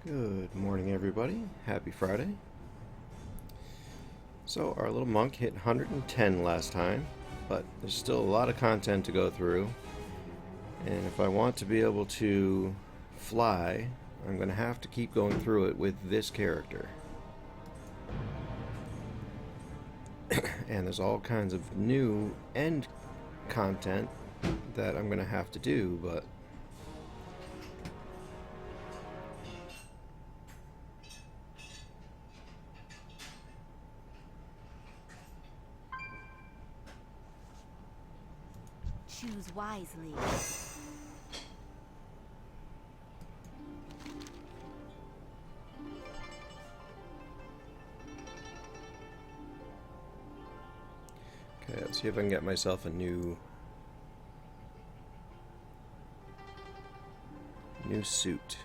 Good morning, everybody. Happy Friday. So, our little monk hit 110 last time, but there's still a lot of content to go through. And if I want to be able to fly, I'm going to have to keep going through it with this character. And there's all kinds of new end content that I'm going to have to do, but choose wisely. okay, let's see if I can get myself a new suit.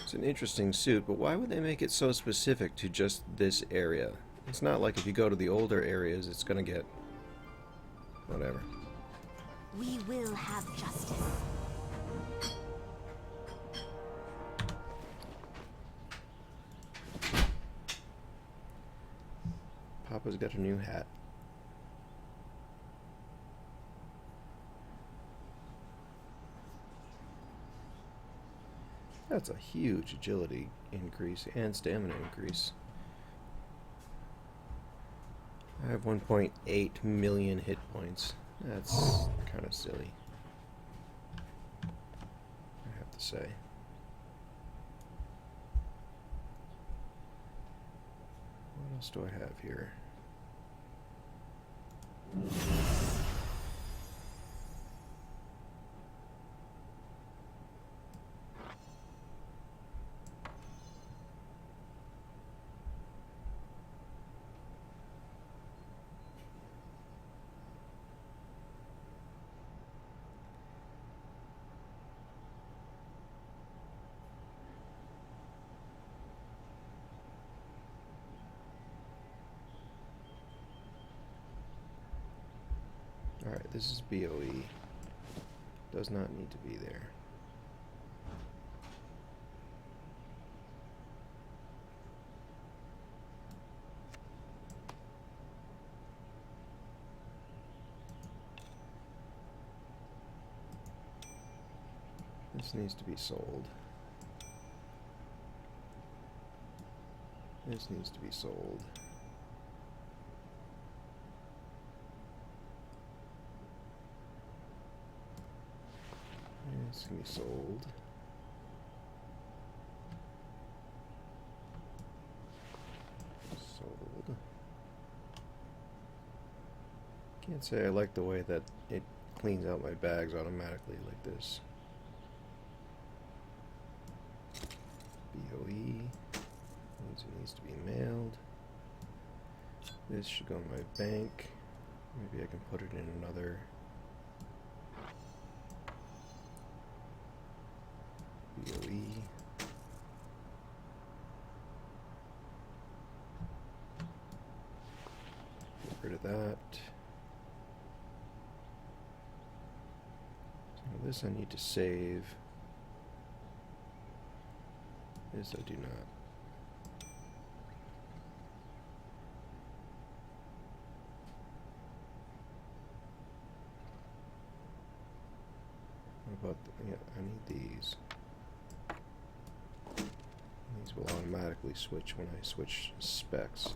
It's an interesting suit, but why would they make it so specific to just this area? It's not like if you go to the older areas, it's gonna get whatever. We will have justice. Papa's got a new hat. That's a huge agility increase and stamina increase. I have 1.8 million hit points. That's kind of silly, I have to say. What else do I have here? Alright, this is BOE. Does not need to be there. This needs to be sold. This needs to be sold. This can be sold. Sold. Can't say I like the way that it cleans out my bags automatically like this. BOE means it needs to be mailed. This should go in my bank. Maybe I can put it in another. BOE. Get rid of that. So this I need to save. This I do not. What about yeah, I need these. These will automatically switch when I switch specs.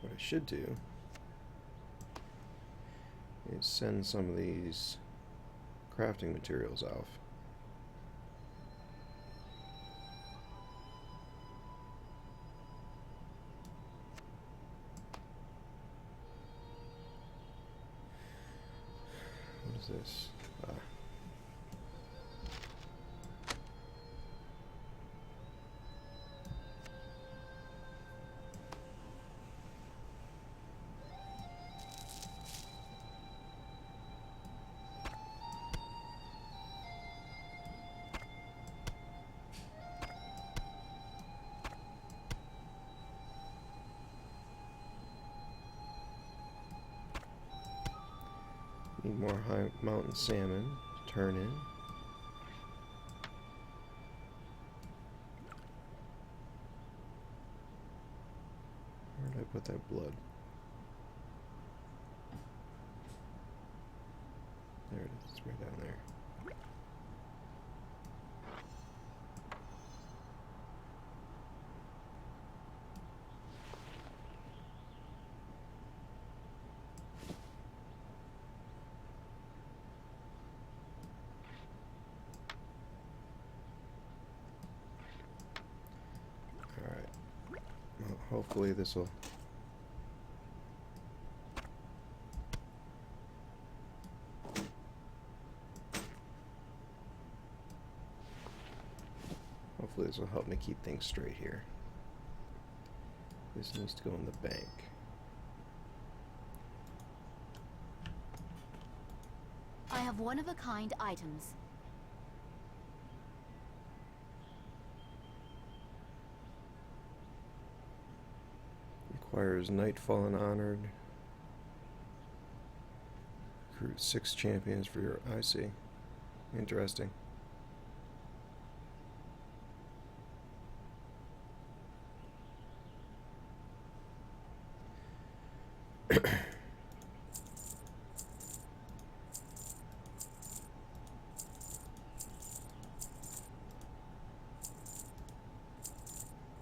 What I should do is send some of these crafting materials off. What is this? Need more high mountain salmon. Turn in. Where did I put that blood? There it is. It's way down there. Hopefully this will... Hopefully this will help me keep things straight here. This needs to go in the bank. I have one-of-a-kind items. Requires Nightfall and Honored. Recruit 6 champions for your... I see. Interesting.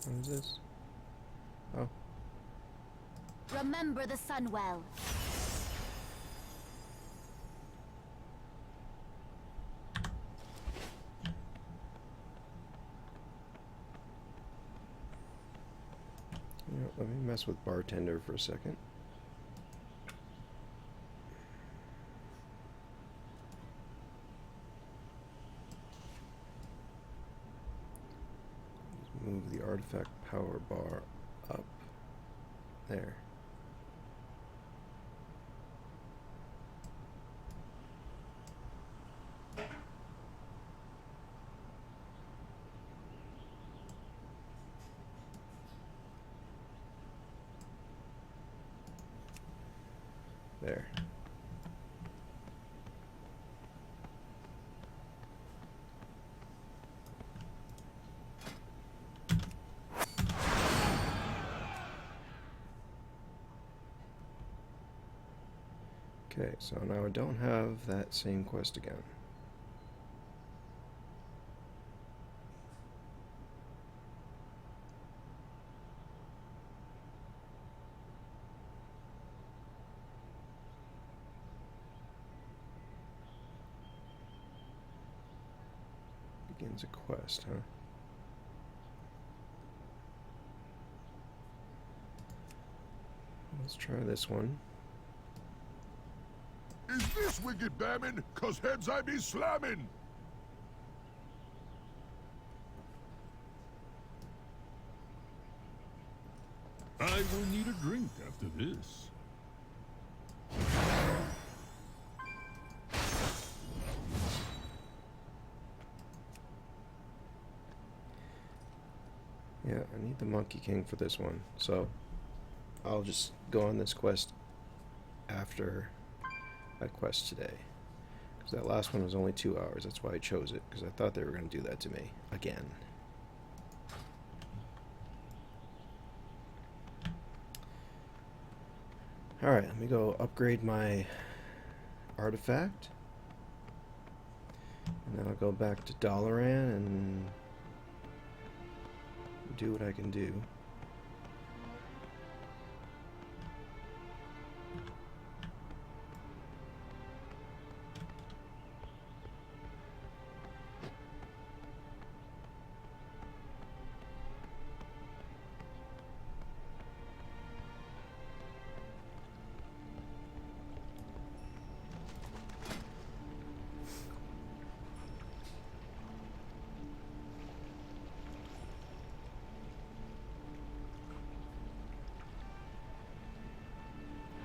What is this? Oh. Remember the sun well. You know, let me mess with bartender for a second. Move the artifact power bar up. There. There. Okay, so now I don't have that same quest again. Begins a quest, huh? Let's try this one. Is this wicked bamming? 'Cause heads I be slamming! I will need a drink after this. Yeah, I need the Monkey King for this one, so I'll just go on this quest after that quest today. Because that last one was only 2 hours, that's why I chose it, because I thought they were going to do that to me again. Alright, let me go upgrade my artifact. And then I'll go back to Dalaran and do what I can do.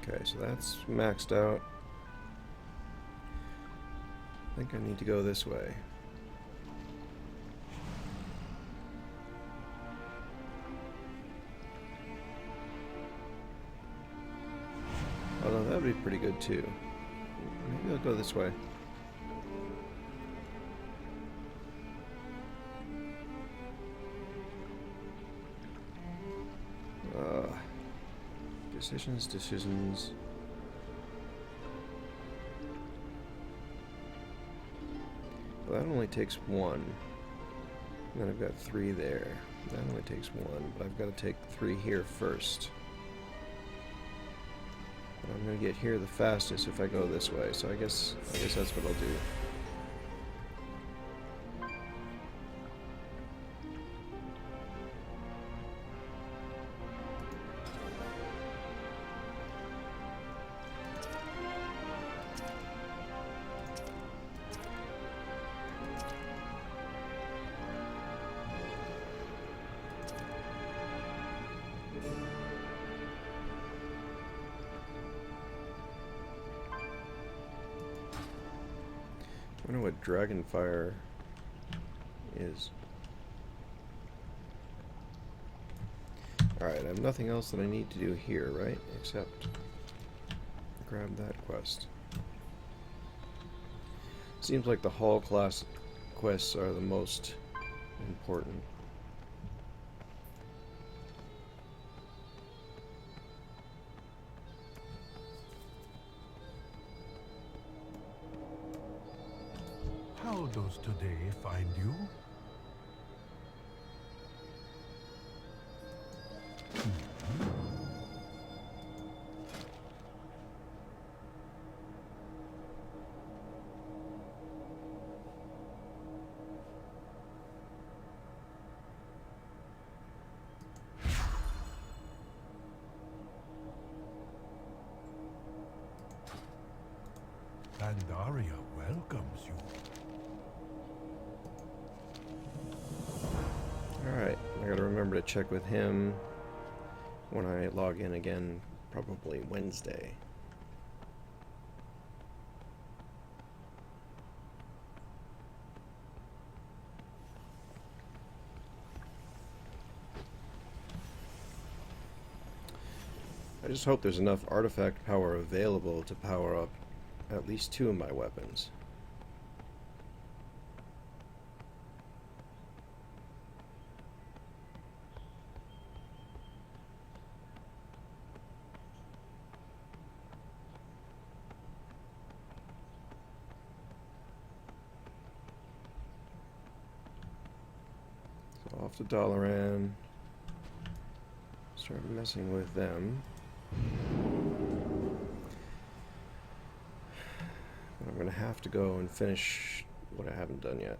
Okay, so that's maxed out. I think I need to go this way. Although that would be pretty good too. Maybe I'll go this way. Decisions. Well, that only takes one. And then I've got 3 there. That only takes 1, but I've got to take 3 here first. But I'm going to get here the fastest if I go this way, so I guess that's what I'll do. I wonder what Dragonfire is. Alright, I have nothing else that I need to do here, right? Except grab that quest. Seems like the Hall class quests are the most important. How does today find you? Pandaria welcomes you. Alright, I gotta remember to check with him when I log in again, probably Wednesday. I just hope there's enough artifact power available to power up at least 2 of my weapons. So off to Dalaran. Start messing with them. I'm going to have to go and finish what I haven't done yet.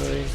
Really?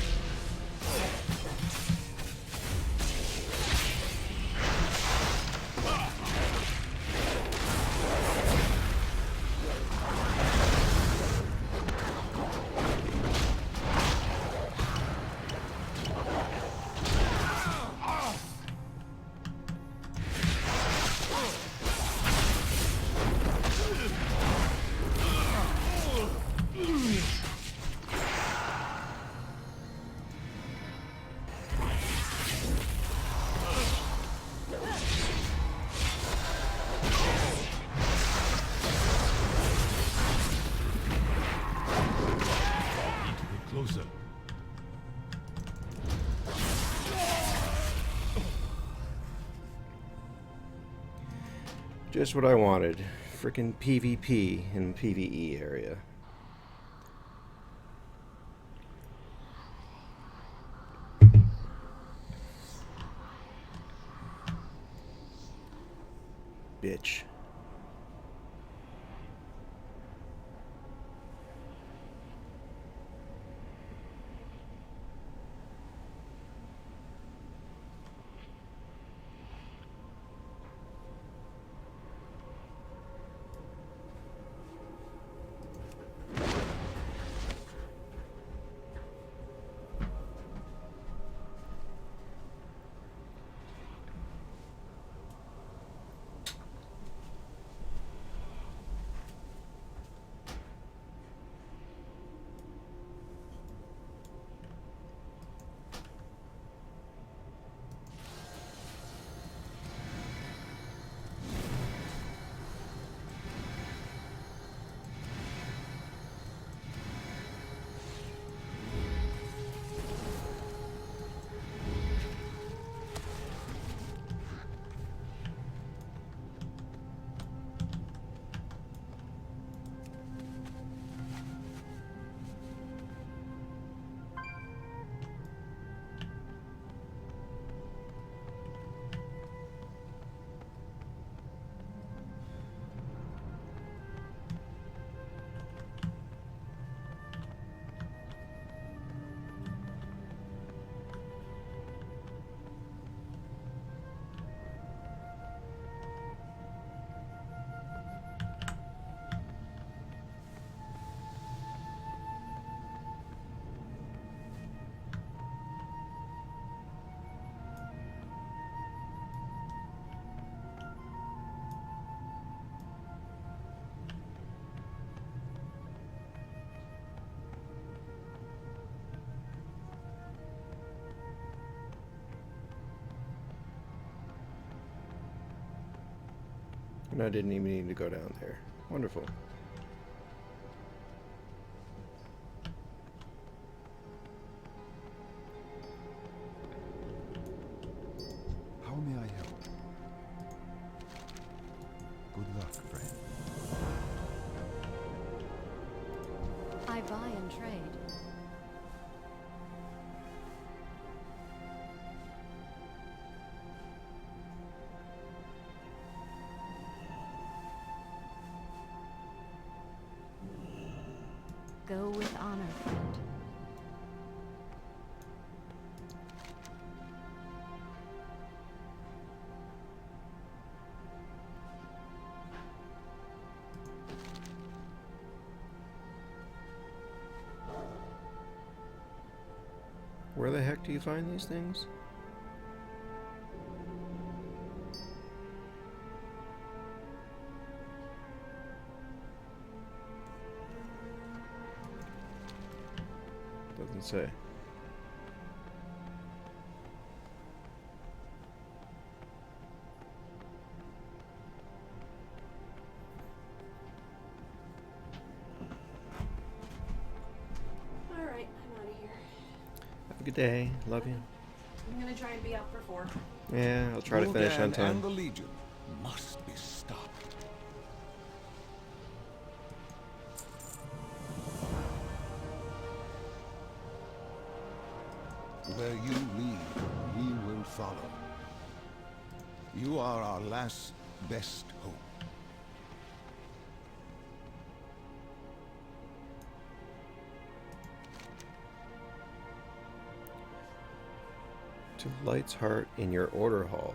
Closer. Just what I wanted. Frickin' PvP in PvE area. Bitch. And I didn't even need to go down there. Wonderful. How may I help? Good luck, friend. I buy and trade. Go with honor, friend. Where the heck do you find these things? Doesn't say. Alright, I'm out of here. Have a good day. Love you. I'm gonna try and be out for 4. Yeah, I'll try to finish on Gul'dan time. and the Legion must be stopped. Where you lead, we will follow. You are our last, best hope. To Light's Heart in your order hall.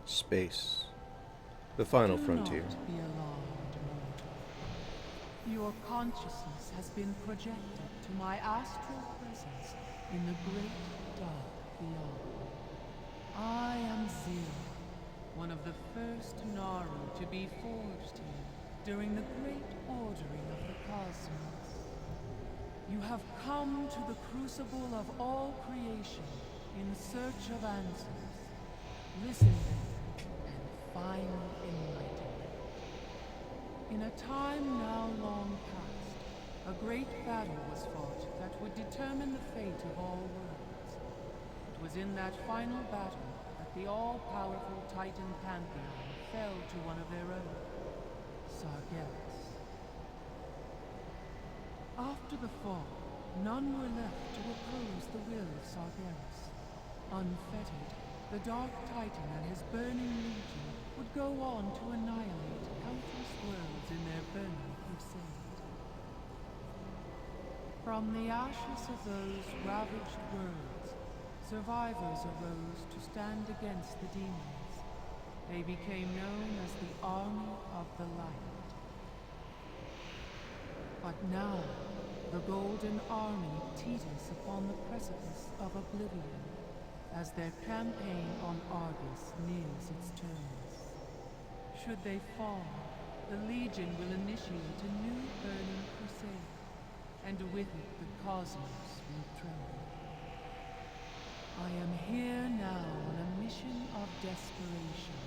Space. The final frontier. Do not be alarmed, mortal. Your consciousness has been projected to my astral presence in the great dark beyond. I am Zero, one of the first Naru to be forged here during the great ordering of the cosmos. You have come to the crucible of all creation in search of answers. Listen then, and find enlightenment. In a time now long past, a great battle was fought that would determine the fate of all worlds. It was in that final battle that the all-powerful Titan Pantheon fell to one of their own, Sargeras. After the fall, none were left to oppose the will of Sargeras. Unfettered, the Dark Titan and his burning legion would go on to annihilate countless worlds in their burning crusade. From the ashes of those ravaged worlds, survivors arose to stand against the demons. They became known as the Army of the Light. But now, the Golden Army teeters upon the precipice of oblivion, as their campaign on Argus nears its terminus. Should they fall, the Legion will initiate a new burning crusade, and with it the cosmos will tremble. I am here now on a mission of desperation.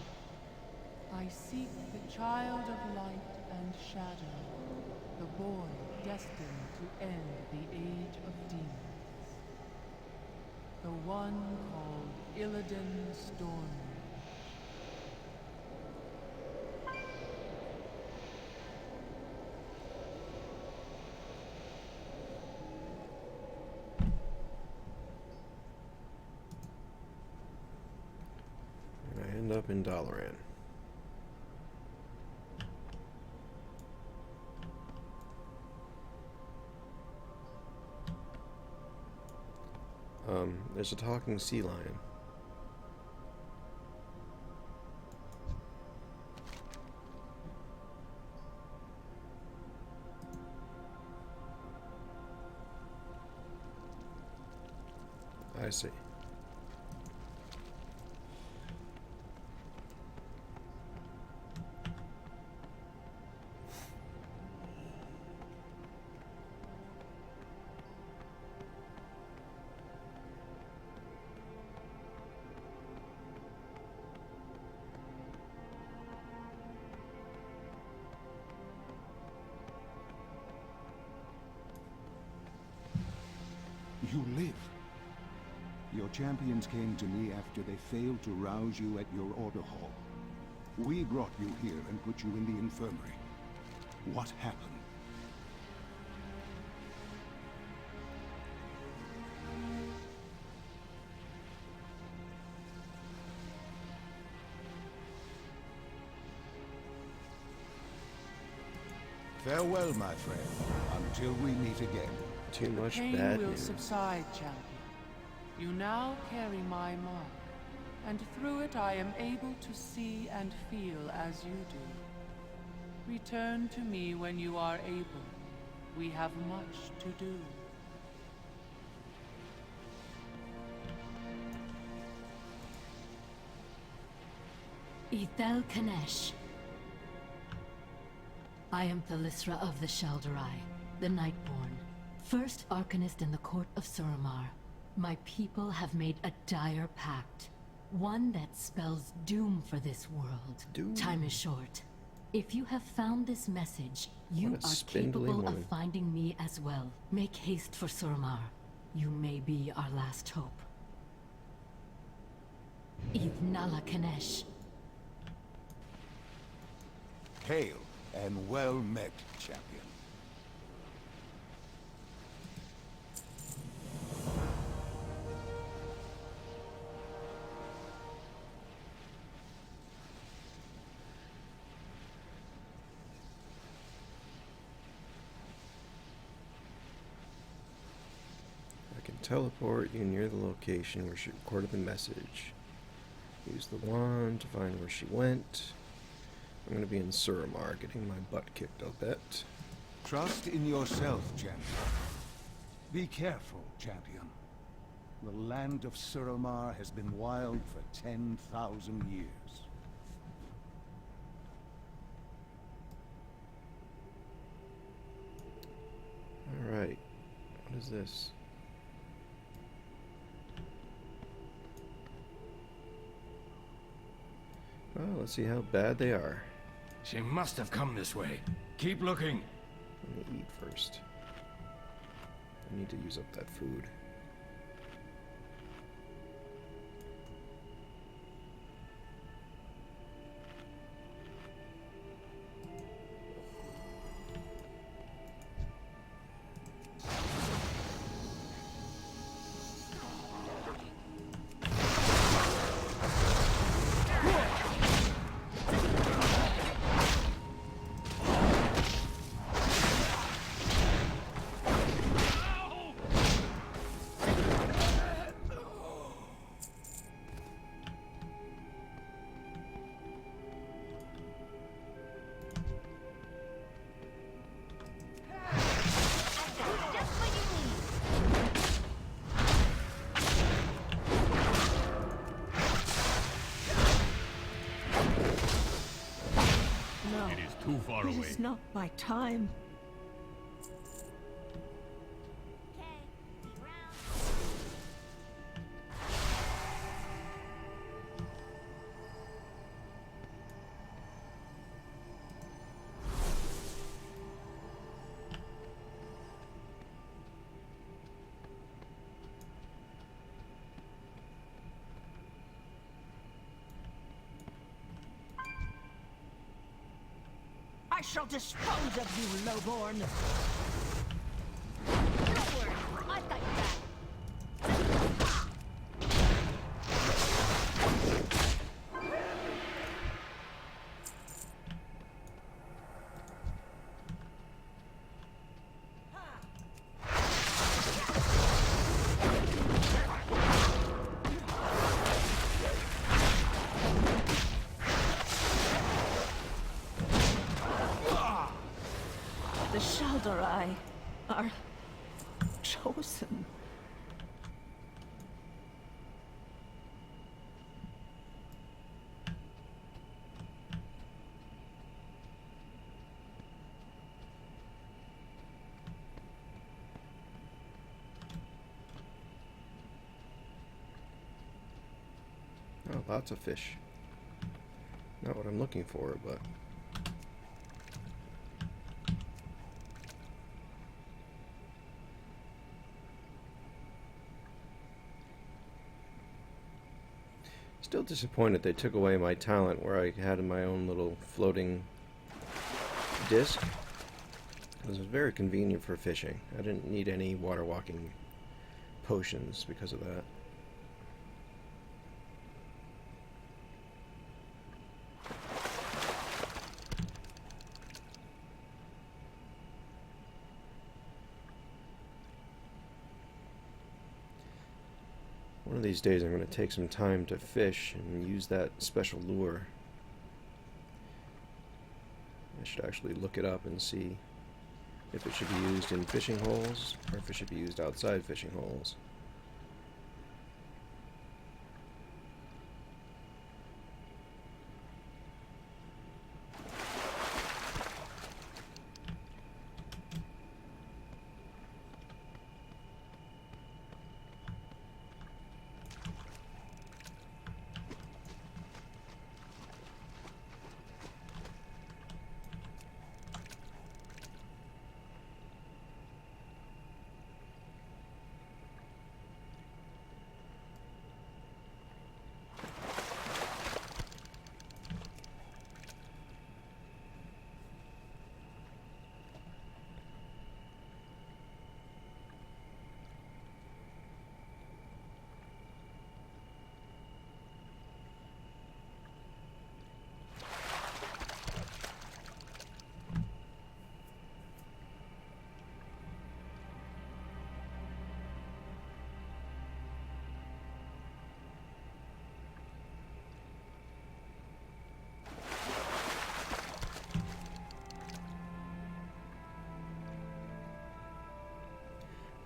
I seek the child of light and shadow, the boy destined to end the age of demons. The one called Illidan Stormrage. end up in Dalaran. There's a talking sea lion. I see. You live. Your champions came to me after they failed to rouse you at your order hall. We brought you here and put you in the infirmary. What happened? Farewell, my friend, until we meet again. Too much Pain bad will news. subside, champion. You now carry my mark, and through it I am able to see and feel as you do. Return to me when you are able. We have much to do. Ethel Kanesh. I am Thalysra of the Shaldarai, the Nightborn, first Arcanist in the court of Suramar. My people have made a dire pact, one that spells doom for this world. Doom. Time is short. If you have found this message, you What a are spindly capable woman. of finding me as well. Make haste for Suramar. You may be our last hope. Ithnala Kanesh. Hail and well met, champion. I can teleport you near the location where she recorded the message. Use the wand to find where she went. I'm gonna be in Suramar getting my butt kicked, I'll bet. Trust in yourself, champion. Be careful, champion. The land of Suramar has been wild for 10,000 years. Alright. What is this? Well, let's see how bad they are. She must have come this way. Keep looking. Let me eat first. I need to use up that food. It is too far away. It is not my time. I shall dispose of you, lowborn. Don't worry, I've got your back. Shal'dorei are chosen. Oh, lots of fish. Not what I'm looking for, but... Still disappointed they took away my talent where I had my own little floating disc. It was very convenient for fishing. I didn't need any water walking potions because of that. One of these days I'm going to take some time to fish and use that special lure. I should actually look it up and see if it should be used in fishing holes or if it should be used outside fishing holes.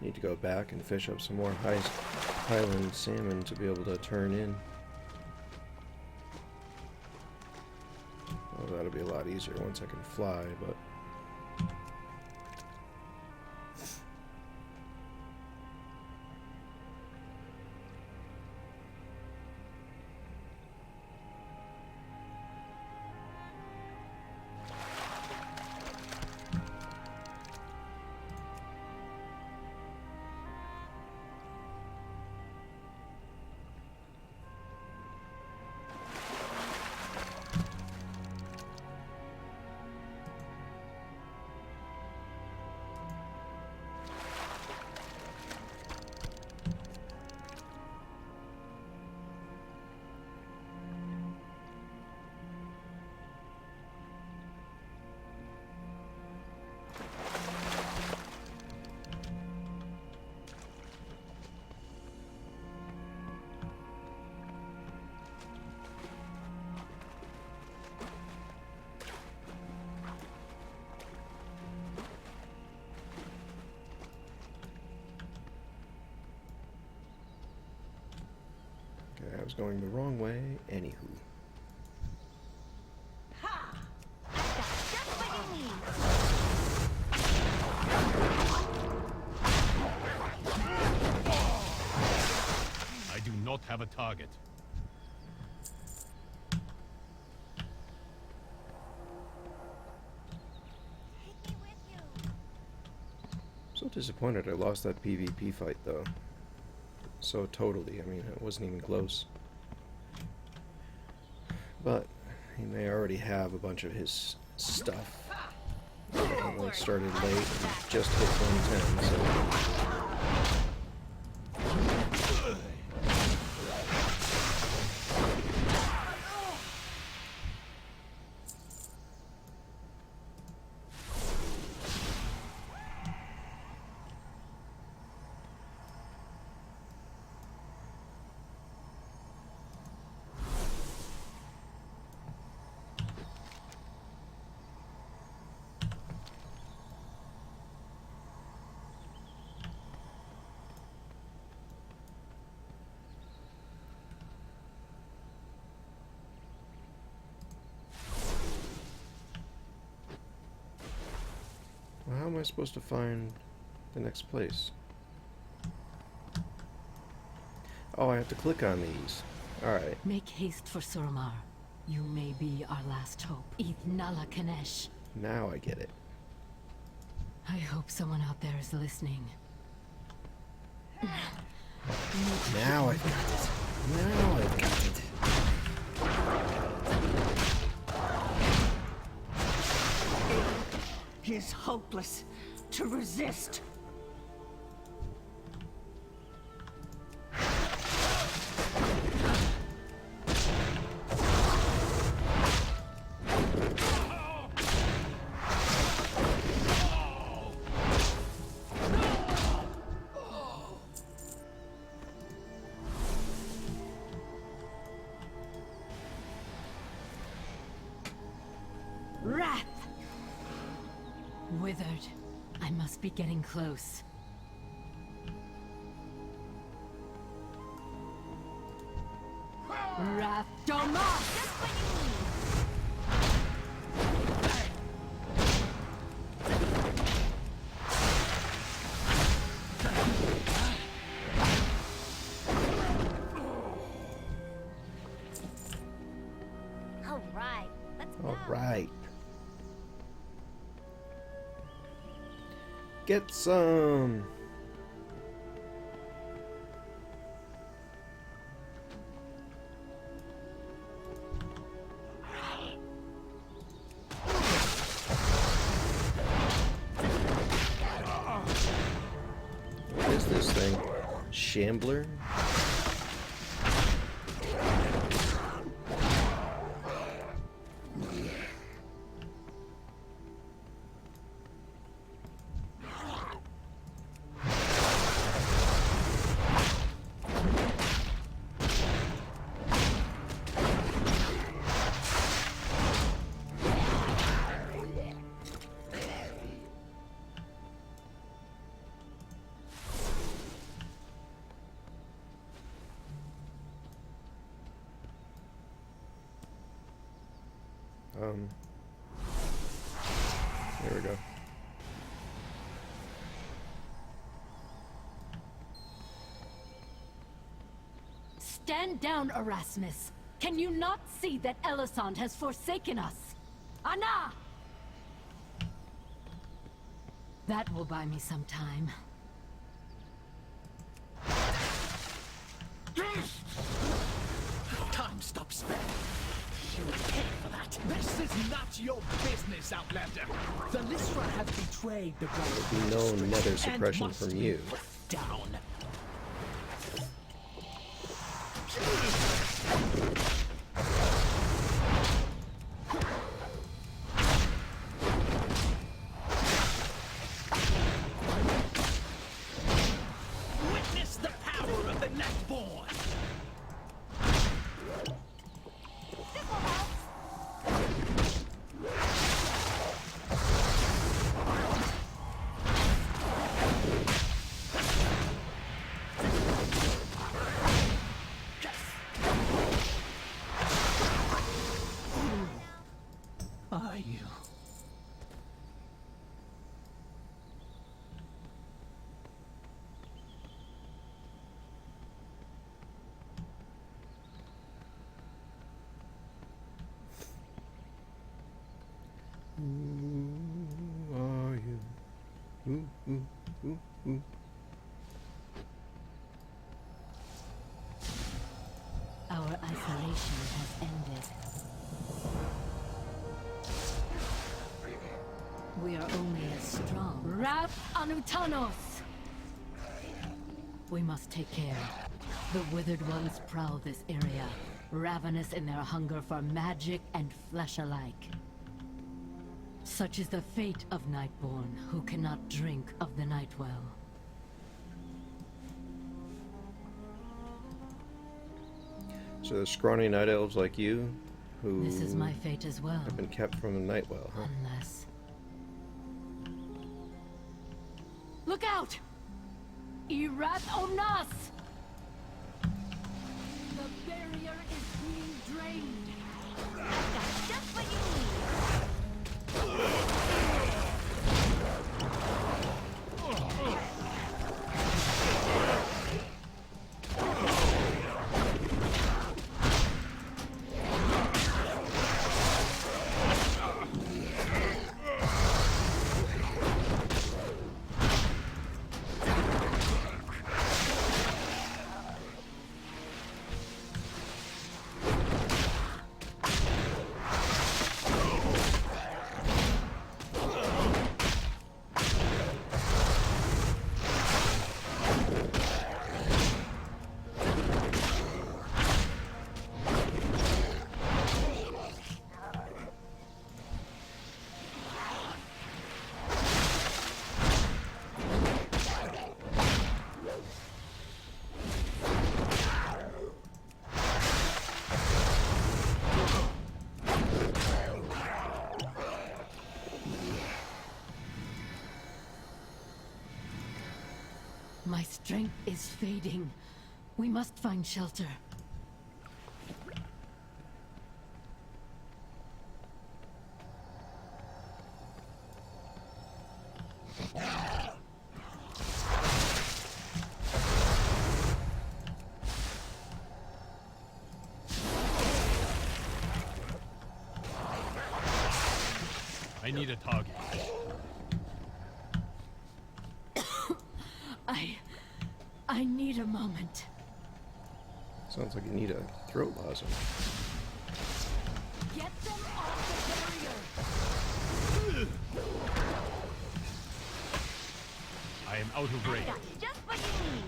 Need to go back and fish up some more highland salmon to be able to turn in. Oh, that'll be a lot easier once I can fly, but... Okay, I was going the wrong way, anywho. I do not have a target. So disappointed I lost that PvP fight, though. So totally, I mean, it wasn't even close. But he may already have a bunch of his stuff. I started late and just hit 110, so... Well, how am I supposed to find the next place? Oh, I have to click on these. Alright. Make haste for Suramar. You may be our last hope. Ithnala Kanesh. Now I get it. I hope someone out there is listening. Now I've got it. Now I've got it. It is hopeless to resist. Wrath! Withered. I must be getting close. Wrath Domas! All right, let's go. Alright. Get some. What is this thing? Shambler? There we go. Stand down, Erasmus. Can you not see that Elisand has forsaken us? Anna! That will buy me some time. Time stops spent. You will pay for that. This is not your business, Outlander. The Lystra has betrayed the There'll be no nether suppression from you. Down. Witness the power of the Nightborn. Are you? Who are you? Ooh, ooh, ooh, ooh. Our isolation has ended. We are only as strong. Wrath Anutanos! We must take care. The Withered Ones prowl this area, ravenous in their hunger for magic and flesh alike. Such is the fate of Nightborn, who cannot drink of the Nightwell. So the scrawny night elves like you, who This is my fate as well. have been kept from the Nightwell, huh? Unless... Look out! Irath Onas! The barrier is being drained. I've got just what you need. My strength is fading. We must find shelter. I need a target. I need a moment. Sounds like you need a throat lozenge. Get them off the barrier! I am out of range. That's just what you need.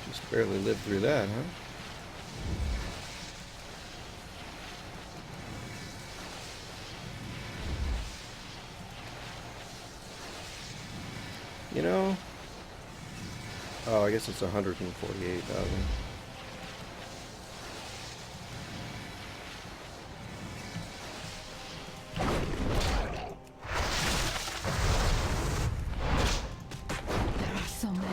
Just barely lived through that, huh? You know... Oh, I guess it's 148,000. There are so many.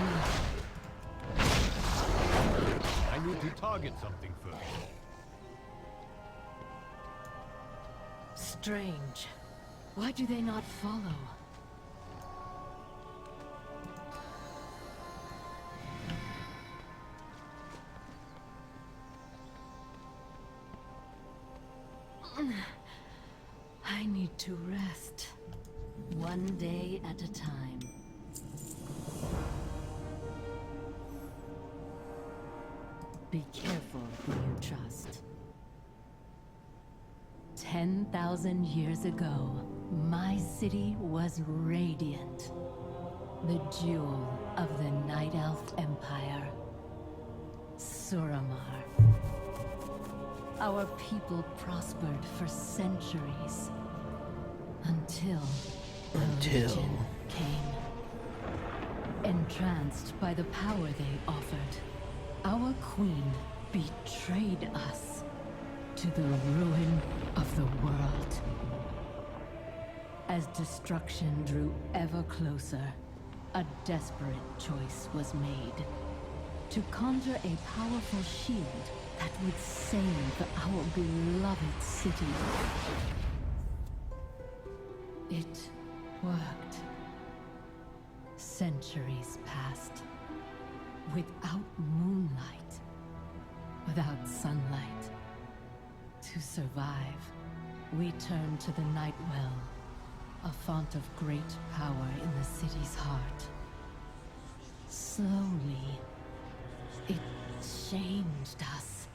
I need to target something first. Strange. Why do they not follow? I need to rest. One day at a time. Be careful who you trust. 10,000 years ago, my city was radiant. The jewel of the Night Elf Empire. Suramar. Our people prospered for centuries. Until the Legion came. Entranced by the power they offered, our queen betrayed us to the ruin of the world. As destruction drew ever closer, a desperate choice was made. To conjure a powerful shield that would save our beloved city. It worked. Centuries passed. Without moonlight. Without sunlight. To survive, we turned to the Night Well, a font of great power in the city's heart. Slowly, it changed us.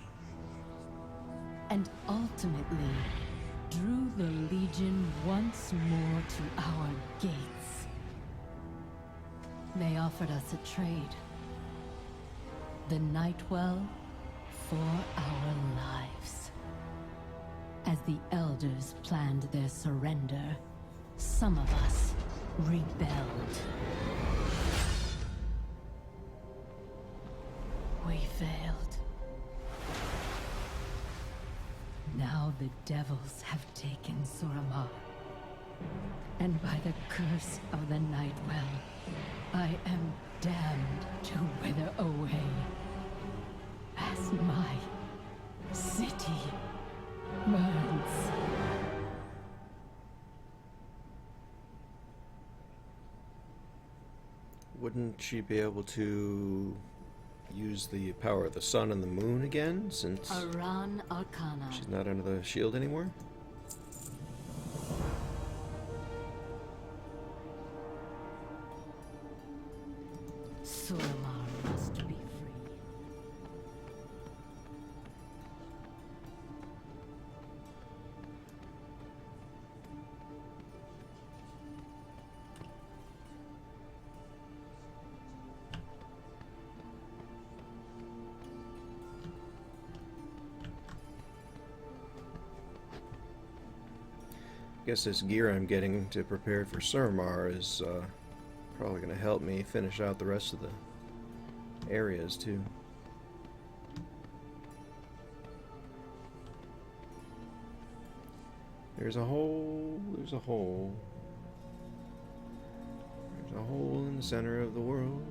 And ultimately, drew the Legion once more to our gates. They offered us a trade. The Nightwell for our lives. As the Elders planned their surrender, some of us rebelled. We failed. Now the devils have taken Suramar. And by the curse of the Nightwell, I am damned to wither away. As my city burns. wouldn't she be able to use the power of the sun and the moon again, since Aran Arcana. she's not under the shield anymore? Suramar must be free. I guess this gear I'm getting to prepare for Suramar is probably going to help me finish out the rest of the areas too. There's a hole in the center of the world.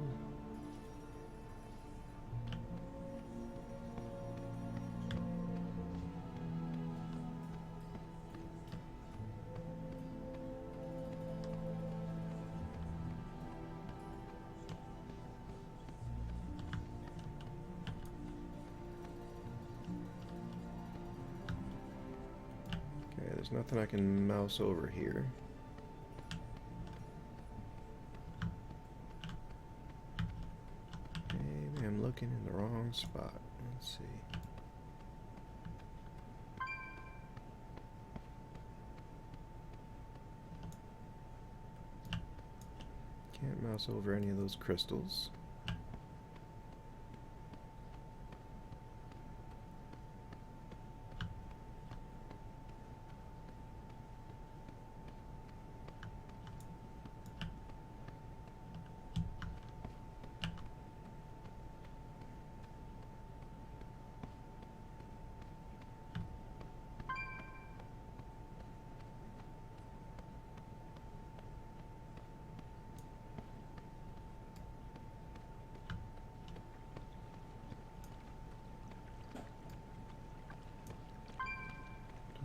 There's nothing I can mouse over here. Maybe I'm looking in the wrong spot. Let's see. Can't mouse over any of those crystals.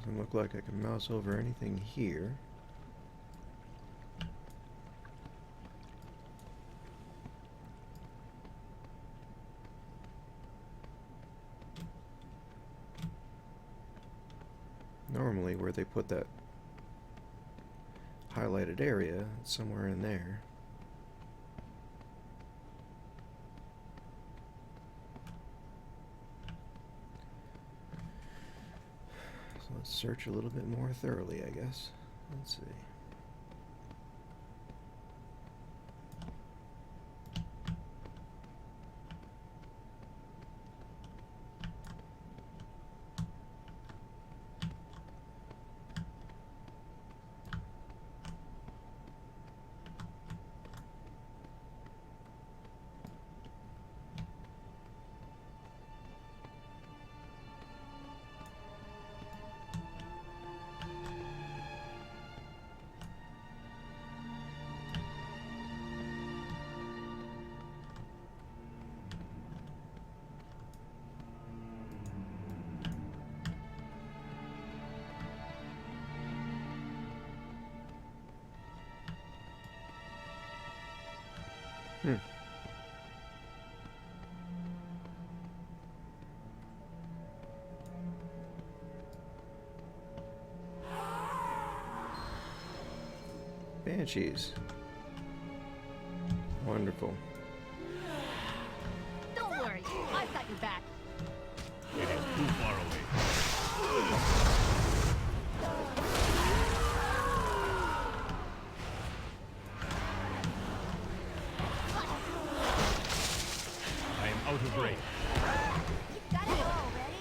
Doesn't look like I can mouse over anything here. Normally where they put that highlighted area, it's somewhere in there. So let's search a little bit more thoroughly, I guess. Let's see. Banshees. Wonderful. Don't worry, I've got your back. It is too far away. I am out of range. You got it all ready?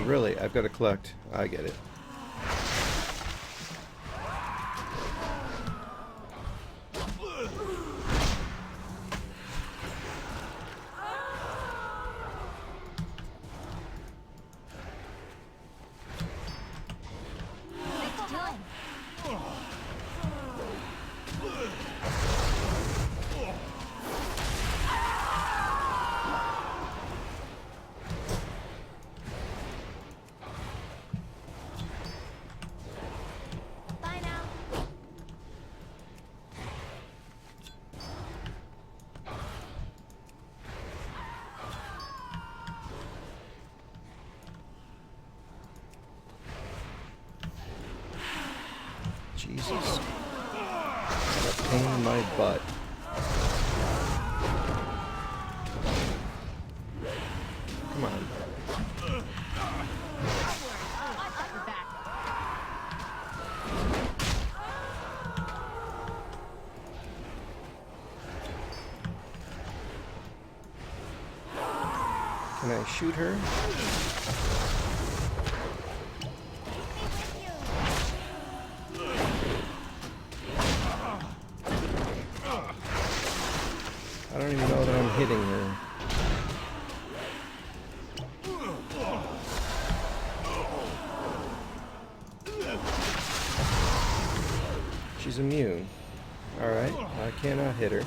really, I've got to collect. I get it. Jesus. What a pain in my butt. Come on. Can I shoot her? I don't even know that I'm hitting her. She's immune. Alright, I cannot hit her.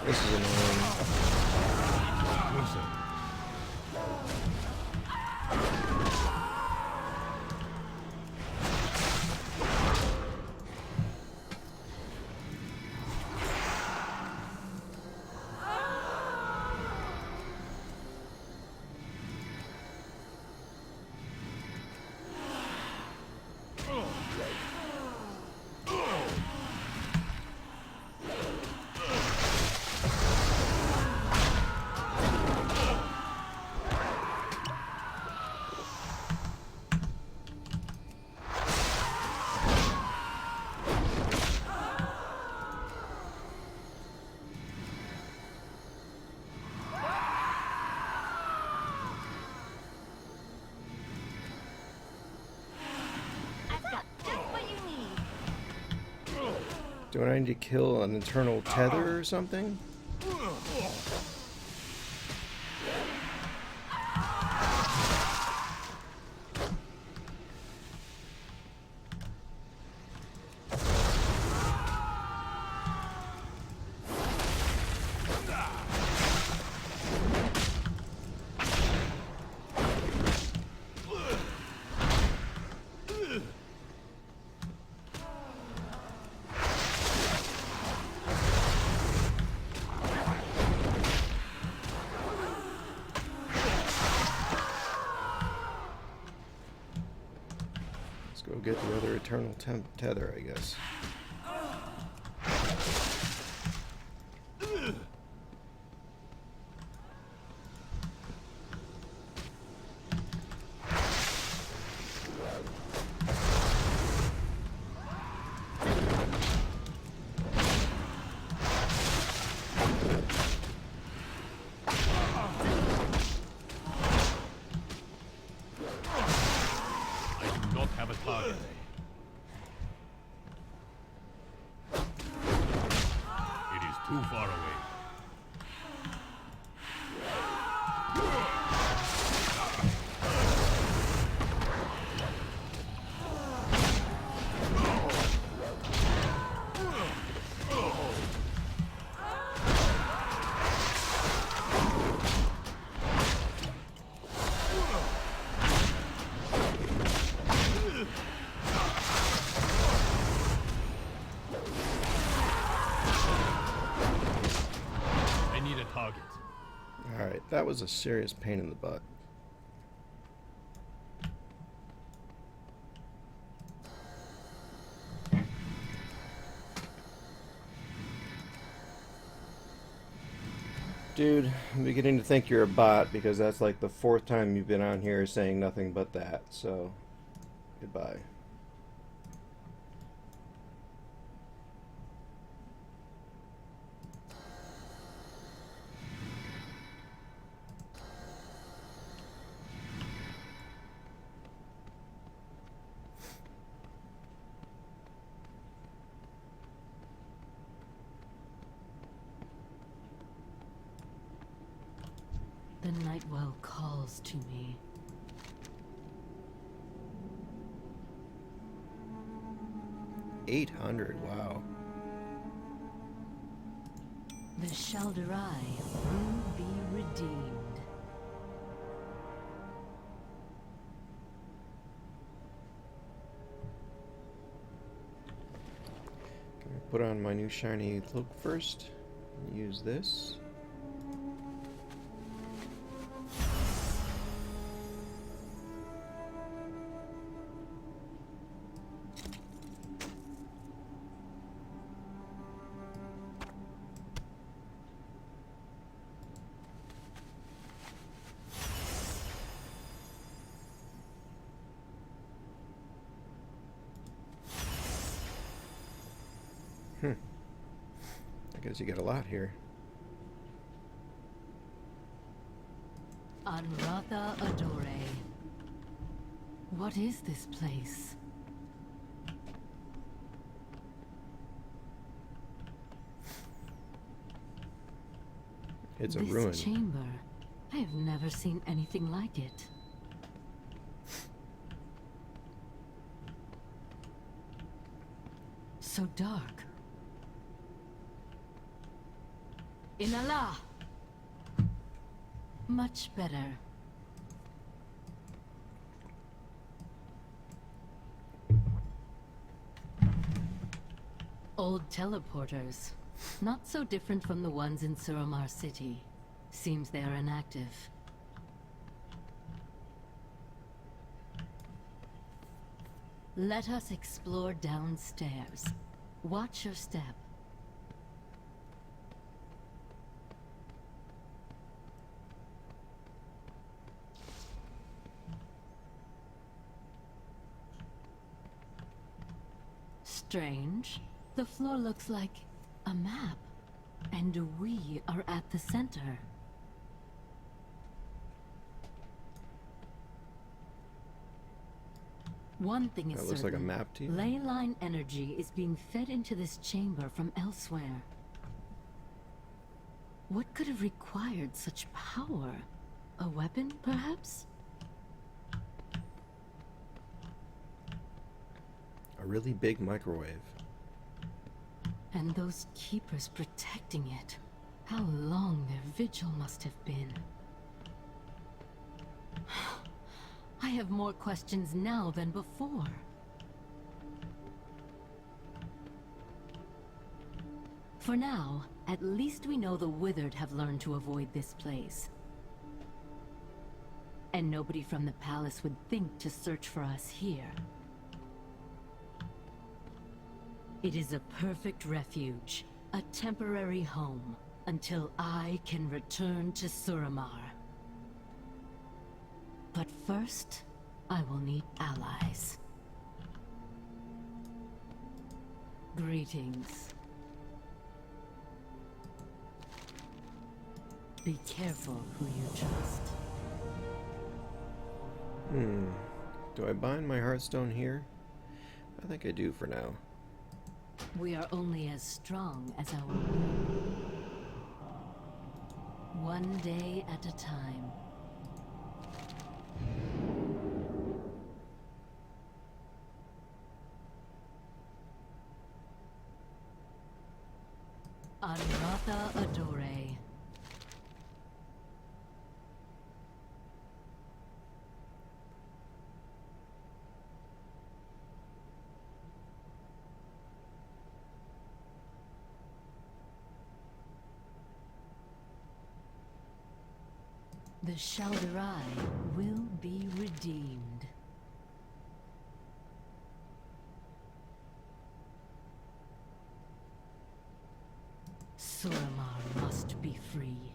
This is annoying. Do I need to kill an internal tether or something? Go get the other eternal tether, I guess. Target. It is too far away. Alright, that was a serious pain in the butt. Dude, I'm beginning to think you're a bot because that's like the 4th time you've been on here saying nothing but that, so goodbye. The night well calls to me. $800, wow. The Shalderai will be redeemed. Can I put on my new shiny cloak first? Use this. I guess you get a lot here. Anratha Adore. What is this place? It's a This ruin. chamber. I have never seen anything like it. So dark. Inala! Much better. Old teleporters. Not so different from the ones in Suramar City. Seems they are inactive. Let us explore downstairs. Watch your step. Strange. The floor looks like a map, and we are at the center. One thing is That looks like a certain. map to you? Ley line energy is being fed into this chamber from elsewhere. What could have required such power? A weapon, perhaps? A really big microwave. And those keepers protecting it. How long their vigil must have been. I have more questions now than before. For now, at least we know the Withered have learned to avoid this place. And nobody from the palace would think to search for us here. It is a perfect refuge, a temporary home, until I can return to Suramar. But first, I will need allies. Greetings. Be careful who you trust. Do I bind my Hearthstone here? I think I do for now. We are only as strong as our will. One day at a time. Anratha Adore. The Shalderai will be redeemed. Suramar must be free.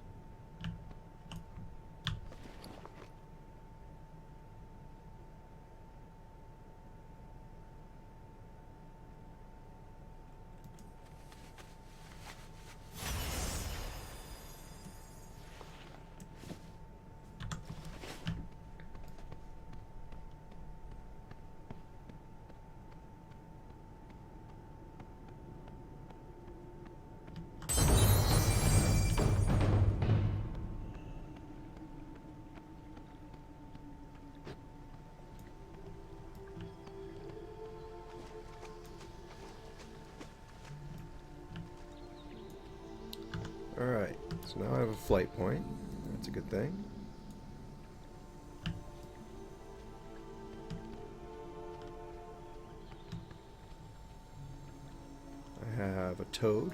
So now I have a flight point. That's a good thing. I have a toad.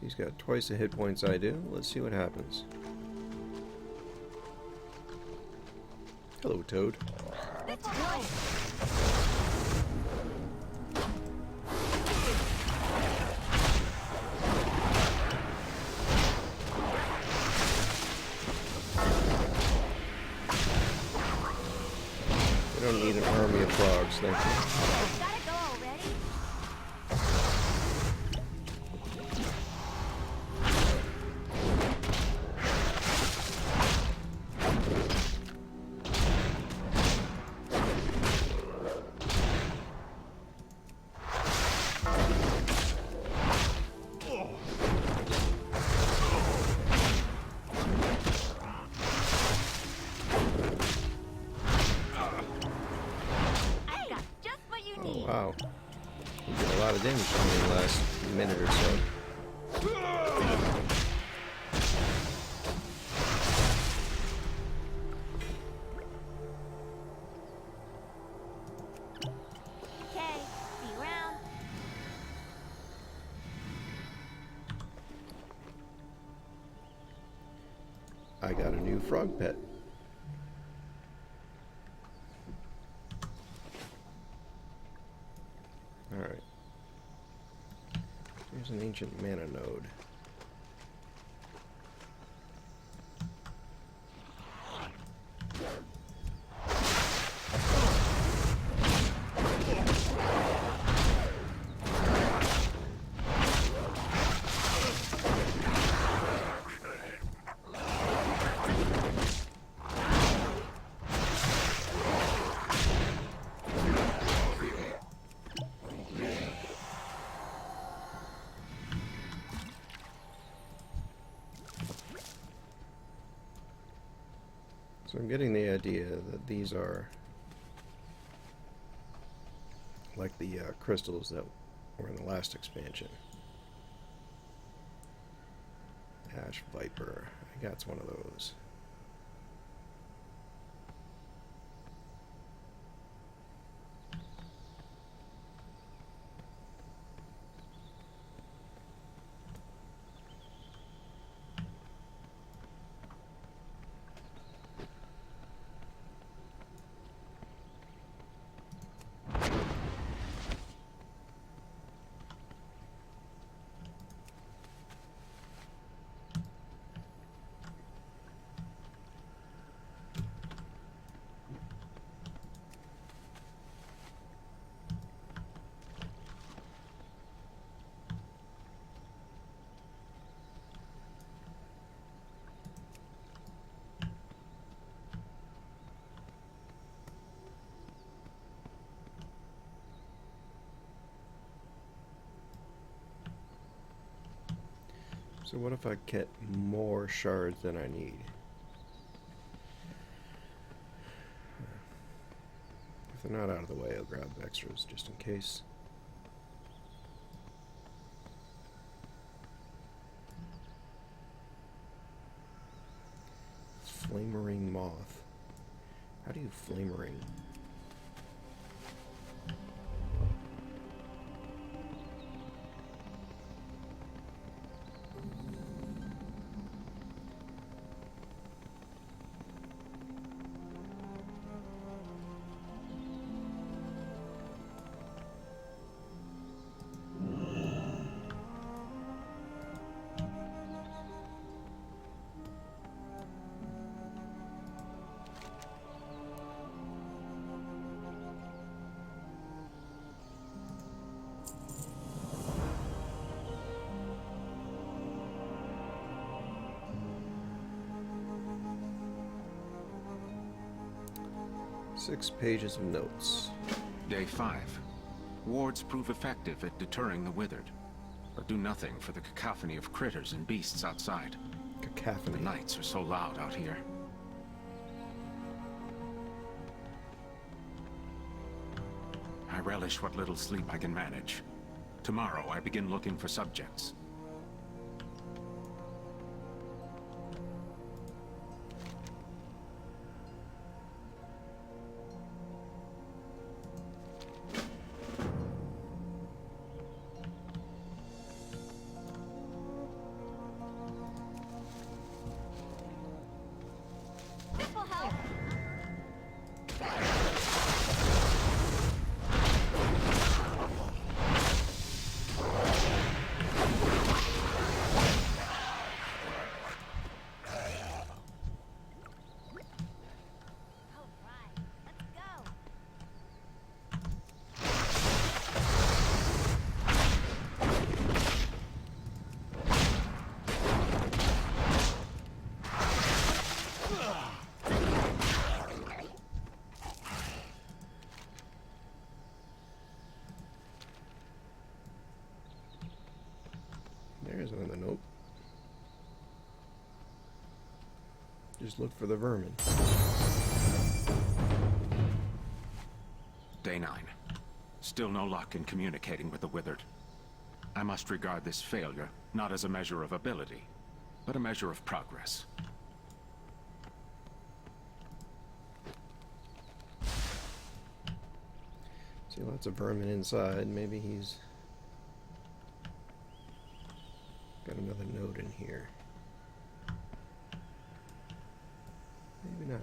He's got twice the hit points I do. Let's see what happens. Hello, Toad. Let's go! We don't need an army of frogs, thank you. Gotta go already? I got just what you need. Wow. We did a lot of damage to me in the last minute or so. Okay, see you around. I got a new frog pet. Alright. Here's an ancient mana node. So I'm getting the idea that these are like the crystals that were in the last expansion. Ash Viper. I got one of those. So what if I get more shards than I need? If they're not out of the way, I'll grab extras just in case. Flamering moth. How do you flamering? Six pages of notes. Day 5. Wards prove effective at deterring the withered, but do nothing for the cacophony of critters and beasts outside. Cacophony. The nights are so loud out here. I relish what little sleep I can manage. Tomorrow, I begin looking for subjects. This will help. Alright, let's go. There's another note. Just look for the vermin. Day 9. Still no luck in communicating with the Withered. I must regard this failure not as a measure of ability, but a measure of progress. See lots of vermin inside. Maybe he's got another note in here. Maybe not.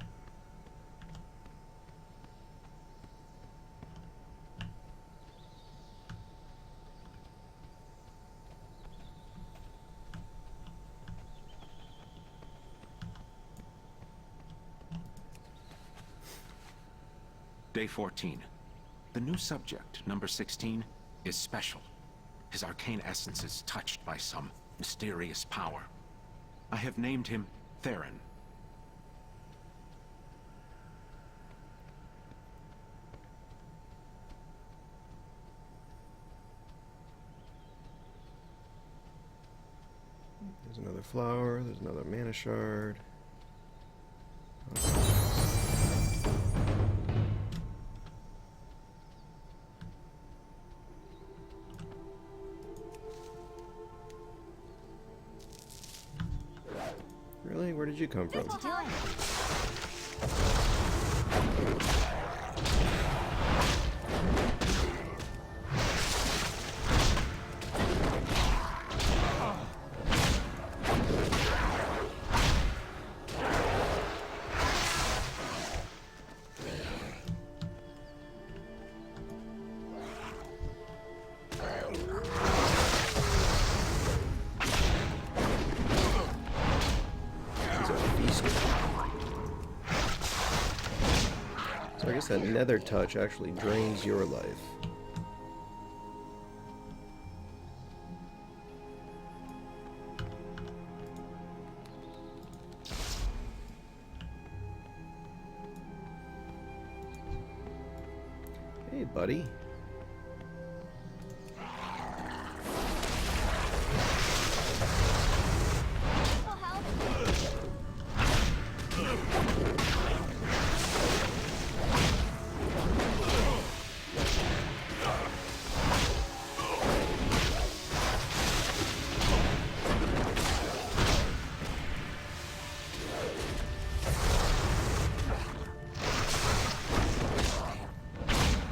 Day 14. The new subject, number 16, is special. His arcane essence is touched by some mysterious power. I have named him Theron. There's another flower, there's another mana shard. Really? Where did you come from? This will help. So I guess that nether touch actually drains your life. Hey, buddy. This will help.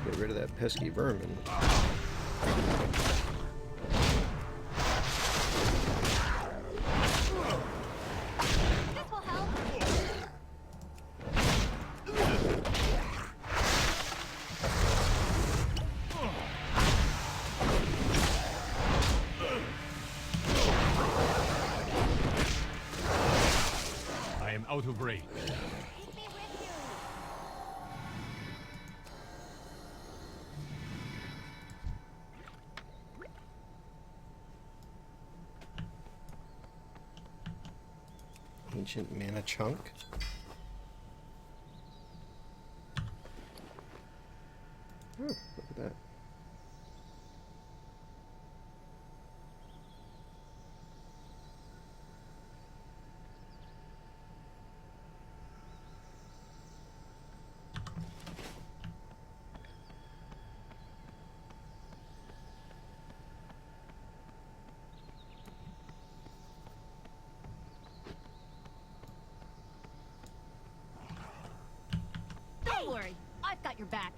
Get rid of that pesky vermin. This will help. I am out of range. Take me with you. Ancient mana chunk. Oh, look at that. Don't worry, I've got your back.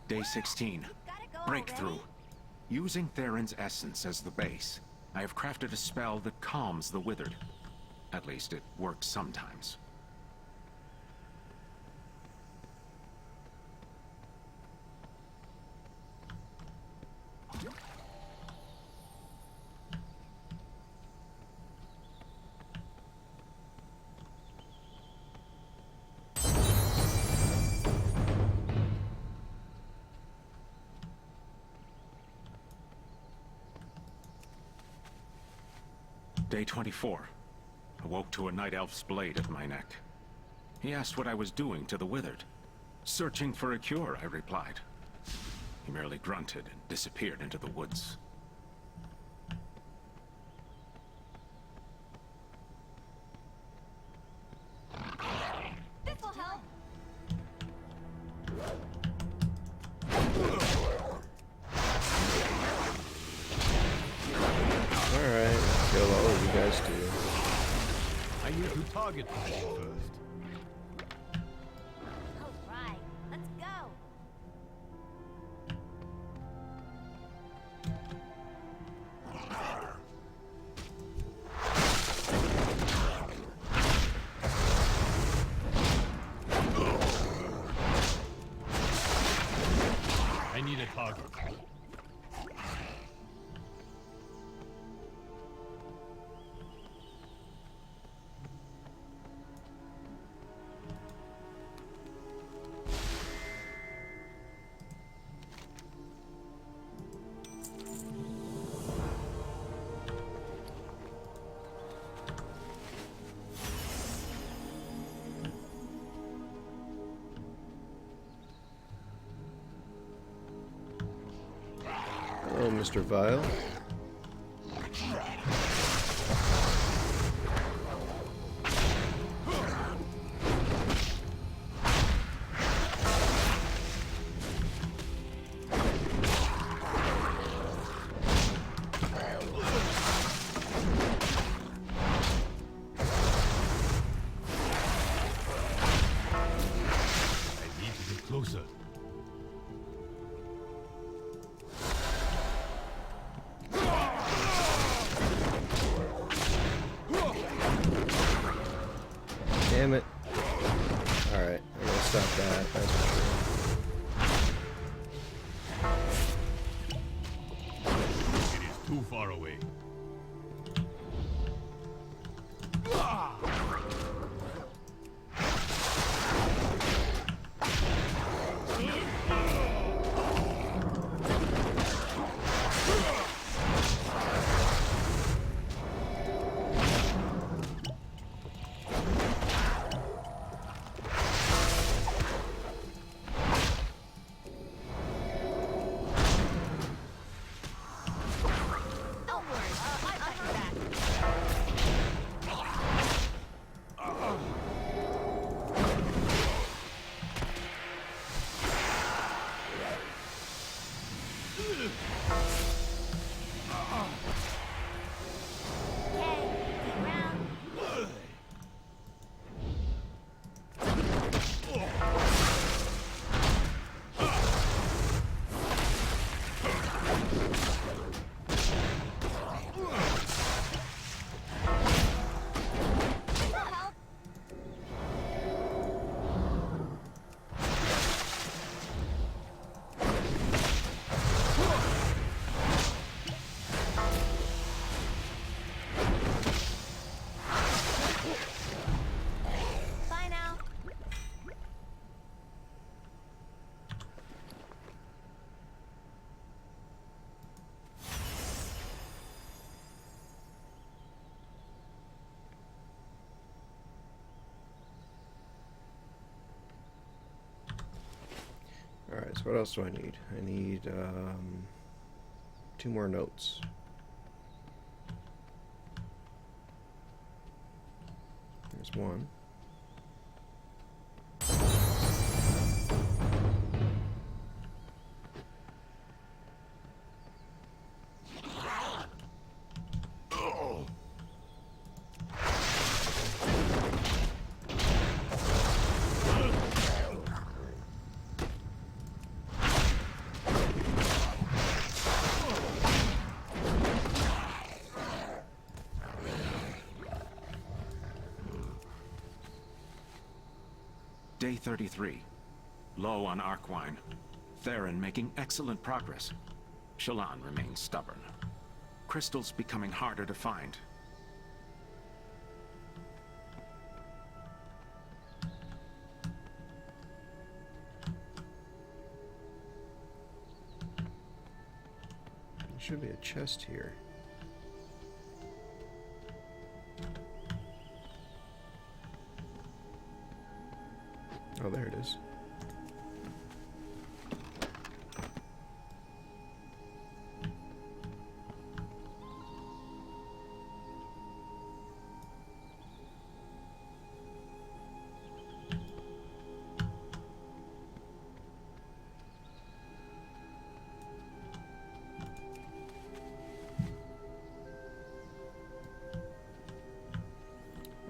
Day 16. Breakthrough. Using Theron's essence as the base, I have crafted a spell that calms the withered. At least it works sometimes. Day 24. Awoke to a night elf's blade at my neck. He asked what I was doing to the withered. Searching for a cure, I replied. He merely grunted and disappeared into the woods. This will help. Alright, let's kill all of you guys too. I need to target them first. Alright, let's go. I need a target. Hello, Mr. Vile. I need to get closer. Damn it. Alright, I'm gonna stop that, that's for sure. It is too far away. Don't worry, I've got your back. Okay, take round. This will help. Bye now. Alright, so what else do I need? I need 2 more notes. There's one. Day 33. Low on arc wine. Theron making excellent progress. Shallan remains stubborn. Crystals becoming harder to find. There should be a chest here. Oh, there it is.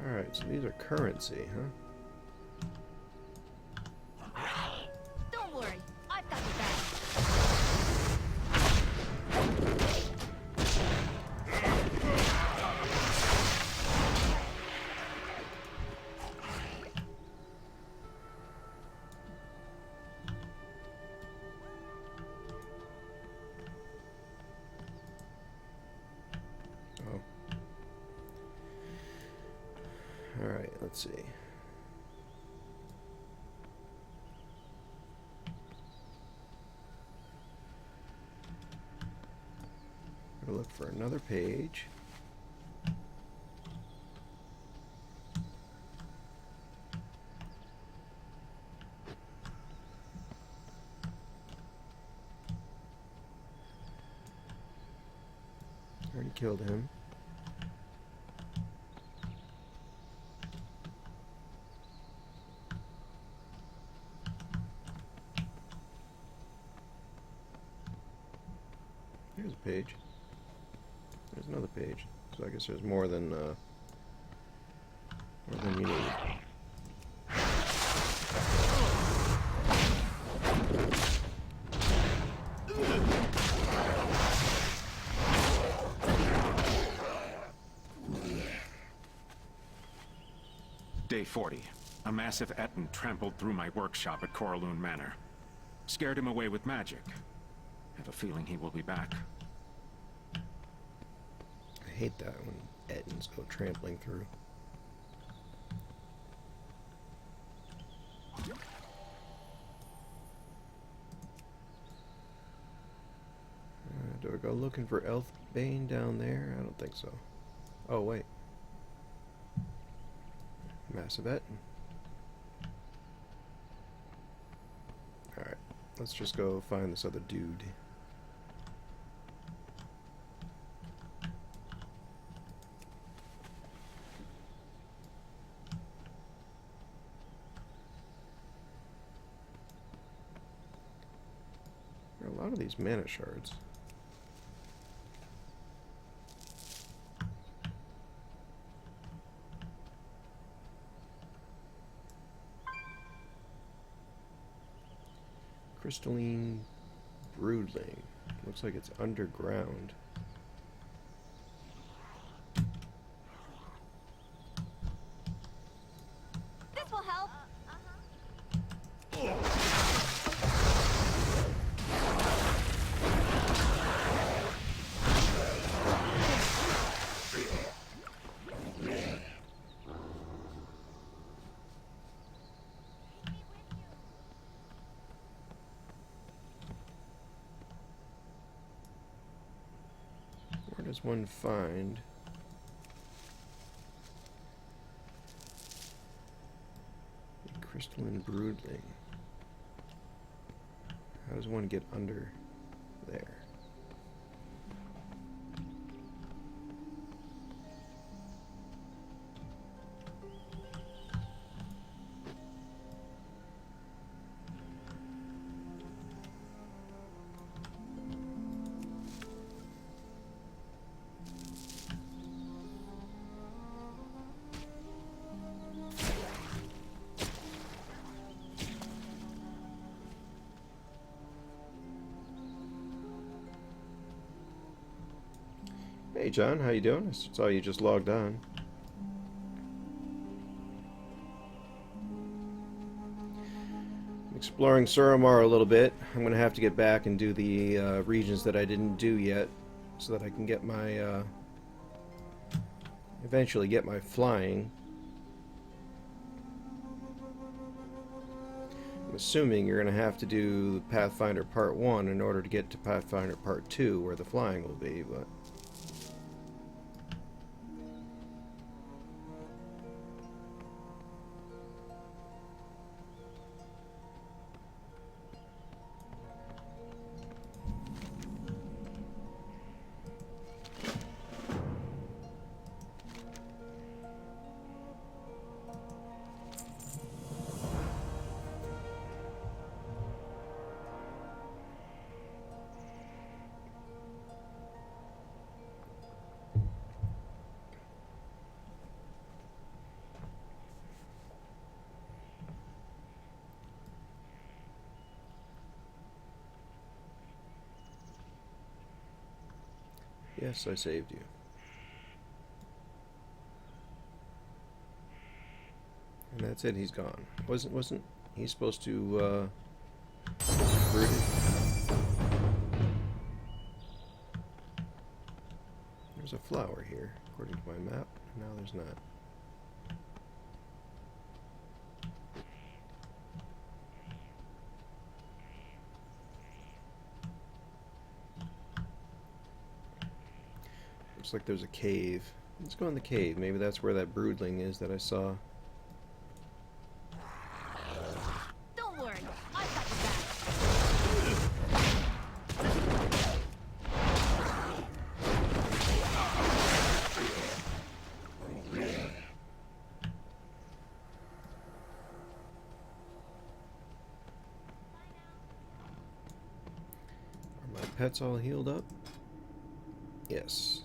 Alright, so these are currency, huh? Don't worry, I've got your back. Oh. Alright, let's see. Gotta look for another page. Already killed him. Here's a page. There's another page. So I guess there's more than you need. Day 40. A massive Etten trampled through my workshop at Coraloon Manor. Scared him away with magic. Have a feeling he will be back. I hate that when Ettins go trampling through. Do I go looking for Elfbane down there? I don't think so. Oh, wait. Massive Etten. Alright, let's just go find this other dude. There are a lot of these mana shards. Crystalline broodling. Looks like it's underground. This will help. Where does one find a crystalline broodling? How does one get under there? Hey John, how you doing? I saw you just logged on. exploring Suramar a little bit. I'm going to have to get back and do the regions that I didn't do yet, so that I can get my eventually get my flying. I'm assuming you're going to have to do Pathfinder Part 1 in order to get to Pathfinder Part 2, where the flying will be, but... Yes, I saved you. And that's it, he's gone. Wasn't he supposed to root it? There's a flower here, according to my map. Now there's not. Looks like there's a cave. Let's go in the cave. Maybe that's where that broodling is that I saw. Don't worry, I've got your Are my pets all healed up? Yes.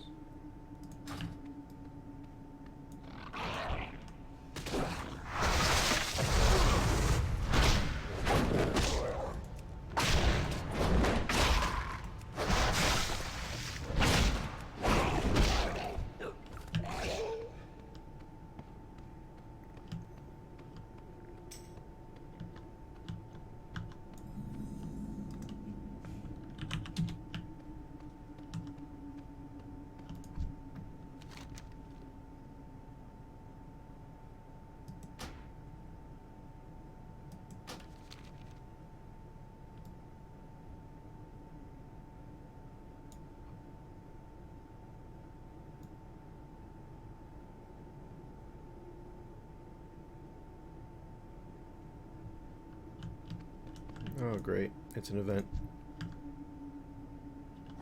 Oh, great. It's an event.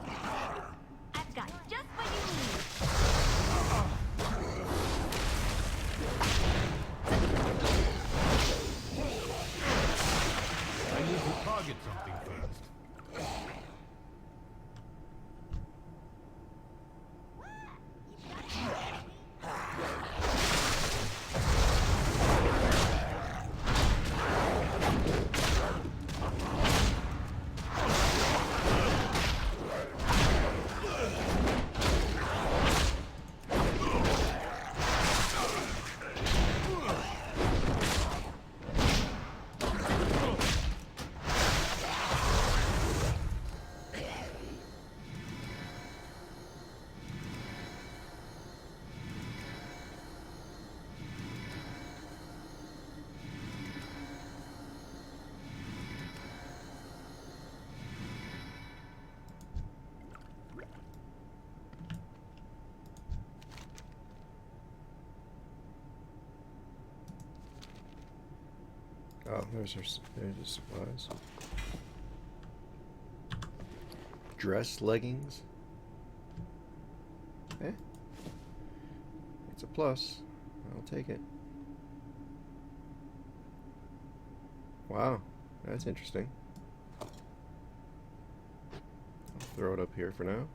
I've got just what you need. I need to target something first. Oh, there's the supplies. Dress leggings. Eh. It's a plus. I'll take it. Wow, that's interesting. I'll throw it up here for now.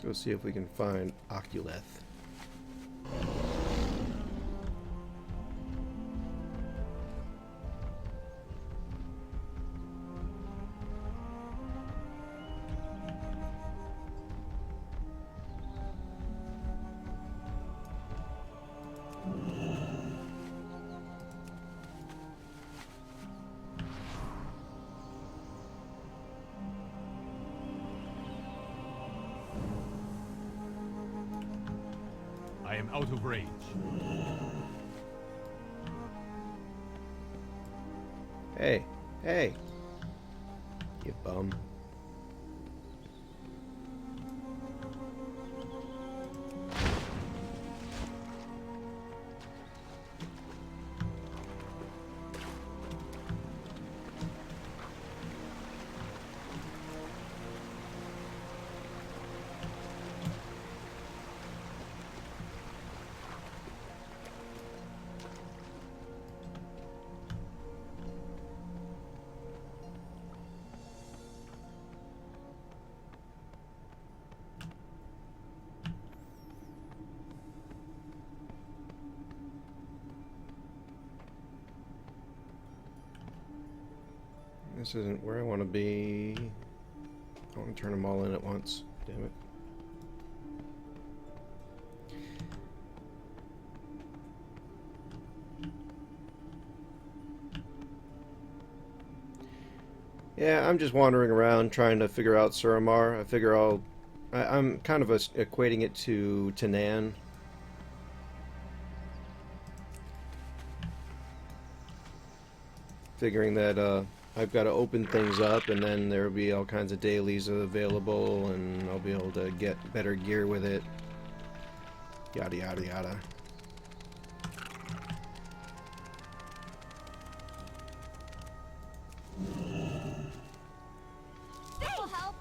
Let's go see if we can find Oculeth. I am out of range. Hey, hey, you bum. This isn't where I want to be. I want to turn them all in at once. Damn it. Yeah, I'm just wandering around trying to figure out Suramar. I figure I'm kind of equating it to Tanan. Figuring that I've got to open things up, and then there will be all kinds of dailies available, and I'll be able to get better gear with it. Yada yada yada. This will help.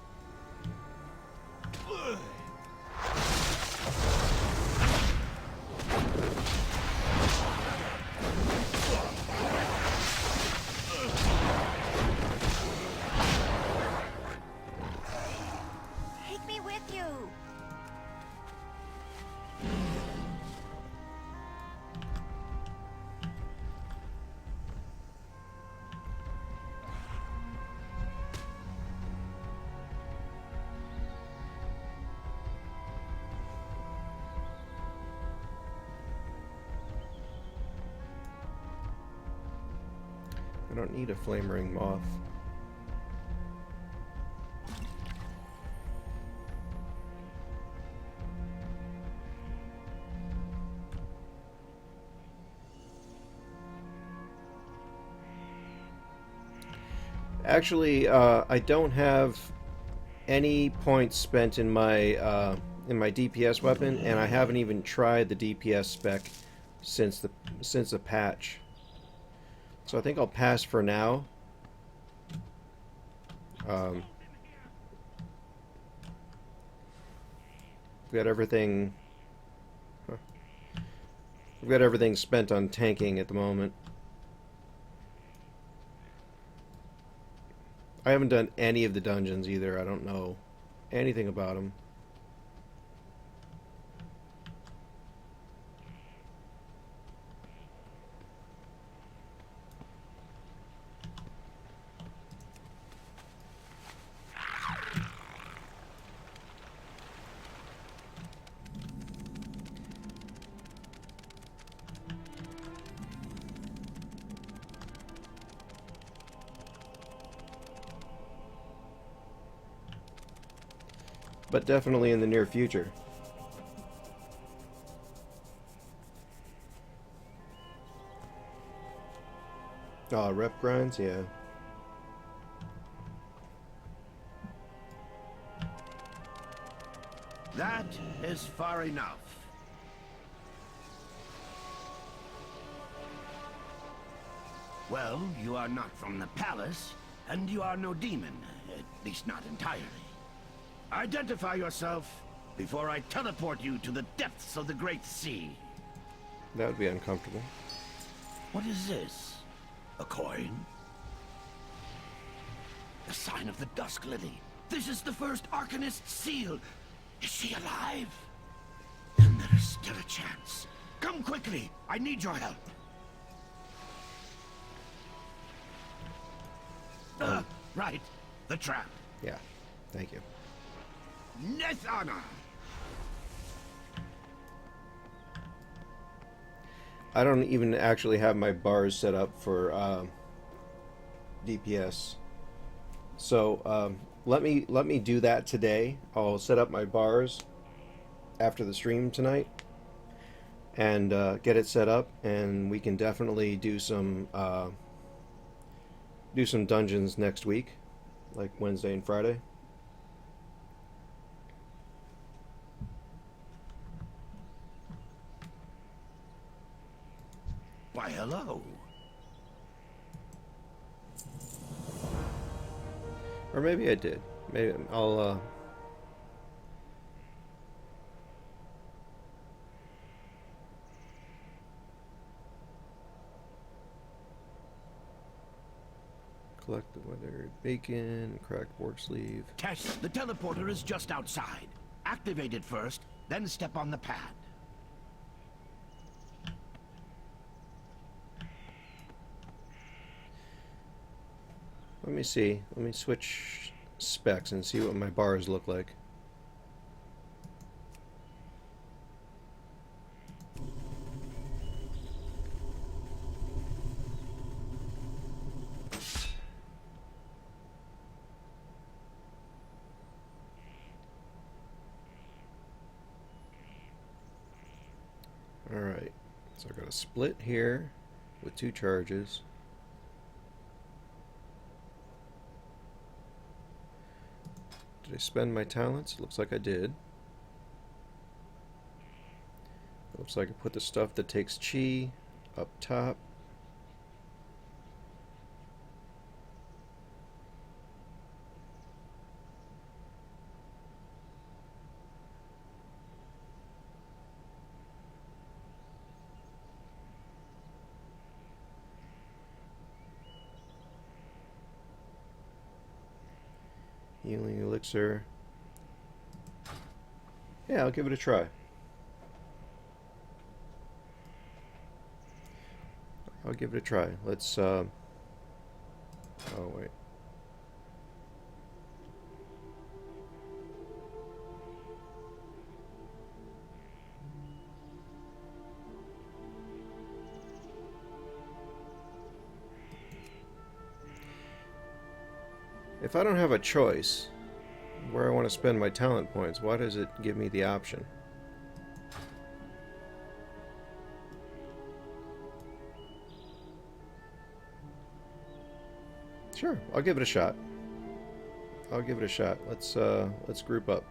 Take me with you. I don't need a flame ring moth. Actually, I don't have any points spent in my DPS weapon, and I haven't even tried the DPS spec since the patch. So I think I'll pass for now. We've got everything. We've got everything spent on tanking at the moment. I haven't done any of the dungeons either. I don't know anything about them. But definitely in the near future. Rep grinds, yeah. That is far enough. Well, you are not from the palace, and you are no demon, at least not entirely. Identify yourself before I teleport you to the depths of the Great Sea. That would be uncomfortable. What is this? A coin? The sign of the Dusk Lily. This is the first Arcanist seal. Is she alive? Then there is still a chance. Come quickly. I need your help. Right. The trap. Yeah. Thank you. Nethana! I don't even actually have my bars set up for DPS. So let me do that today. I'll set up my bars after the stream tonight and get it set up, and we can definitely do some dungeons next week, like Wednesday and Friday. Why, hello. Or maybe I did. Maybe I'll collect the weathered bacon, cracked board sleeve. Tess, the teleporter is just outside. Activate it first, then step on the pad. Let me see. Let me switch specs and see what my bars look like. Alright, so I got a split here with 2 charges. Did I spend my talents? Looks like I did. Looks like I put the stuff that takes chi up top. Healing elixir. Yeah, I'll give it a try. I'll give it a try. Let's, oh, wait. If I don't have a choice where I want to spend my talent points, why does it give me the option? Sure, I'll give it a shot. I'll give it a shot. Let's group up.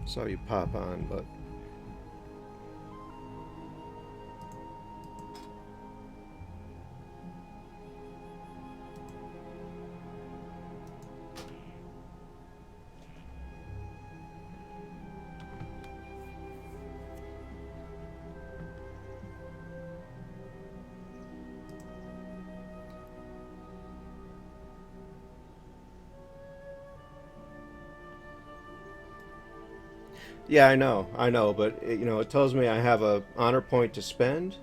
Saw you pop on, but yeah, I know, but it tells me I have a honor point to spend,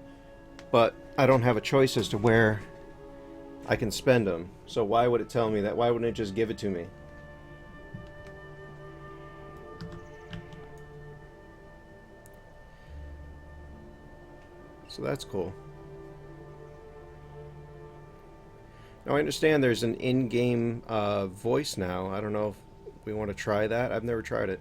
but I don't have a choice as to where I can spend them. So why would it tell me that? Why wouldn't it just give it to me? So that's cool. Now I understand there's an in-game voice now. I don't know if we want to try that. I've never tried it.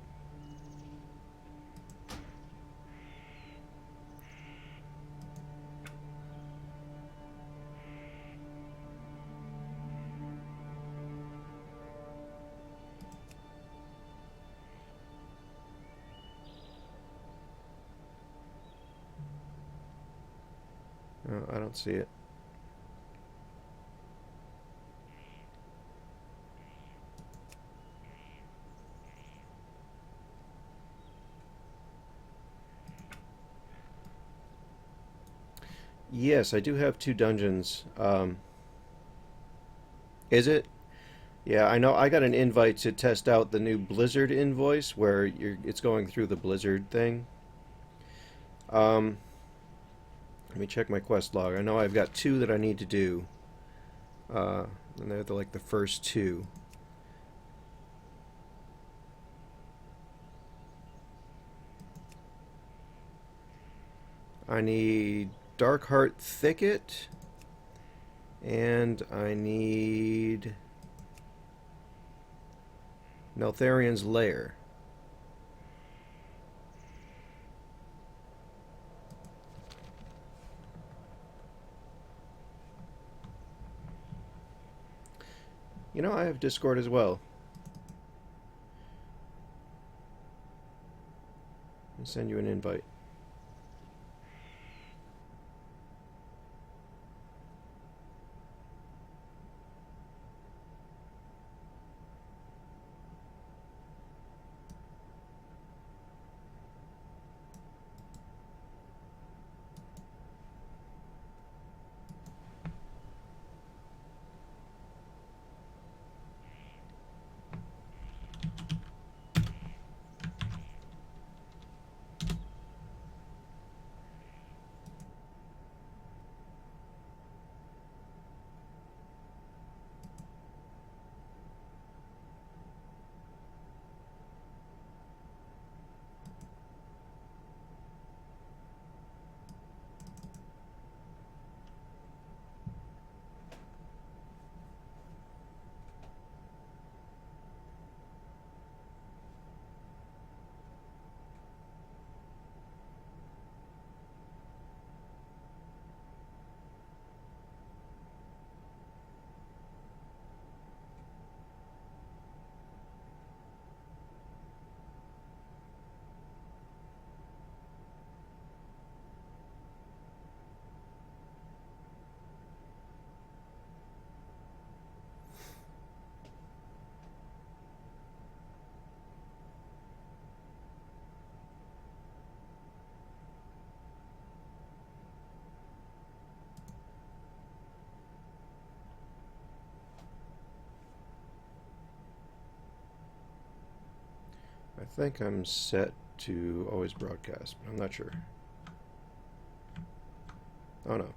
No, I don't see it. Yes, I do have 2 dungeons. Is it? Yeah, I know. I got an invite to test out the new Blizzard invoice where it's going through the Blizzard thing. Let me check my quest log. I know I've got 2 that I need to do. And they're like the first 2. I need Darkheart Thicket, and I need Neltharion's Lair. You know, I have Discord as well. I'll send you an invite. I think I'm set to always broadcast, but I'm not sure. Oh no.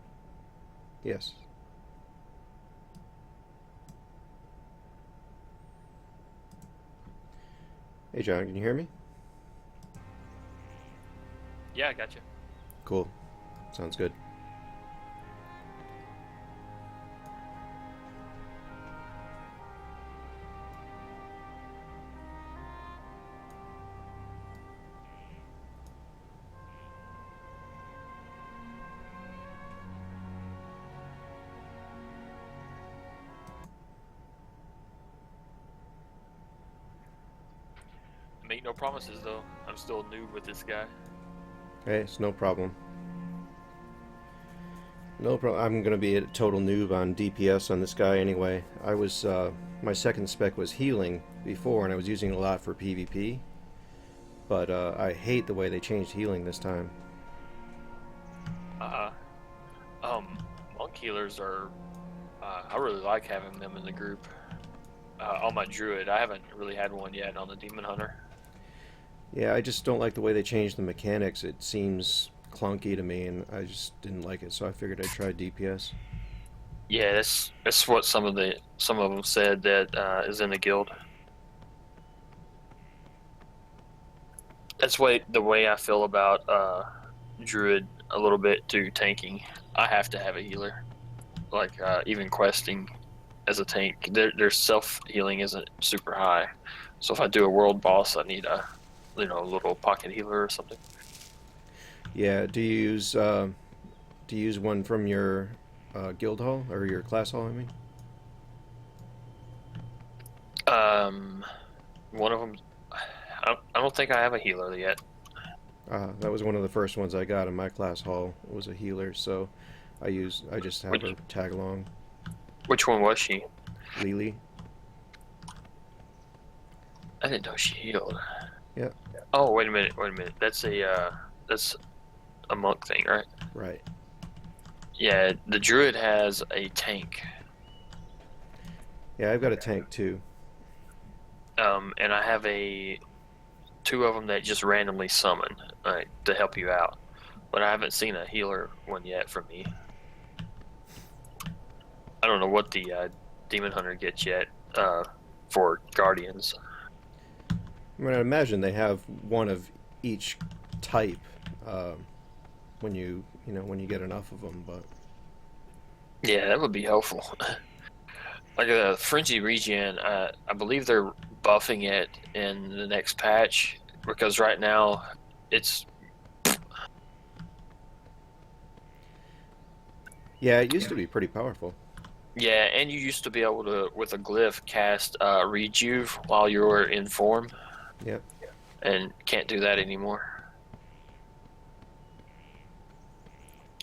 Yes. Hey John, can you hear me? Yeah, I got you. Cool. Sounds good. Make no promises though. I'm still new with this guy. Hey, it's no problem. No problem. I'm gonna be a total noob on DPS on this guy anyway. I was my second spec was healing before, and I was using it a lot for PvP. But I hate the way they changed healing this time. Monk healers are. I really like having them in the group. On my druid, I haven't really had one yet on the demon hunter. Yeah, I just don't like the way they changed the mechanics. It seems clunky to me, and I just didn't like it. So I figured I'd try DPS. Yeah, that's what some of them said that is in the guild. That's the way I feel about druid a little bit too. Tanking, I have to have a healer. Like even questing as a tank, their self healing isn't super high. So if I do a world boss, I need a little pocket healer or something. Yeah. Do you use one from your guild hall or your class hall? I mean. One of them. I don't think I have a healer yet. That was one of the first ones I got in my class hall. It was a healer, so I just have her tag along. Which one was she? Lily. I didn't know she healed. Yeah. Oh, wait a minute. That's a monk thing, right? Right. Yeah, the druid has a tank. Yeah, I've got a tank too. And I have two of them that just randomly summon to help you out, but I haven't seen a healer one yet from me. I don't know what the Demon Hunter gets yet for Guardians. I mean, I imagine they have one of each type when you get enough of them, but yeah, that would be helpful. Like a Frenzy Regen, I believe they're buffing it in the next patch because right now it's. Yeah, it used to be pretty powerful. Yeah, and you used to be able to, with a glyph, cast Rejuve while you were in form. Yep. And can't do that anymore.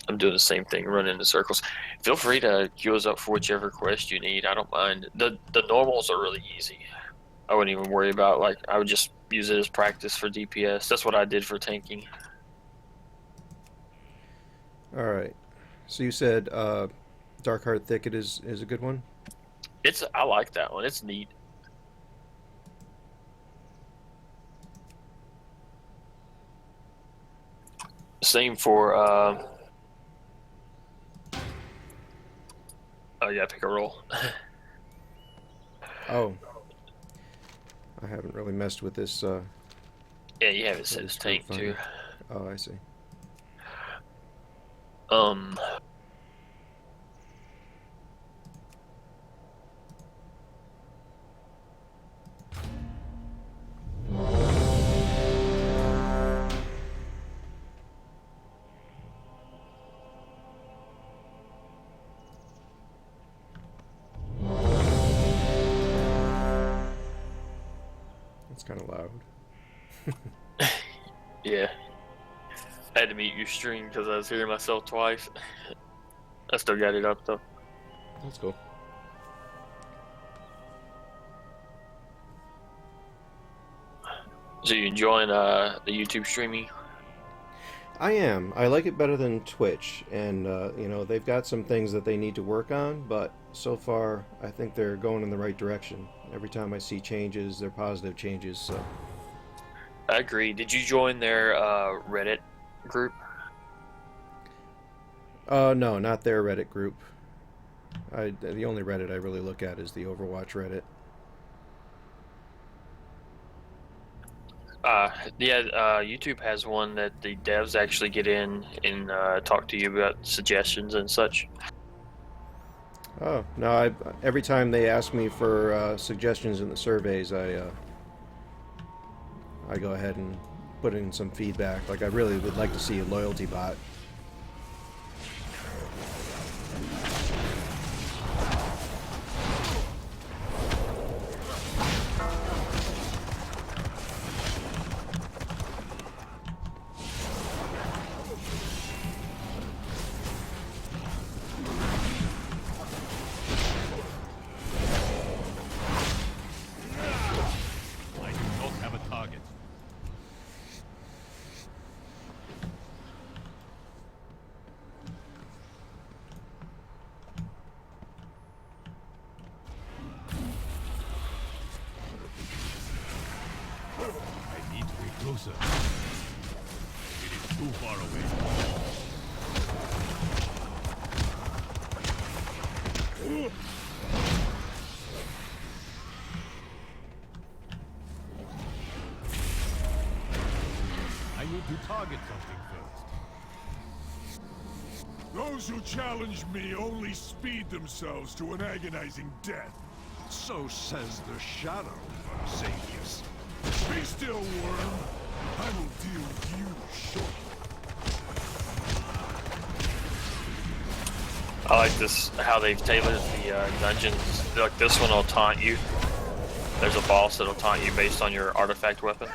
I'm doing the same thing, running in circles. Feel free to queue us up for whichever quest you need. I don't mind. The normals are really easy. I wouldn't even worry about, like, I would just use it as practice for DPS. That's what I did for tanking. Alright. So you said Darkheart Thicket is a good one? I like that one. It's neat. Same for oh yeah, pick a roll. Oh. I haven't really messed with this yeah, you have it set as tank too. Oh, I see. It's kind of loud. Yeah. I had to mute your stream because I was hearing myself twice. I still got it up though. That's cool. So you enjoying the YouTube streaming? I am. I like it better than Twitch, and you know, they've got some things that they need to work on, but so far I think they're going in the right direction. Every time I see changes, they're positive changes, so. I agree. Did you join their Reddit group? No, not their Reddit group. The only Reddit I really look at is the Overwatch Reddit. YouTube has one that the devs actually get in and talk to you about suggestions and such. Oh, no, every time they ask me for suggestions in the surveys, I go ahead and put in some feedback. Like, I really would like to see a loyalty bot. Closer. It is too far away. I need to target something first. Those who challenge me only speed themselves to an agonizing death. So says the shadow, Xavius. Be still, worm. I will deal with you shortly. I like this, how they've tailored the dungeons. Like, this one will taunt you. There's a boss that'll taunt you based on your artifact weapon.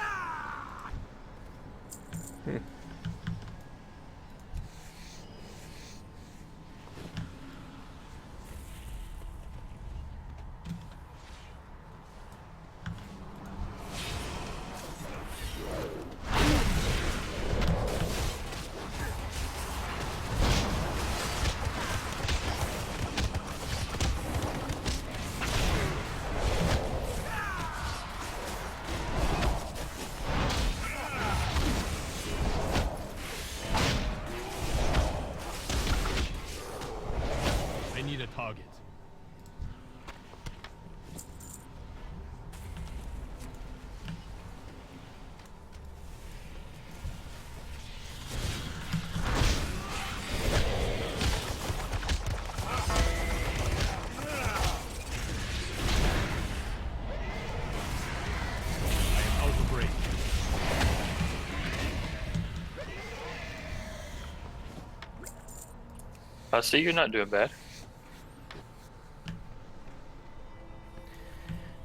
I see you're not doing bad.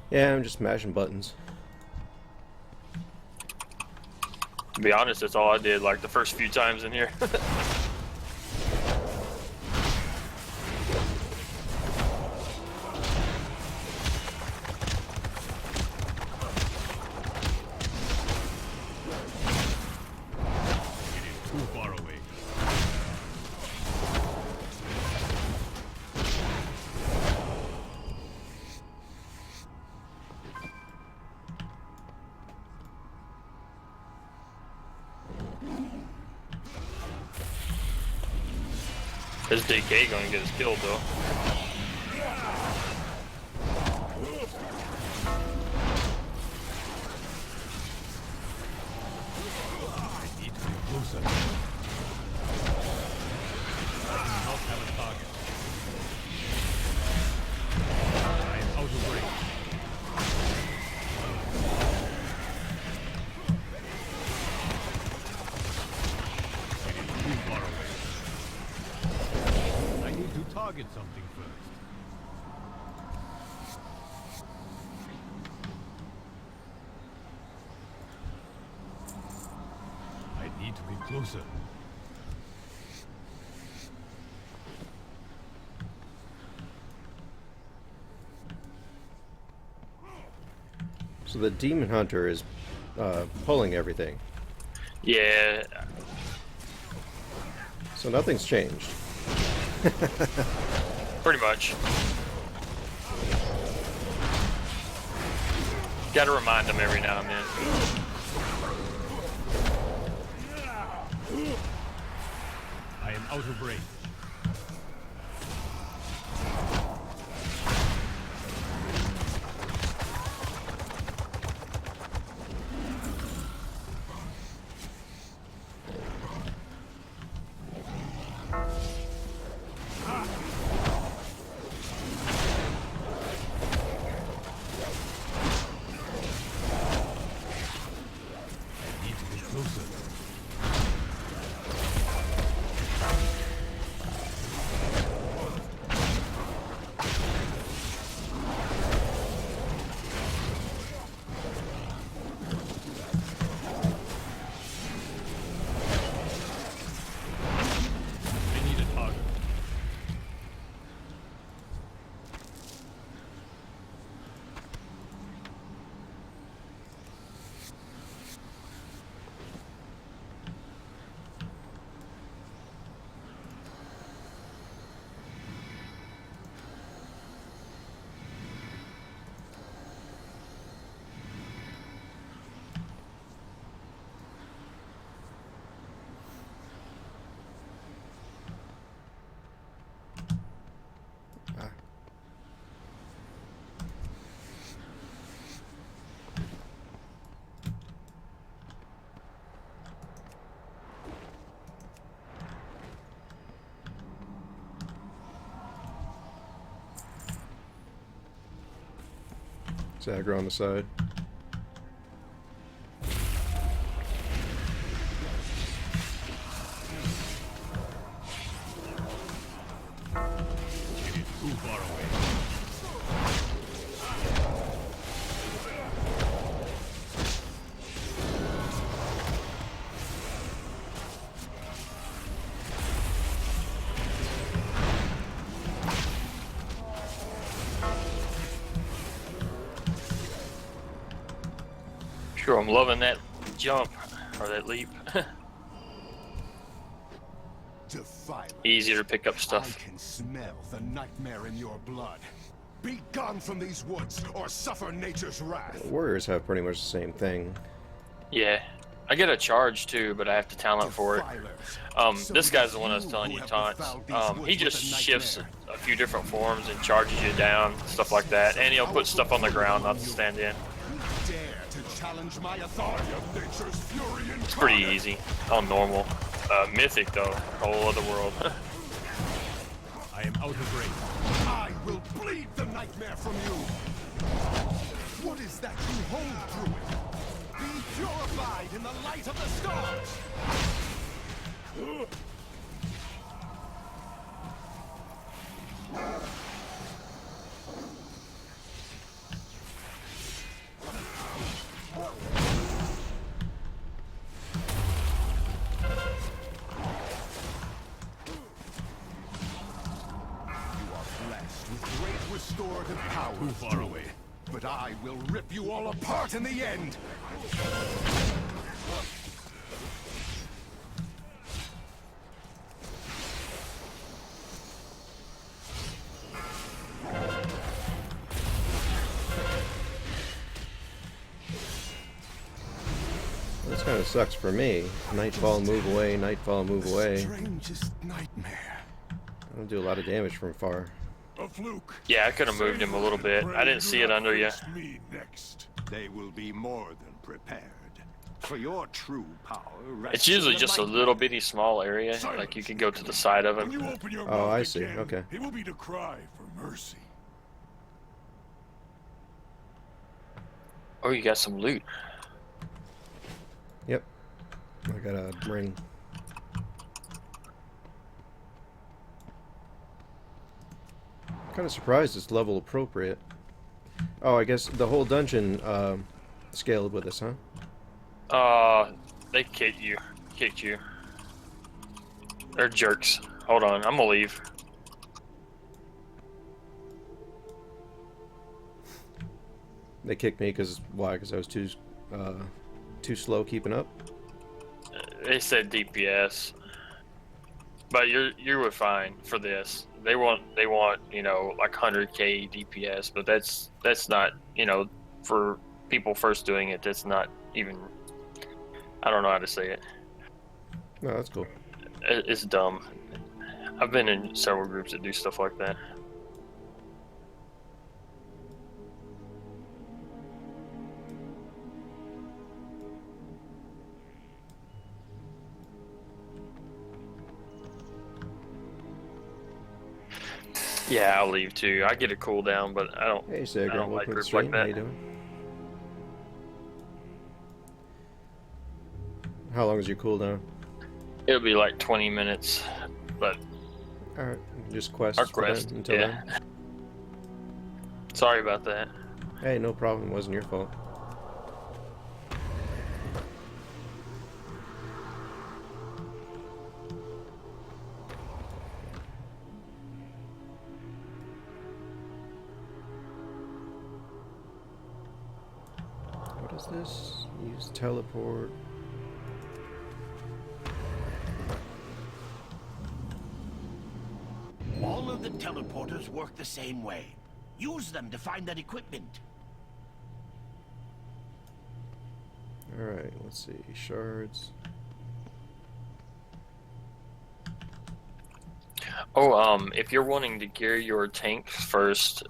Yeah, I'm just mashing buttons. To be honest, that's all I did like the first few times in here. Too far away. This DK gonna get us killed though. I need to be closer. I do not have a target. I am out of range. It is too far away. I need to target something first. I need to be closer. So the demon hunter is pulling everything. Yeah. So nothing's changed. Pretty much. Gotta remind them every now and then. I am out of range. I need to be closer. I need a target. Zagger on the side. It is too far away. Sure, I'm loving that jump or that leap. Easier to pick up stuff. I can smell the nightmare in your blood. Be gone from these woods, or suffer nature's wrath. The warriors have pretty much the same thing. Yeah, I get a charge too, but I have to talent for it. This guy's the one I was telling you taunts. He just shifts a few different forms and charges you down, stuff like that. And he'll put stuff on the ground not to stand in. Challenge my authority of nature's fury and It's pretty easy on normal. Mythic though, whole other world. I am out of range. I will bleed the nightmare from you. What is that you hold through it? Be purified in the light of the stars. I will rip you all apart in the end! This kind of sucks for me. Nightfall, move away, nightfall, move away. Strangest nightmare. I don't do a lot of damage from far. A fluke. Yeah, I could have moved him a little bit. I didn't see it under you. Me next. They will be more than prepared. For your true power rests It's usually in the just a light. little bitty small area. Like you can go to the side of When him. you open your Oh, mouth I see. again, Okay. It will be to cry for mercy. Oh, you got some loot. Yep. I got a ring. Kind of surprised it's level appropriate. Oh, I guess the whole dungeon scaled with us, huh? They kicked you. They're jerks. Hold on, I'm gonna leave. They kicked me because why? Because I was too slow keeping up. They said DPS, but you were fine for this. They want you know, like 100k DPS, but that's not, you know, for people first doing it. That's not even. I don't know how to say it. No, that's cool. It's dumb. I've been in several groups that do stuff like that. Yeah, I'll leave too. I get a cooldown, but I don't. Hey, I Sagram, don't welcome like to the groups stream. like How that. you doing? How long is your cooldown? It'll be like 20 minutes, but All right, just quest. our for then, quest. until Yeah. then. Sorry about that. Hey, no problem. It wasn't your fault. What is this? Use teleport. All of the teleporters work the same way. Use them to find that equipment. Alright, let's see. Shards. Oh, if you're wanting to gear your tank first,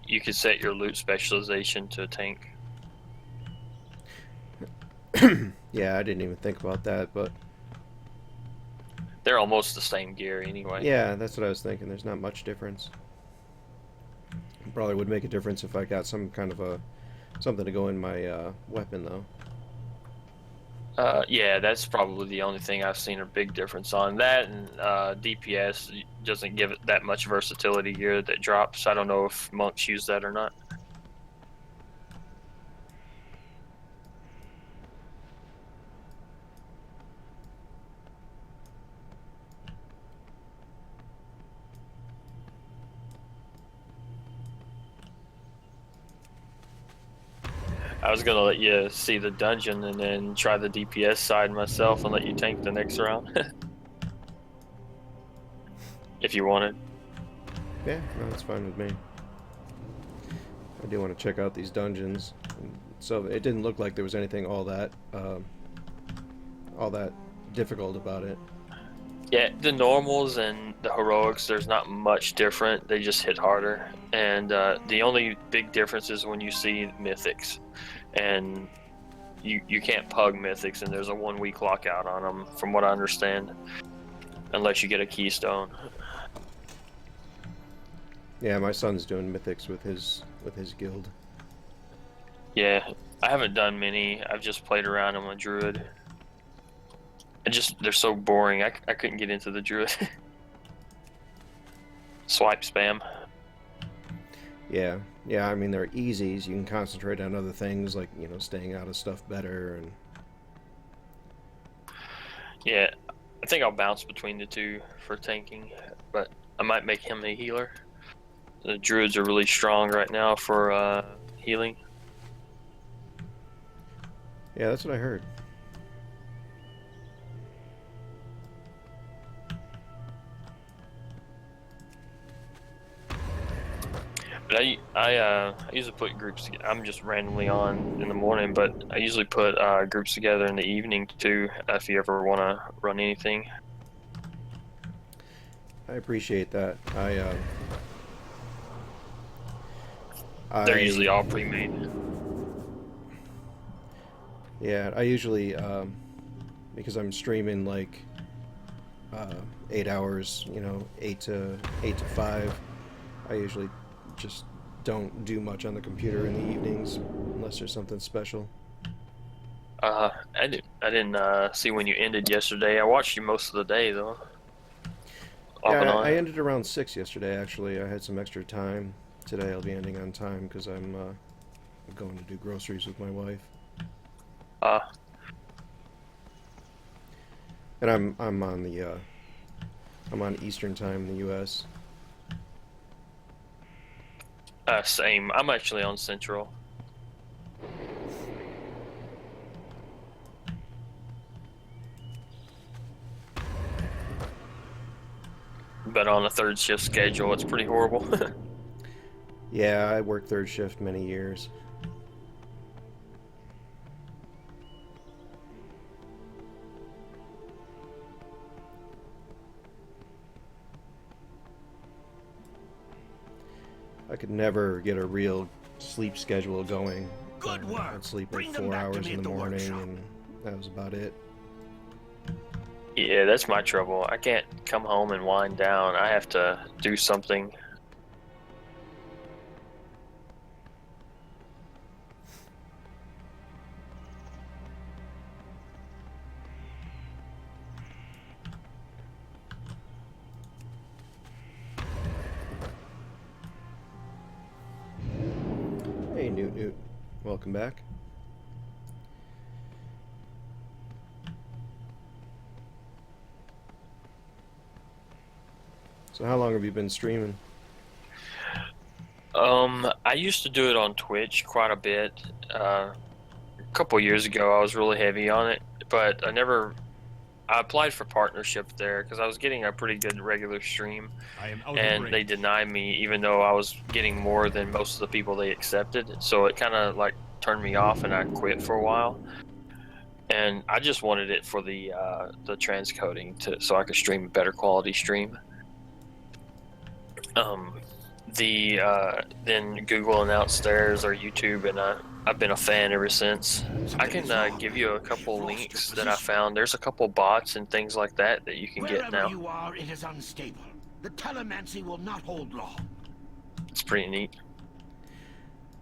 you could set your loot specialization to a tank. Yeah, I didn't even think about that, but They're almost the same gear anyway. yeah, that's what I was thinking. There's not much difference. Probably would make a difference if I got some kind of a something to go in my weapon though. Yeah, that's probably the only thing I've seen a big difference on that, and DPS doesn't give it that much versatility gear that drops. I don't know if monks use that or not. I was gonna let you see the dungeon and then try the DPS side myself and let you tank the next round. If you wanted. Yeah, no, that's fine with me. I do want to check out these dungeons. So it didn't look like there was anything all that difficult about it. Yeah, the normals and the heroics, there's not much different. They just hit harder. And the only big difference is when you see mythics. And you can't pug mythics, and there's a 1 week lockout on them, from what I understand. Unless you get a keystone. Yeah, my son's doing mythics with his guild. Yeah, I haven't done many. I've just played around on a druid. They're so boring. I couldn't get into the druid. Swipe spam. Yeah, I mean they're easies. You can concentrate on other things like, you know, staying out of stuff better and Yeah, I think I'll bounce between the two for tanking, but I might make him a healer. The druids are really strong right now for healing. Yeah, that's what I heard. But I usually put groups together. I'm just randomly on in the morning, but I usually put groups together in the evening too. If you ever want to run anything. I appreciate that. They're usually all pre-made. Yeah, I usually because I'm streaming like 8 hours, you know, 8 to 5. I usually just don't do much on the computer in the evenings unless there's something special. I didn't see when you ended yesterday. I watched you most of the day though. Yeah, I ended around 6 yesterday. Actually, I had some extra time. Today I'll be ending on time because I'm going to do groceries with my wife. And I'm on Eastern time in the U.S. Same. I'm actually on Central. But on a third shift schedule, it's pretty horrible. Yeah, I worked third shift many years. I could never get a real sleep schedule going. Good work. I'd sleep like 4 hours in the morning, and that was about it. Yeah, that's my trouble. I can't come home and wind down. I have to do something. Hey, Newt. Welcome back. So how long have you been streaming? I used to do it on Twitch quite a bit. A couple years ago, I was really heavy on it, but I applied for partnership there because I was getting a pretty good regular stream, and they denied me even though I was getting more than most of the people they accepted. So it kind of like turned me off, and I quit for a while. And I just wanted it for the transcoding so I could stream a better quality stream. Then Google announced theirs or YouTube, and I've been a fan ever since. I can give you a couple links that I found. There's a couple bots and things like that you can get now. Wherever you are, it is unstable. The telemancy will not hold long. It's pretty neat.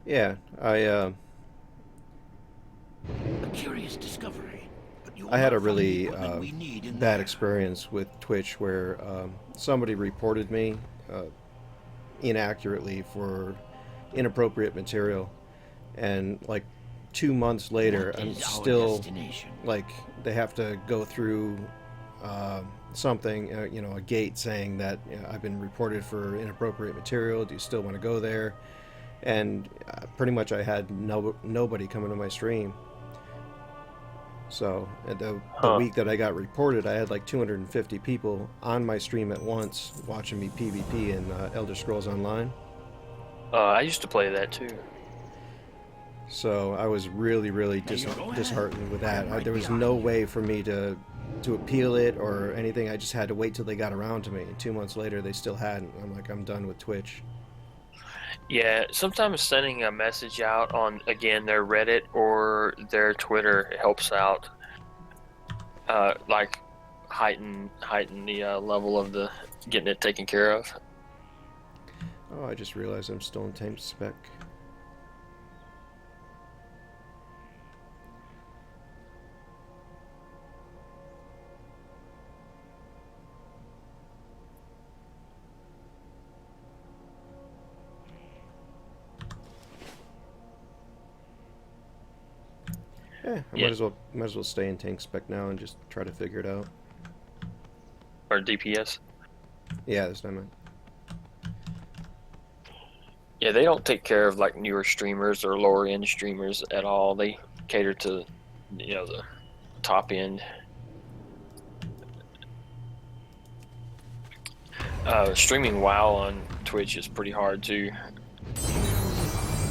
Yeah, A curious discovery. I had a really bad experience with Twitch where somebody reported me inaccurately for inappropriate material, and like 2 months later I'm still like, they have to go through something, you know, a gate saying that, you know, I've been reported for inappropriate material. Do you still want to go there? And pretty much I had nobody coming to my stream. So the week that I got reported, I had like 250 people on my stream at once watching me PvP in Elder Scrolls Online. I used to play that too. So I was really disheartened with that. There was no way for me to appeal it or anything. I just had to wait till they got around to me. And 2 months later, they still hadn't. I'm like, I'm done with Twitch. Yeah, sometimes sending a message out on, again, their Reddit or their Twitter helps out. Like heighten the level of the getting it taken care of. Oh, I just realized I'm still in tank spec. Yeah, I might as well stay in tank spec now and just try to figure it out. Or DPS. Yeah, that's what I meant. Yeah, they don't take care of like newer streamers or lower end streamers at all. They cater to, you know, the top end. Streaming WoW on Twitch is pretty hard too.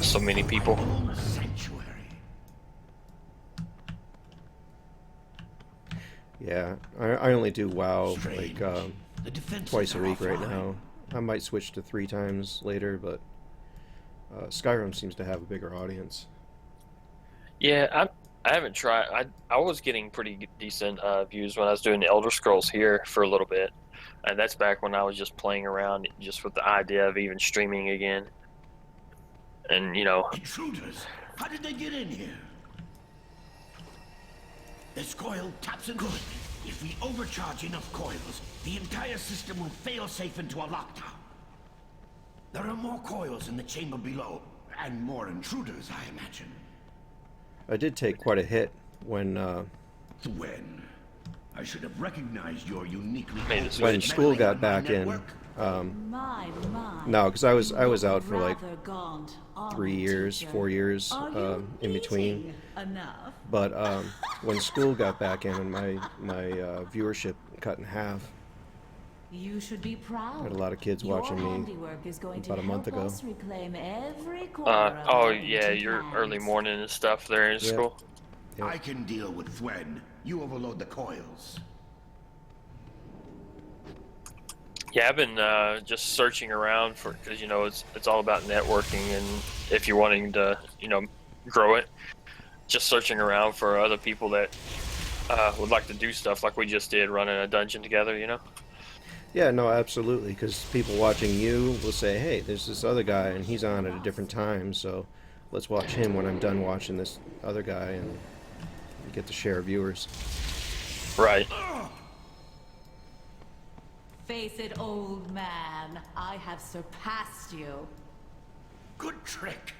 So many people. Yeah, I only do WoW like twice a week right now. I might switch to 3 times later, but Skyrim seems to have a bigger audience. Yeah, I haven't tried. I was getting pretty decent views when I was doing the Elder Scrolls here for a little bit, and that's back when I was just playing around just with the idea of even streaming again. And you know, intruders, how did they get in here? This coil taps in. Good. If we overcharge enough coils, the entire system will fail safe into a lockdown. There are more coils in the chamber below, and more intruders, I imagine. I did take quite a hit when I should have recognized your uniquely when school got back in. No, because I was out for like 3 years, 4 years in between. But when school got back in and my viewership cut in half. You should be proud. I had a lot of kids watching me about a month ago. Oh yeah, your early morning and stuff there in school. Yep. I can deal with Thwen. You overload the coils. Yeah, I've been just searching around for, because you know it's all about networking, and if you're wanting to, you know, grow it, just searching around for other people that would like to do stuff like we just did, running a dungeon together, you know. Yeah, no, absolutely, because people watching you will say, hey, there's this other guy and he's on at a different time, so let's watch him when I'm done watching this other guy, and we get to share viewers. Right. Face it, old man, I have surpassed you. Good trick.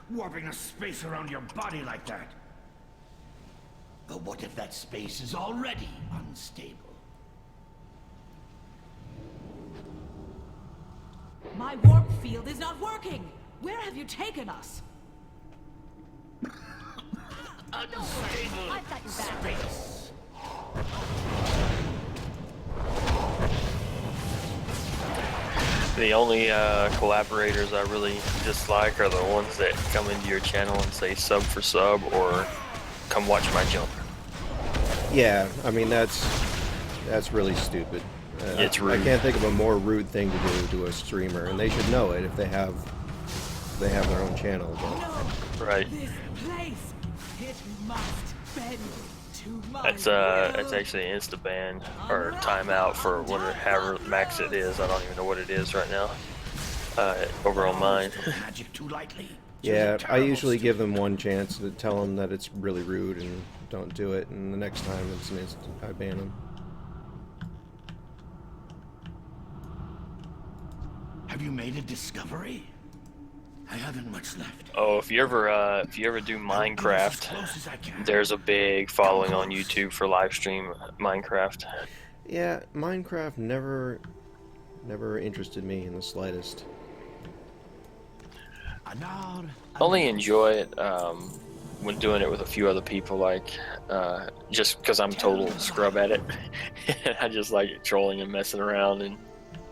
Warping a space around your body like that. But what if that space is already unstable? My warp field is not working! Where have you taken us? Unstable I've got your back. space. The only collaborators I really dislike are the ones that come into your channel and say sub for sub or come watch my jump. Yeah, I mean that's really stupid. It's rude. I can't think of a more rude thing to do to a streamer, and they should know it if they have their own channel. But. Right. This place, it must bend to my That's actually an insta ban or timeout for however max it is. I don't even know what it is right now. Over on mine. Yeah, I usually give them one chance to tell them that it's really rude and don't do it, and the next time it's an instant I ban them. Have you made a discovery? I haven't much left. Oh, if you ever do Minecraft, there's a big following on YouTube for live stream Minecraft. Yeah, Minecraft never interested me in the slightest. Only enjoy it when doing it with a few other people, like just because I'm total scrub at it. I just like trolling and messing around and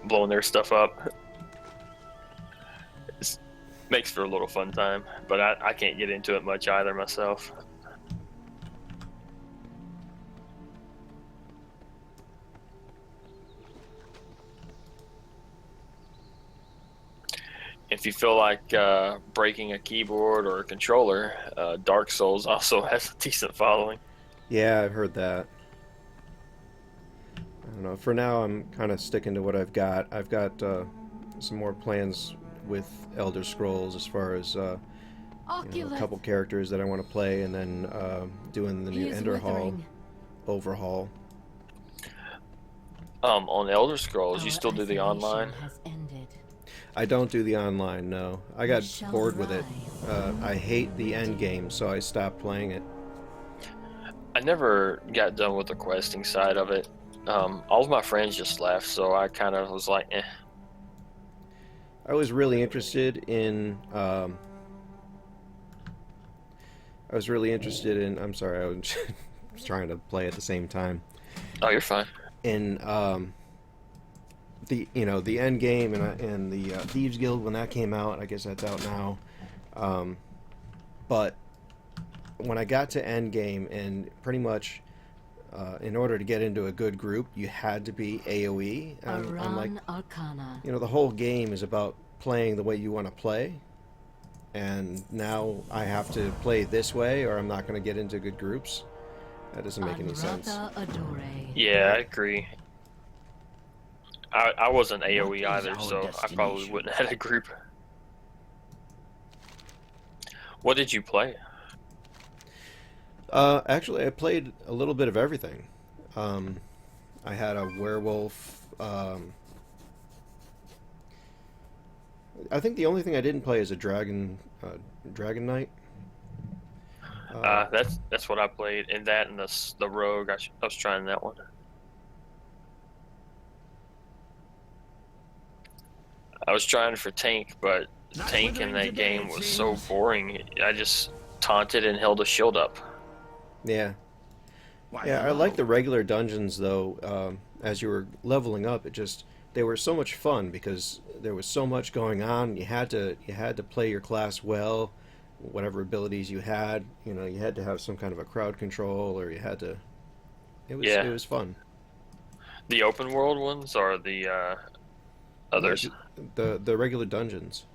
blowing their stuff up. Makes for a little fun time, but I can't get into it much either myself. If you feel like breaking a keyboard or a controller, Dark Souls also has a decent following. Yeah, I've heard that. I don't know. For now, I'm kind of sticking to what I've got. I've got some more plans with Elder Scrolls as far as you know, a couple characters that I want to play, and then doing the new Ender Hall overhaul. On Elder Scrolls, you still do the online? I don't do the online, no. I got bored with it. I hate the end game, so I stopped playing it. I never got done with the questing side of it. All of my friends just left, so I kind of was like, eh. I was really interested in. I'm sorry, I was trying to play at the same time. Oh, you're fine. In the end game and the Thieves Guild when that came out. I guess that's out now. But when I got to end game, and pretty much in order to get into a good group, you had to be AoE. I'm like, Arcana. the whole game is about playing the way you want to play. And now I have to play this way, or I'm not going to get into good groups. That doesn't make any sense. Yeah, I agree. I wasn't AoE either, so I probably wouldn't have had a group. What did you play? Actually, I played a little bit of everything. I had a werewolf. I think the only thing I didn't play is a dragon knight. That's what I played, and that and the rogue. I was trying that one. I was trying for tank, but tank in that game was so boring. I just taunted and held a shield up. Yeah. Yeah, I like the regular dungeons though. As you were leveling up, they were so much fun because there was so much going on. You had to play your class well, whatever abilities you had. You had to have some kind of a crowd control, or you had to. It was fun. The open world ones or the others? The regular dungeons.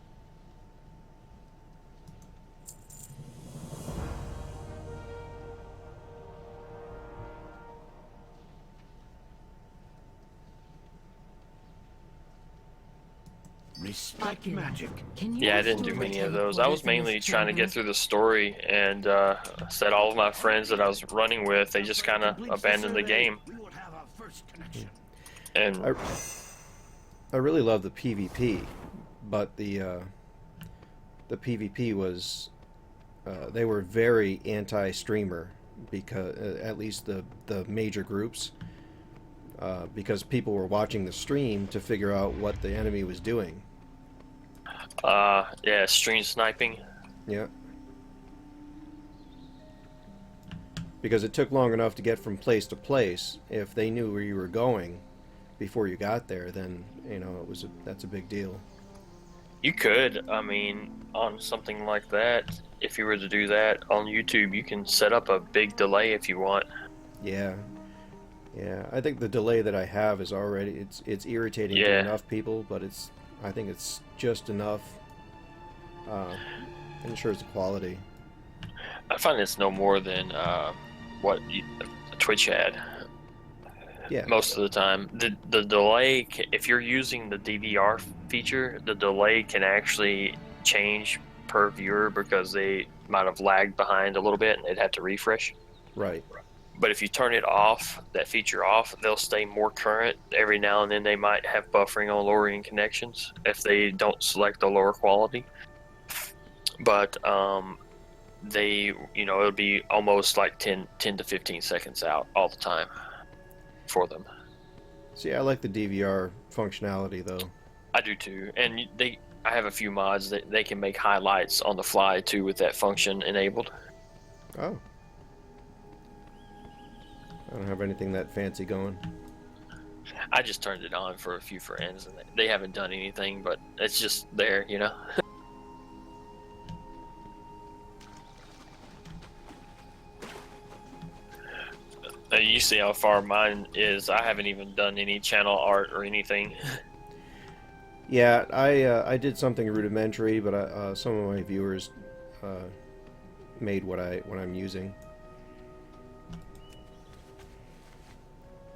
Respect magic. Yeah, I didn't do many of those. I was mainly trying to get through the story, and said all of my friends that I was running with, they just kind of abandoned the game. And I really love the PvP, but the PvP was they were very anti-streamer, because at least the major groups, because people were watching the stream to figure out what the enemy was doing. Yeah, stream sniping. Yeah. Because it took long enough to get from place to place. If they knew where you were going before you got there, then that's a big deal. You could, on something like that, if you were to do that on YouTube, you can set up a big delay if you want. Yeah. Yeah, I think the delay that I have is already it's irritating to enough people, but I think it's just enough. Ensures the quality. I find it's no more than what Twitch had. Yeah. Most of the time, the delay, if you're using the DVR feature, the delay can actually change per viewer because they might have lagged behind a little bit and they'd have to refresh. Right. But if you turn it off, that feature off, they'll stay more current. Every now and then they might have buffering on lowering connections if they don't select the lower quality. But it'll be almost like 10 to 15 seconds out all the time for them. See, I like the DVR functionality though. I do too, and I have a few mods that they can make highlights on the fly too with that function enabled. Oh. I don't have anything that fancy going. I just turned it on for a few friends, and they haven't done anything, but it's just there, You see how far mine is. I haven't even done any channel art or anything. Yeah, I did something rudimentary, but some of my viewers made what I'm using.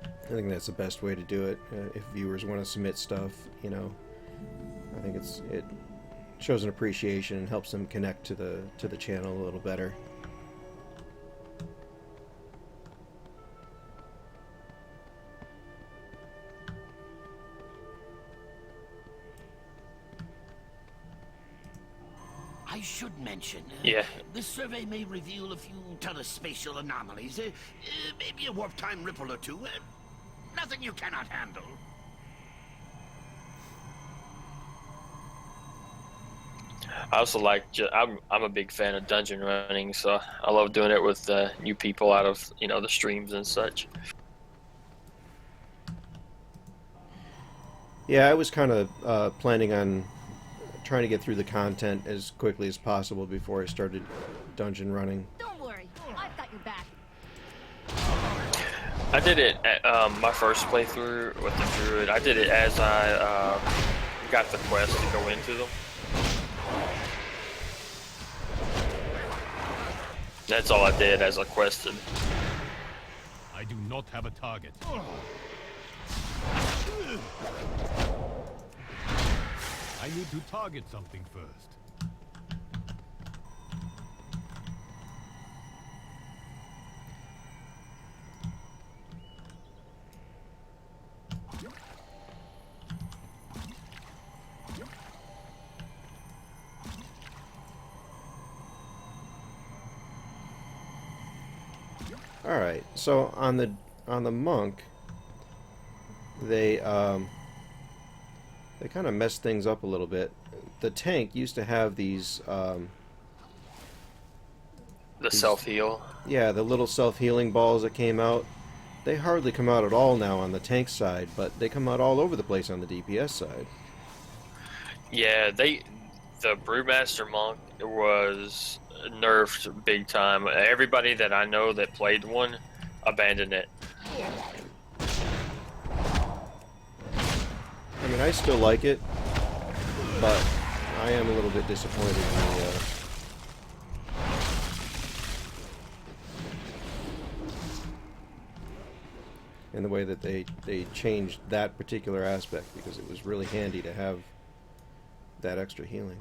I think that's the best way to do it. If viewers want to submit stuff, I think it shows an appreciation and helps them connect to the channel a little better. I should mention, this survey may reveal a few telespatial anomalies, maybe a warp time ripple or two. Nothing you cannot handle. I also like. I'm a big fan of dungeon running, so I love doing it with new people out of the streams and such. Yeah, I was kind of planning on trying to get through the content as quickly as possible before I started dungeon running. Don't worry, I've got your back. I did it at my first playthrough with the druid. I did it as I got the quest to go into them. That's all I did as I quested. I do not have a target. I need to target something first. All right, so on the monk, they kind of messed things up a little bit. The tank used to have these the self-heal. Yeah, the little self-healing balls that came out. They hardly come out at all now on the tank side, but they come out all over the place on the DPS side. Yeah, the Brewmaster Monk was nerfed big time. Everybody that I know that played one abandoned it. I mean, I still like it, but I am a little bit disappointed in the way that they changed that particular aspect, because it was really handy to have that extra healing.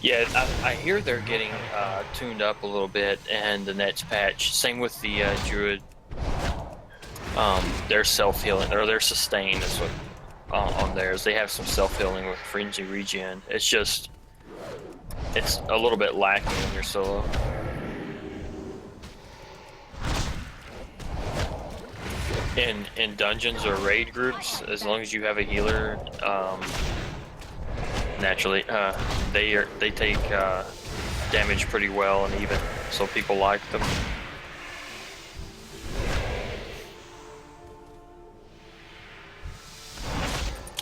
Yeah, I hear they're getting tuned up a little bit in the next patch. Same with the druid. Their self-healing, or their sustain is what on theirs. They have some self-healing with frenzy regen. It's a little bit lacking in your solo. In dungeons or raid groups, as long as you have a healer, naturally, they take damage pretty well and even, so people like them.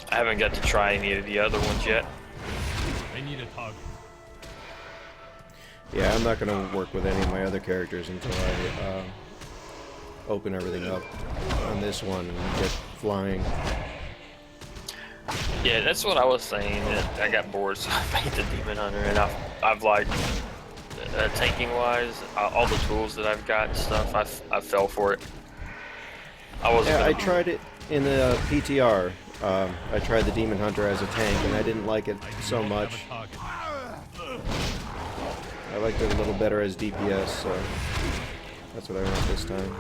I haven't got to try any of the other ones yet. I need a target. Yeah, I'm not going to work with any of my other characters until I open everything up on this one and get flying. Yeah, that's what I was saying. I got bored, so I made the Demon Hunter, and I've liked tanking wise, all the tools that I've got and stuff. I fell for it. I tried it in the PTR. I tried the Demon Hunter as a tank, and I didn't like it so much. I liked it a little better as DPS, so that's what I went this time.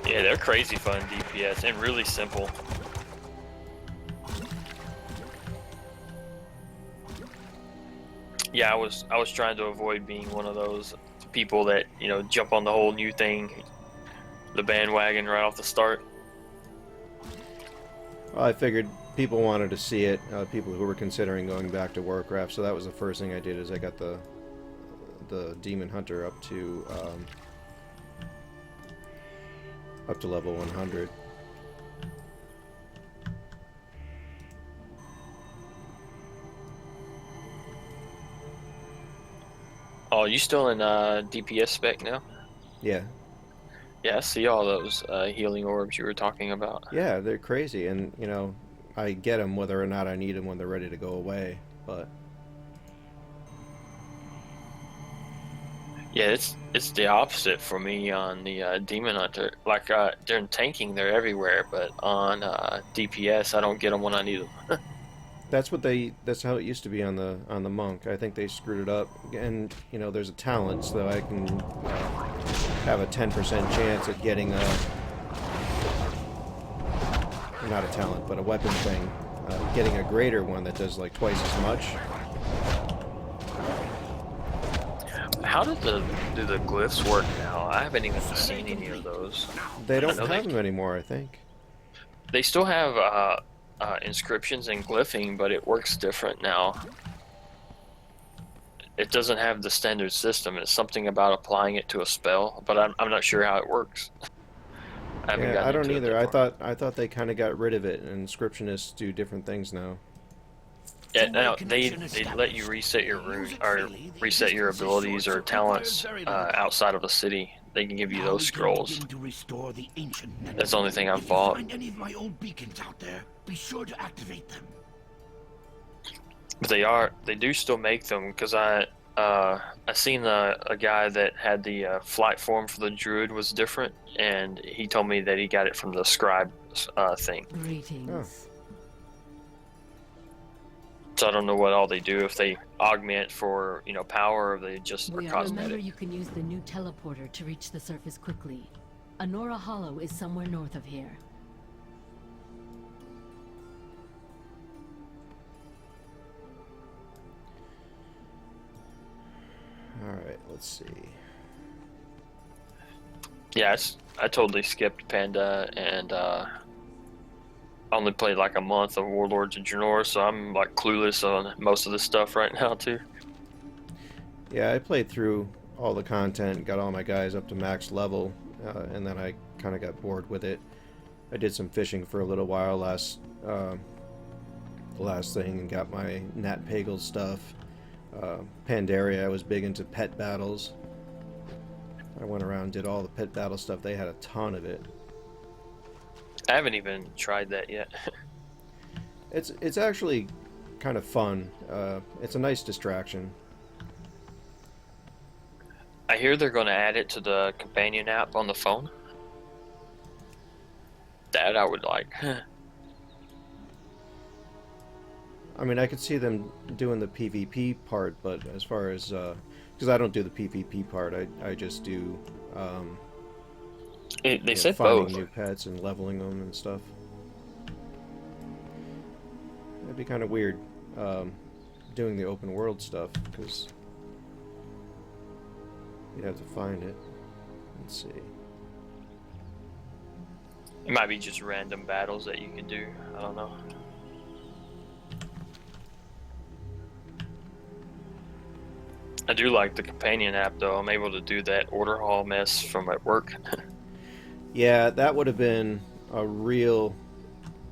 Yeah, they're crazy fun DPS and really simple. Yeah, I was trying to avoid being one of those people that, jump on the whole new thing, the bandwagon right off the start. Well, I figured people wanted to see it, people who were considering going back to Warcraft, so that was the first thing I did, is I got the Demon Hunter up to level 100. Oh, you still in DPS spec now? Yeah. Yeah, I see all those healing orbs you were talking about. Yeah, they're crazy, and I get them whether or not I need them when they're ready to go away, but Yeah, it's the opposite for me on the Demon Hunter. Like during tanking, they're everywhere, but on DPS, I don't get them when I need them. That's how it used to be on the Monk. I think they screwed it up. And you know, there's a talent, so I can have a 10% chance at getting not a talent, but a weapon thing, getting a greater one that does like twice as much. How do the glyphs work now? I haven't even seen any of those. They don't have them anymore, I think. They still have inscriptions and glyphing, but it works different now. It doesn't have the standard system. It's something about applying it to a spell, but I'm not sure how it works. I don't either. I thought they kind of got rid of it, and inscriptionists do different things now. Yeah, no, they let you reset your rune or reset your abilities or talents outside of a city. They can give you those scrolls. That's the only thing I've bought. Find any of my old beacons out there, be sure to activate them. But they do still make them, because I seen a guy that had the flight form for the druid was different, and he told me that he got it from the scribe thing. Greetings. Oh. So I don't know what all they do, if they augment for, you know, power, or they just are Remember, cosmetic. you can use the new teleporter to reach the surface quickly. Anora Hollow is somewhere north of here. Alright, let's see. Yeah, I totally skipped Panda, and only played like a month of Warlords of Draenor, so I'm like clueless on most of this stuff right now too. Yeah, I played through all the content, got all my guys up to max level, and then I kind of got bored with it. I did some fishing for a little while last thing, and got my Nat Pagel stuff. Pandaria, I was big into pet battles. I went around and did all the pet battle stuff. They had a ton of it. I haven't even tried that yet. It's actually kind of fun. It's a nice distraction. I hear they're going to add it to the companion app on the phone. That I would like. I mean, I could see them doing the PvP part, but as far as because I don't do the PvP part, I just do they said finding both. new pets and leveling them and stuff. It'd be kind of weird doing the open world stuff, because you'd have to find it. Let's see. It might be just random battles that you can do. I don't know. I do like the companion app though. I'm able to do that order hall mess from at work. Yeah, that would have been a real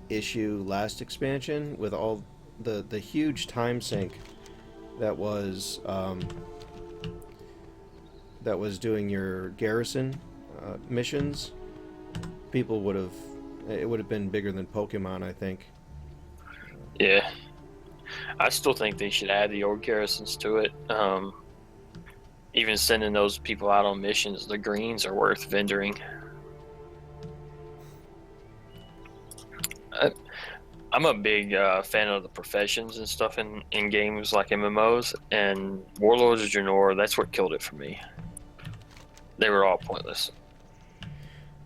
issue last expansion with all the huge time sink that was doing your garrison missions. People would have, it would have been bigger than Pokemon, I think. Yeah, I still think they should add the old garrisons to it. Even sending those people out on missions, the greens are worth vendoring. I'm a big fan of the professions and stuff in games like MMOs, and Warlords of Draenor, that's what killed it for me. They were all pointless.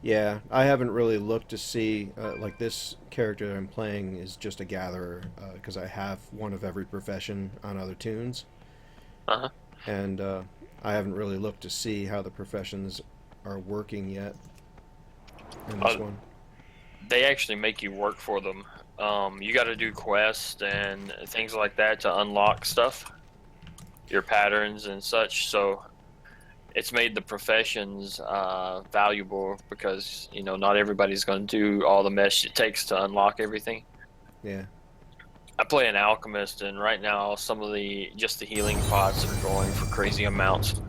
Yeah, I haven't really looked to see, like this character I'm playing is just a gatherer, because I have one of every profession on other tunes. Uh-huh. And I haven't really looked to see how the professions are working yet in this one. They actually make you work for them. You got to do quests and things like that to unlock stuff, your patterns and such. So it's made the professions valuable, because you know not everybody's going to do all the mess it takes to unlock everything. Yeah. I play an alchemist, and right now some of just the healing pots are going for crazy amounts.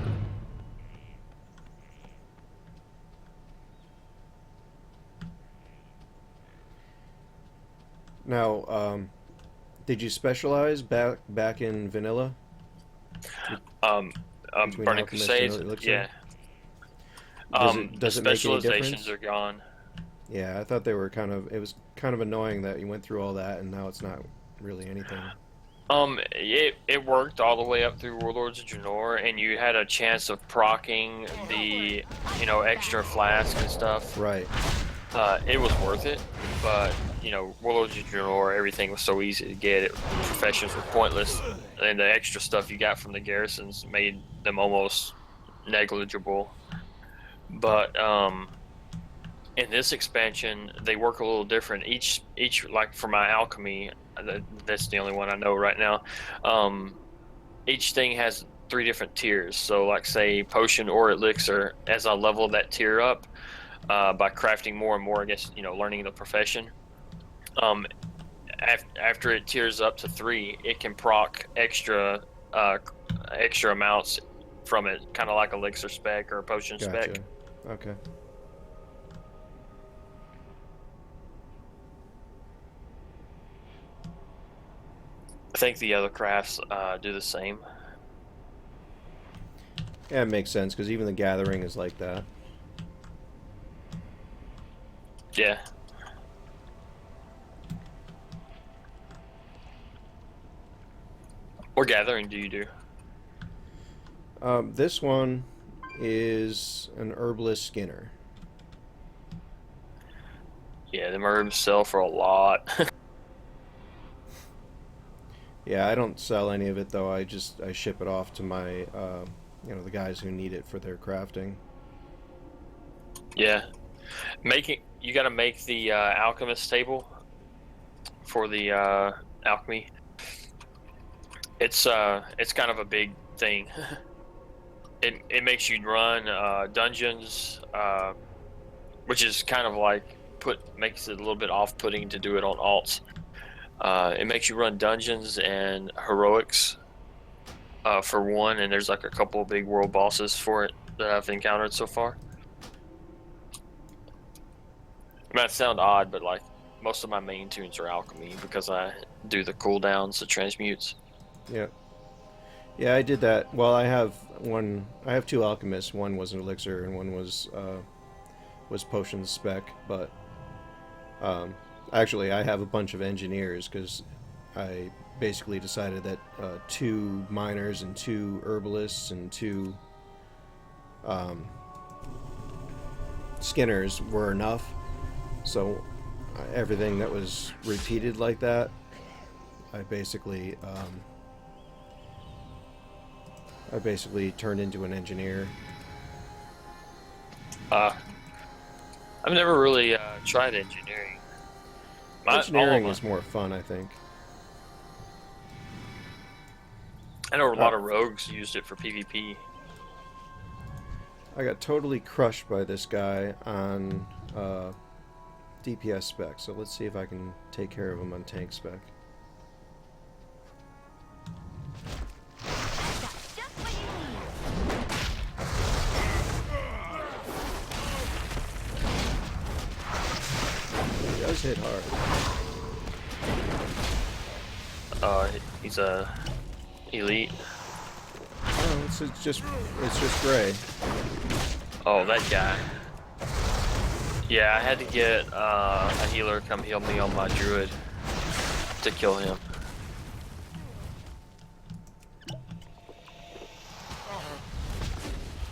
Now, did you specialize back in vanilla? between Burning Alchemist Crusades, and Elixir? yeah. Does The it make any specializations difference? are gone. Yeah, I thought they were kind of. It was kind of annoying that you went through all that and now it's not really anything. It worked all the way up through Warlords of Draenor, and you had a chance of proccing the, extra flask and stuff. Right. It was worth it, but, Warlords of Draenor, everything was so easy to get. Professions were pointless, and the extra stuff you got from the garrisons made them almost negligible. But, in this expansion, they work a little different. Each like for my alchemy, that's the only one I know right now. Each thing has 3 different tiers. So, like say potion or elixir, as I level that tier up by crafting more and more, I guess learning the profession. After it tiers up to 3, it can proc extra amounts from it, kind of like elixir spec or potion spec. Okay. I think the other crafts do the same. Yeah, it makes sense because even the Gathering is like that. Yeah. What Gathering do you do? This one is an herbalist Skinner. Yeah, them herbs sell for a lot. Yeah, I don't sell any of it though. I ship it off to my the guys who need it for their crafting. Yeah, you got to make the alchemist table for the alchemy. It's kind of a big thing. It makes you run dungeons, which is kind of like makes it a little bit off-putting to do it on alts. It makes you run dungeons and heroics for one, and there's like a couple of big world bosses for it that I've encountered so far. It might sound odd, but like most of my main tunes are alchemy because I do the cooldowns, the transmutes. Yeah. Yeah, I did that. Well, I have 2 alchemists. One was an elixir, and one was potion spec. But actually, I have a bunch of engineers because I basically decided that 2 miners and 2 herbalists and 2 skinners were enough. So everything that was repeated like that, I basically turned into an engineer. I've never really tried engineering. Engineering is more fun, I think. I know a lot of rogues used it for PvP. I got totally crushed by this guy on DPS spec, so let's see if I can take care of him on tank spec. He does hit hard. He's a elite. Oh, it's just gray. Oh, that guy. Yeah, I had to get a healer come heal me on my druid to kill him.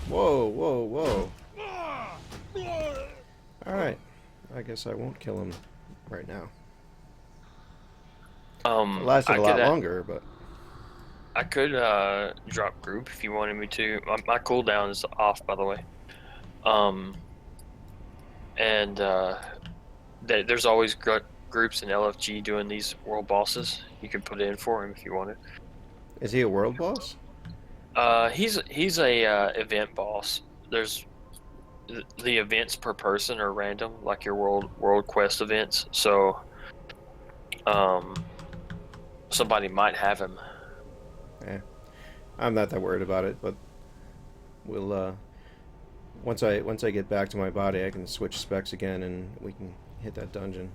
Whoa, whoa, whoa. Alright. I guess I won't kill him right now. It lasted a lot longer, but... I could drop group if you wanted me to. My cooldown is off, by the way. There's always groups in LFG doing these world bosses. You can put in for him if you wanted. Is he a world boss? He's a event boss. There's the events per person are random, like your world quest events. So, somebody might have him. Yeah, I'm not that worried about it, but we'll once I get back to my body, I can switch specs again, and we can hit that dungeon.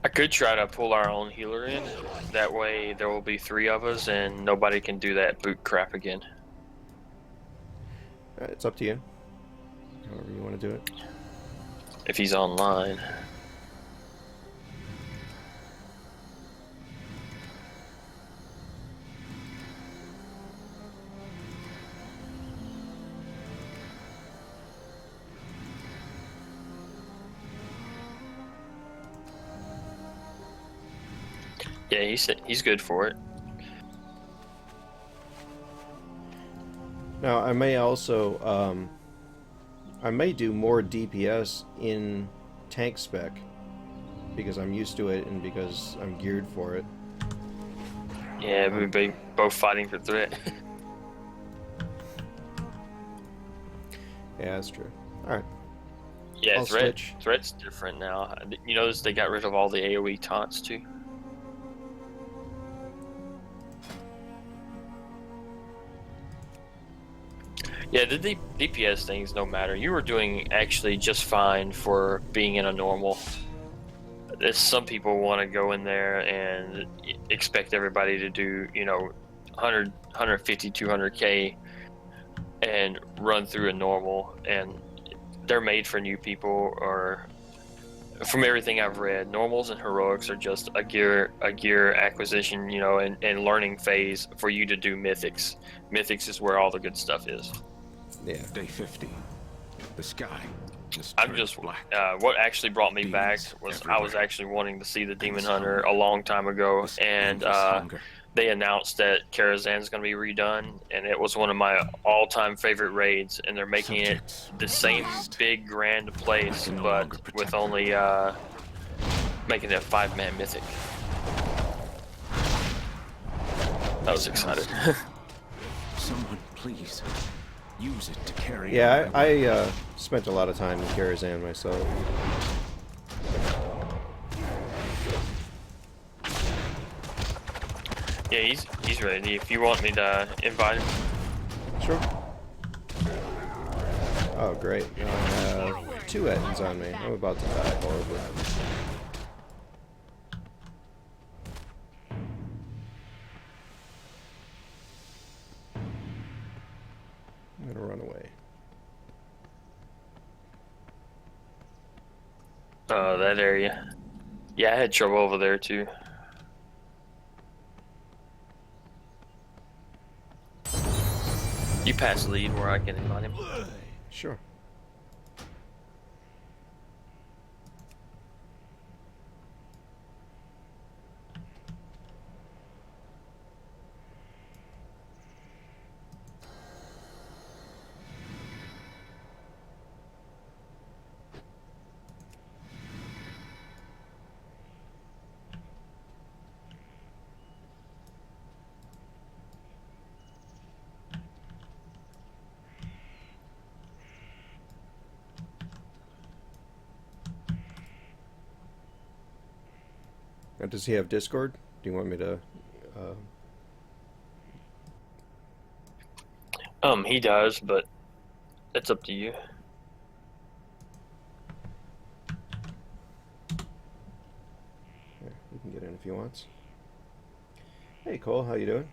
I could try to pull our own healer in. That way there will be 3 of us and nobody can do that boot crap again. It's up to you. However you want to do it. If he's online. Yeah, he's good for it. Now, I may also, I may do more DPS in tank spec, because I'm used to it and because I'm geared for it. Yeah, we'd be both fighting for threat. Yeah, that's true. Alright. Yeah, threat's different now. You notice they got rid of all the AoE taunts too? Yeah, the DPS things don't matter. You were doing actually just fine for being in a normal. Some people want to go in there and expect everybody to do, 100, 150, 200k and run through a normal, and they're made for new people. Or from everything I've read, normals and heroics are just a gear acquisition, and learning phase for you to do mythics. Mythics is where all the good stuff is. Yeah. Day 50. The sky. I'm just what actually brought me back was I was actually wanting to see the Demon Hunter a long time ago, and they announced that Karazhan's going to be redone, and it was one of my all-time favorite raids, and they're making it the same big grand place, but with only making it a 5-man mythic. I was excited. Someone, please. Use it to carry. Yeah, I spent a lot of time in Karazhan myself. Yeah, he's ready. If you want me to invite him. Sure. Oh, great. Now I have 2 Ettins on me. I'm about to die horribly. I'm gonna run away. Oh, that area. Yeah, I had trouble over there too. You pass lead where I can invite him. Sure. Does he have Discord? Do you want me to... He does, but it's up to you. Here, you can get in if you want. Hey Cole, how you doing?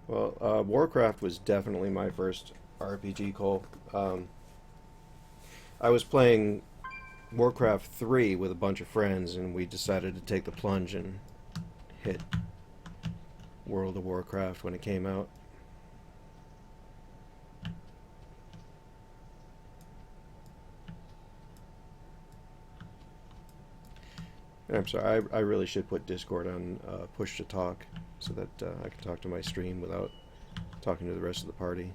Well, Warcraft was definitely my first RPG, Cole. I was playing Warcraft 3 with a bunch of friends, and we decided to take the plunge and hit World of Warcraft when it came out. I'm sorry, I really should put Discord on push to talk so that I can talk to my stream without talking to the rest of the party.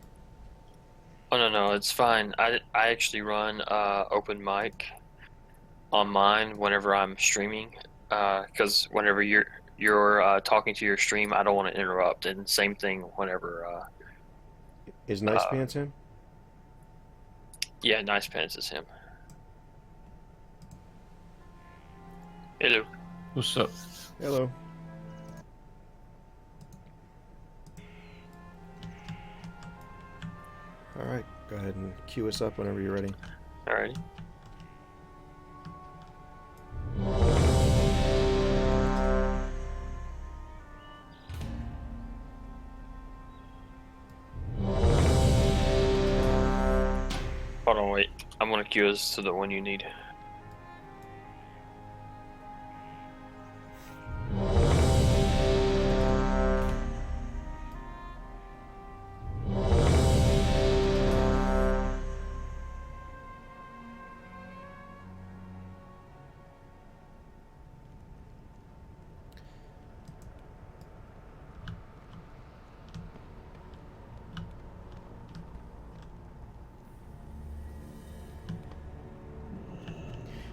Oh no, it's fine. I actually run open mic on mine whenever I'm streaming, because whenever you're talking to your stream, I don't want to interrupt. And same thing whenever. Is Nice Pants him? Yeah, Nice Pants is him. Hello. What's up? Hello. Alright, go ahead and queue us up whenever you're ready. Alrighty. Hold on, wait. I'm gonna queue us to the one you need.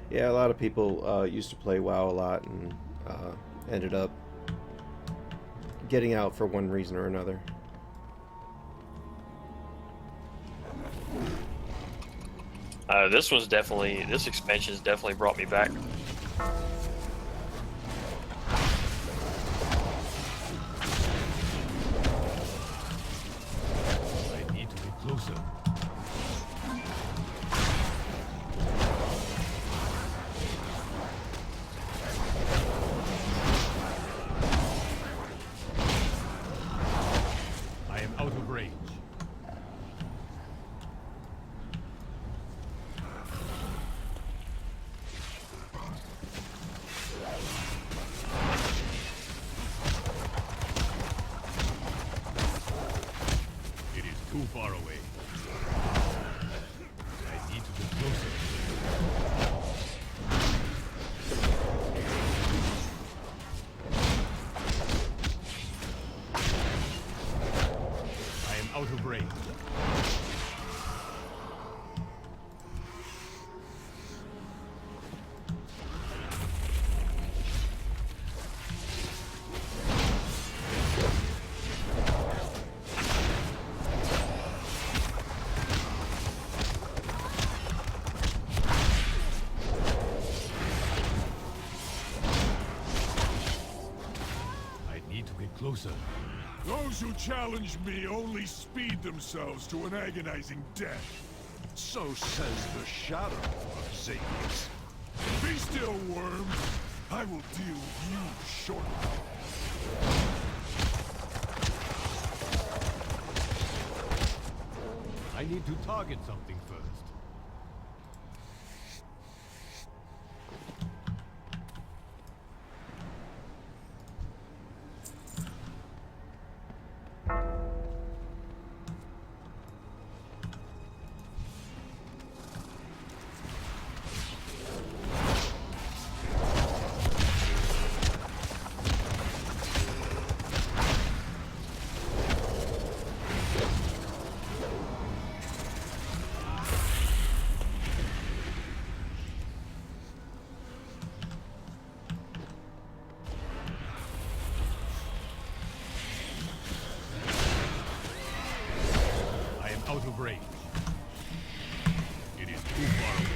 Yeah, a lot of people used to play WoW a lot and ended up getting out for one reason or another. This expansion's definitely brought me back. I need to be closer. I am out of range. It is too far away. I need to get closer. I am out of range. I need to get closer. Those who challenge me only speed themselves to an agonizing death. So says the shadow of Xavius. Be still, worm. I will deal with you shortly. I need to target something first. I am out of range. It is too far away.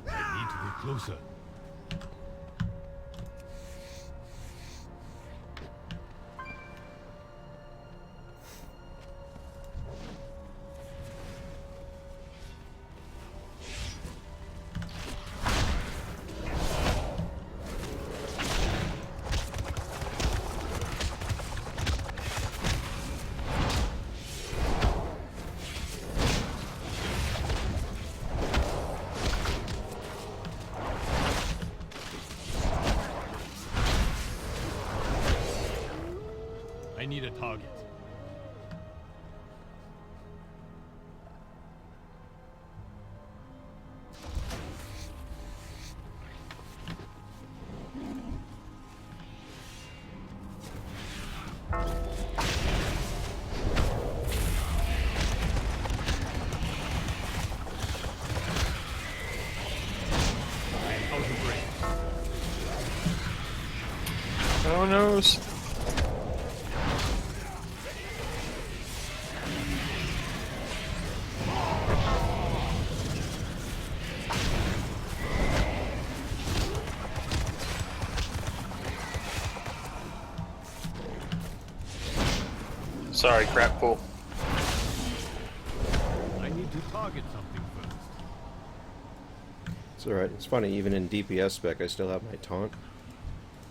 I need to get closer. I need a target. I am out of range. Oh no. Sorry, crap pool. I need to target something first. It's alright. It's funny, even in DPS spec, I still have my taunt.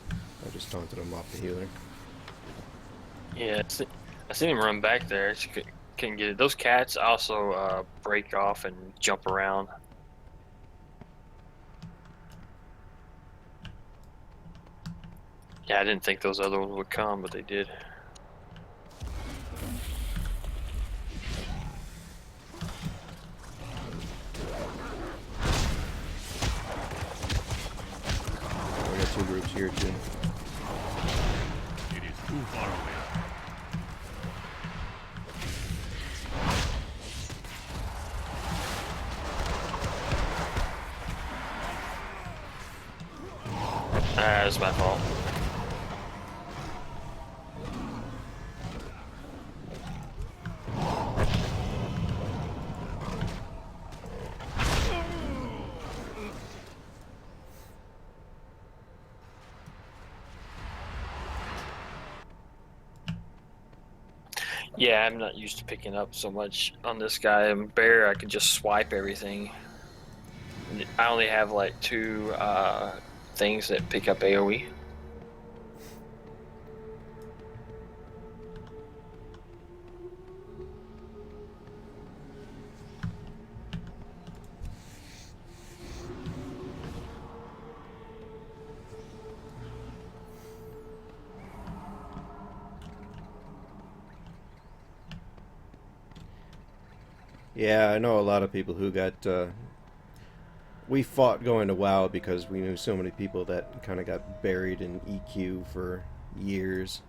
I just taunted him off the healer. Yeah, I seen him run back there. She couldn't get it. Those cats also break off and jump around. Yeah, I didn't think those other ones would come, but they did. We got 2 groups here too. It is too far away. That's my fault. Yeah, I'm not used to picking up so much on this guy. I'm Bear, I could just swipe everything. I only have like 2 things that pick up AoE. Yeah, I know a lot of people who got... we fought going to WoW because we knew so many people that kind of got buried in EQ for years.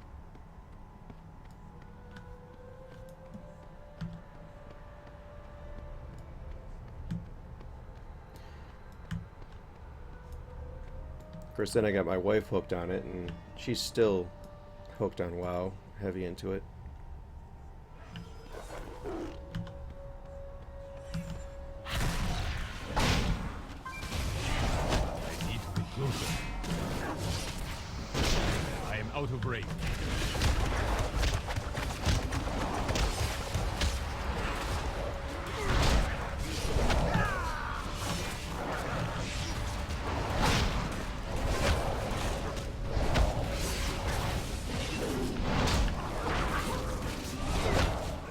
Of course, then I got my wife hooked on it, and she's still hooked on WoW, heavy into it. I am out of range.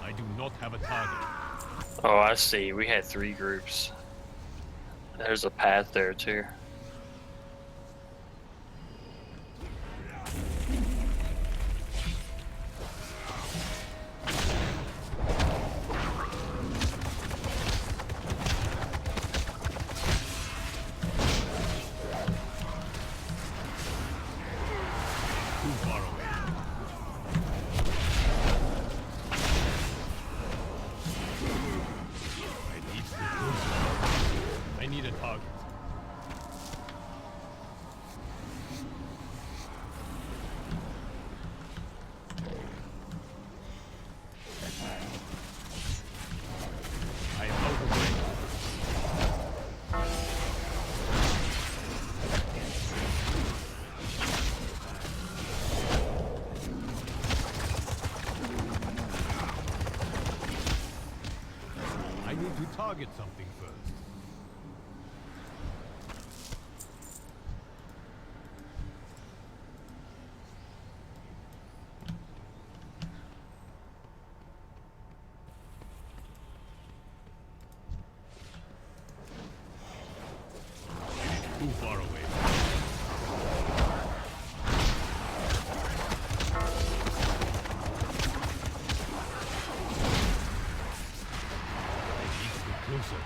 I do not have a target. Oh, I see. We had 3 groups. There's a path there too. I need a target. I am out of range. I need to target something first. Too far away. I need to get closer.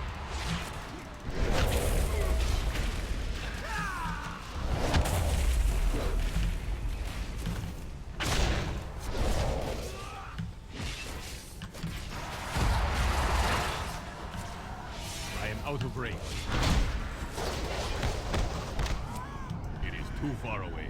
I am out of range. It is too far away.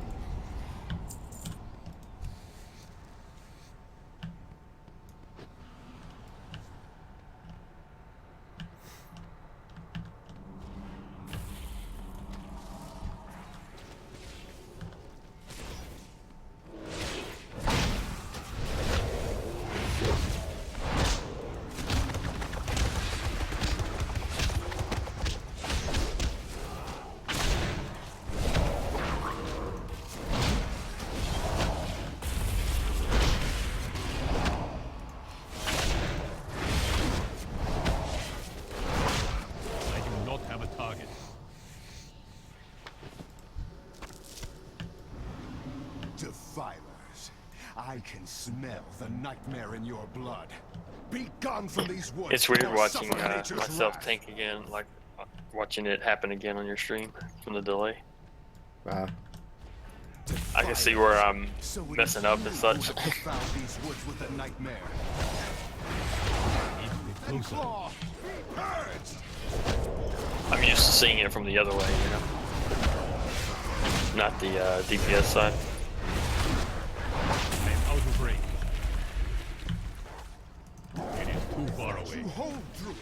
I can smell the nightmare in your blood. Be gone from these woods. It's weird or watching suffer nature's myself wrath. tank again, like watching it happen again on your stream from the delay. Wow. I can see where I'm So it messing is up you and such. who have defiled these woods with a nightmare. And claw, be purged. I'm used to seeing it from the other way, you know, not the DPS side. I am out of range. It is too far away. You hold through it.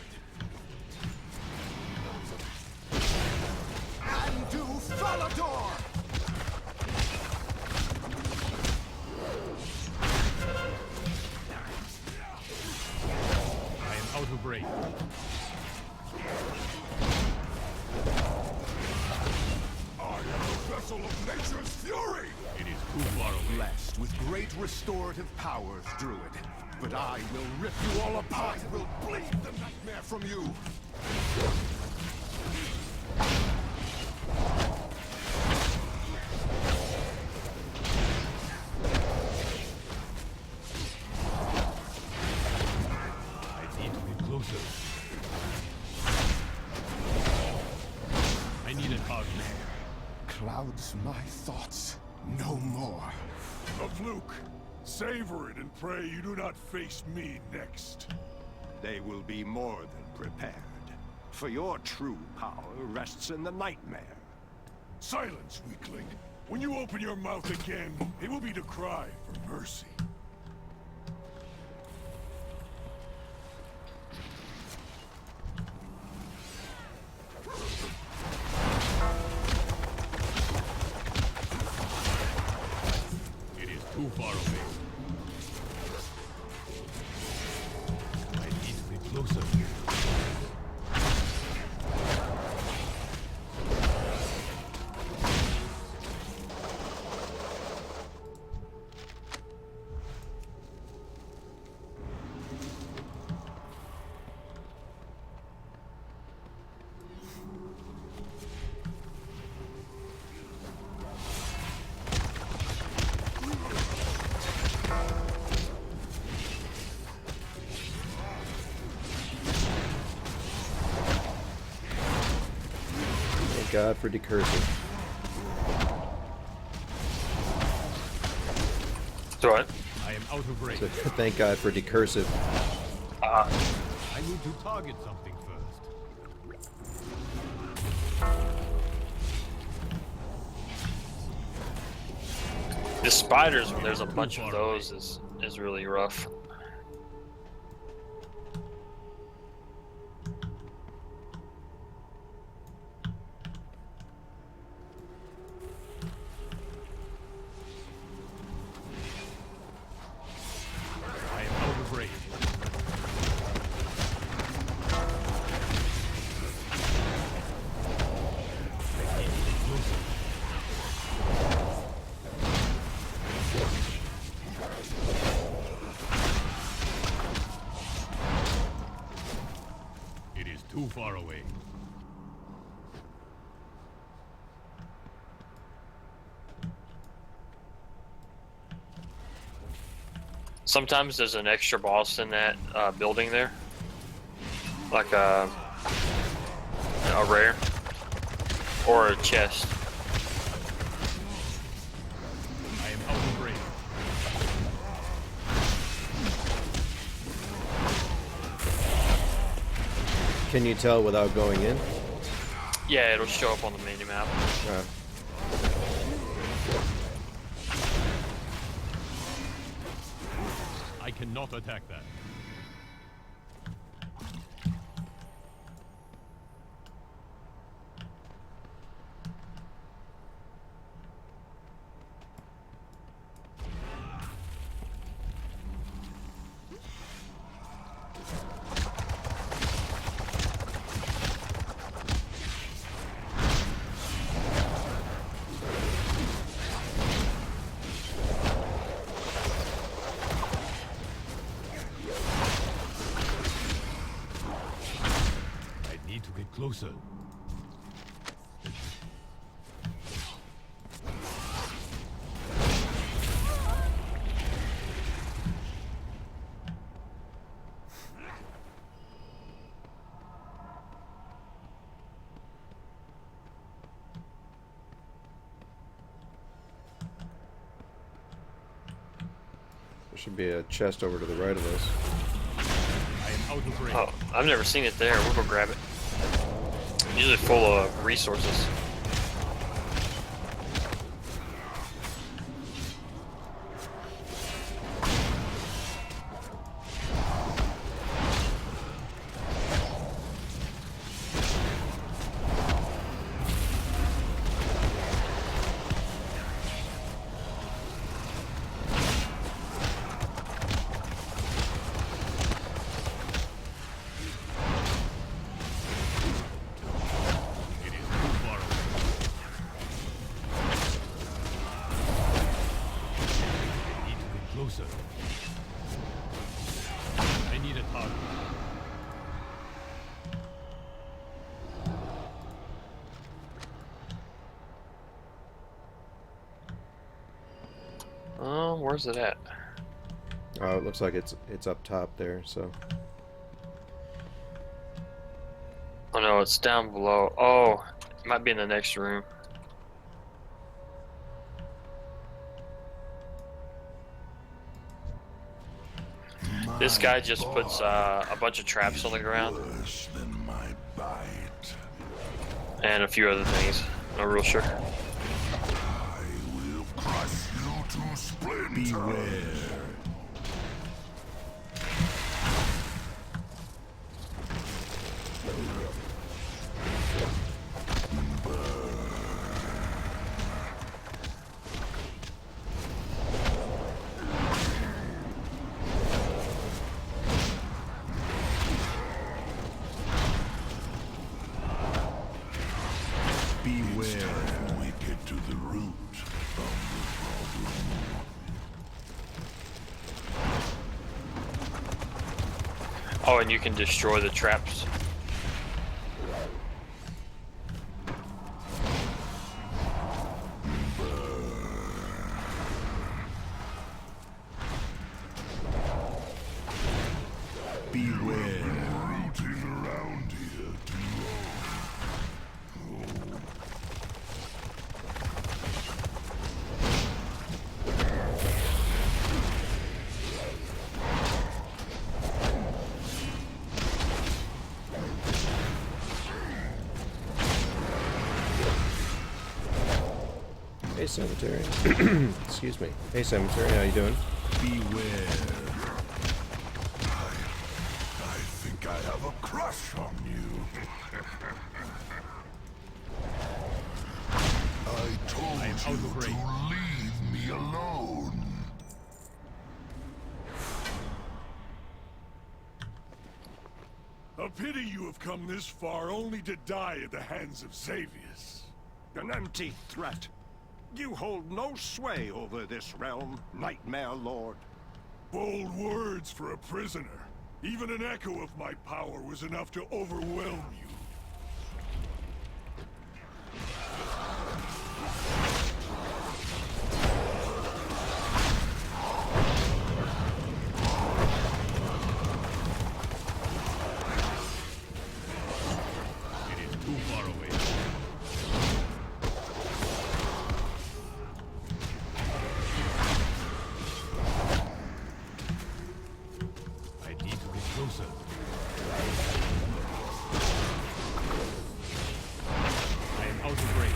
Undo Falador! I am out of range. I am the vessel of nature's fury! It is too far away. Blessed with great restorative powers, Druid. But I will rip you all apart. I will bleed the nightmare from you. I need to get closer. I need a target. Clouds my thoughts no more. A fluke. Savor it and pray you do not face me next. They will be more than prepared. For your true power rests in the nightmare. Silence, weakling. When you open your mouth again, it will be to cry for mercy. It is too far away. I need to get closer. Thank God for decursive. What? I am out of range. So, thank God for decursive. I need to target something first. The spiders, when there's a bunch of those, is really rough. I am out of range. I need to get closer. It is too far away. Sometimes there's an extra boss in that building there, like a rare or a chest. I am out of range. Can you tell without going in? Yeah, it'll show up on the mini map. I cannot attack that. I need to get closer. There should be a chest over to the right of us. I am out of range. Oh, I've never seen it there. We'll go grab it. Usually full of resources. I need a target. Where's it at? Oh, it looks like it's up top there, so. Oh no, it's down below. Oh, it might be in the next room. This guy just puts a bunch of traps on the ground. Worse than my bite. And a few other things. Not real sure. I will crush you to splinters. Beware. Beware. We get to the root of the problem. Oh, and you can destroy the traps. Beware. Rooting around here too long. Hey, Cemetery. Excuse me. Hey, Cemetery, how you doing? Beware. I think I have a crush on you. I told you to leave me alone. A pity you have come this far only to die at the hands of Xavius. An empty threat. You hold no sway over this realm, Nightmare Lord. Bold words for a prisoner. Even an echo of my power was enough to overwhelm you. It is too far away. I need to get closer. I am out of range.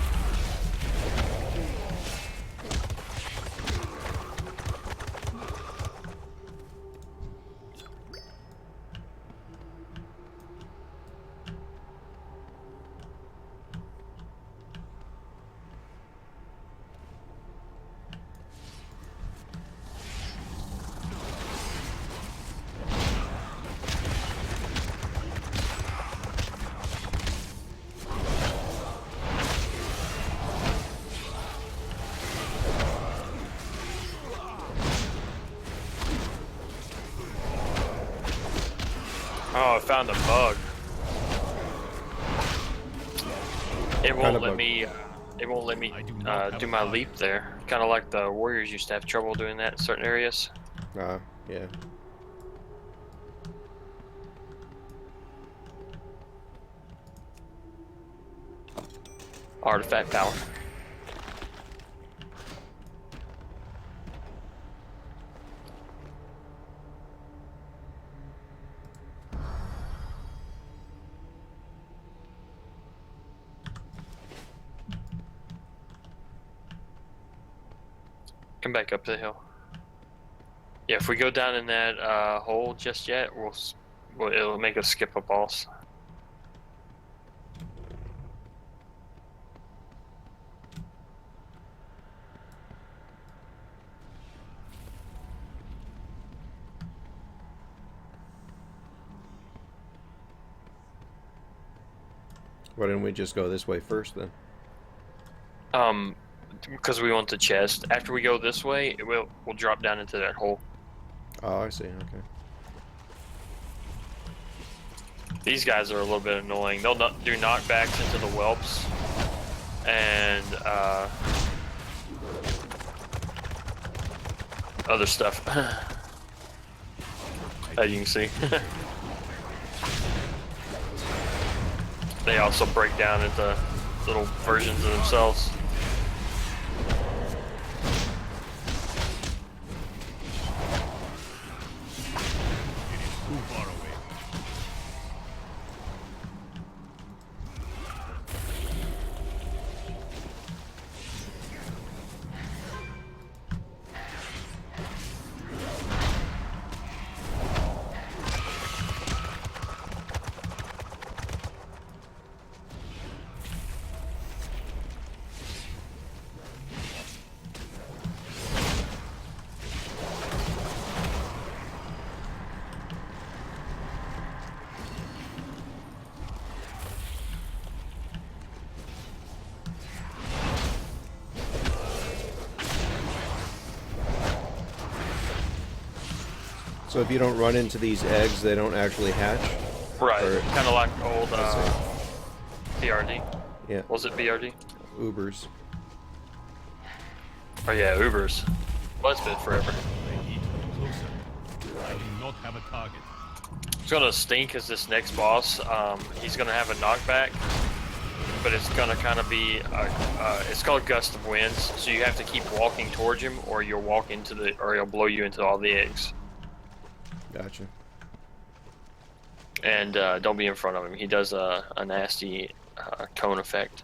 Oh, I found a bug. It won't let me. It won't let me do my leap there. Kind of like the warriors used to have trouble doing that in certain areas. Yeah. Artifact power. Come back up the hill. Yeah, if we go down in that hole just yet, it'll make us skip a boss. Why didn't we just go this way first then? Because we want the chest. After we go this way, we'll drop down into that hole. Oh, I see. Okay. These guys are a little bit annoying. They'll do knockbacks into the whelps, and other stuff. As you can see. They also break down into little versions of themselves. Too far away. So if you don't run into these eggs, they don't actually hatch? Right, Or, kind of like old BRD. yeah. Was it BRD? Ubers. Oh yeah, Ubers. Well, it's been forever. I need to be closer. I do not have a target. It's gonna stink as this next boss. He's gonna have a knockback, but it's gonna kind of be it's called Gust of Winds. So you have to keep walking towards him, or you'll walk into or he'll blow you into all the eggs. Gotcha. And don't be in front of him. He does a nasty cone effect.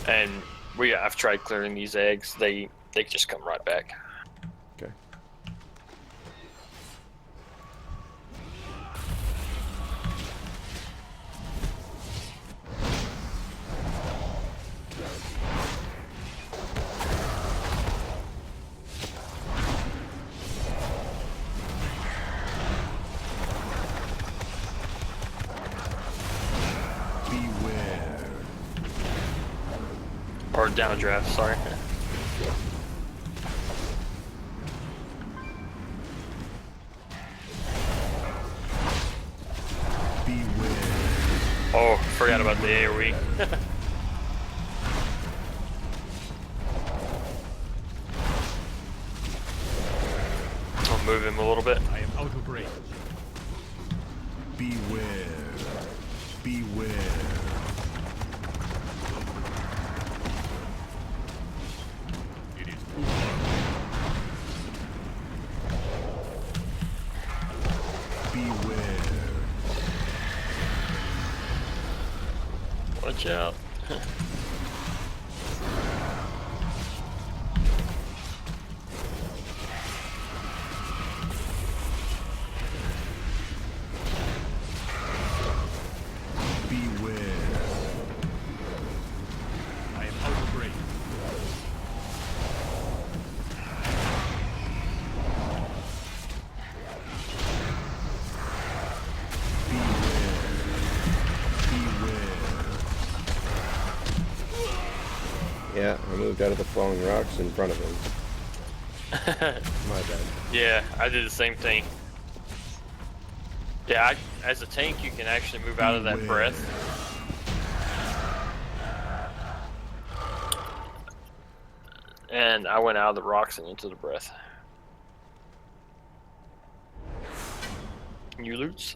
And I've tried clearing these eggs. They just come right back. Okay. Or downdraft, sorry. Oh, forgot about the AoE. I'll move him a little bit. I am out of range. Beware. Beware. It is too far away. Beware. Watch out. I am out of range. Yeah, I moved out of the falling rocks in front of him. My bad. Yeah, I did the same thing. Yeah, as a tank, you can actually move out of that breath. And I went out of the rocks and into the breath. New loots?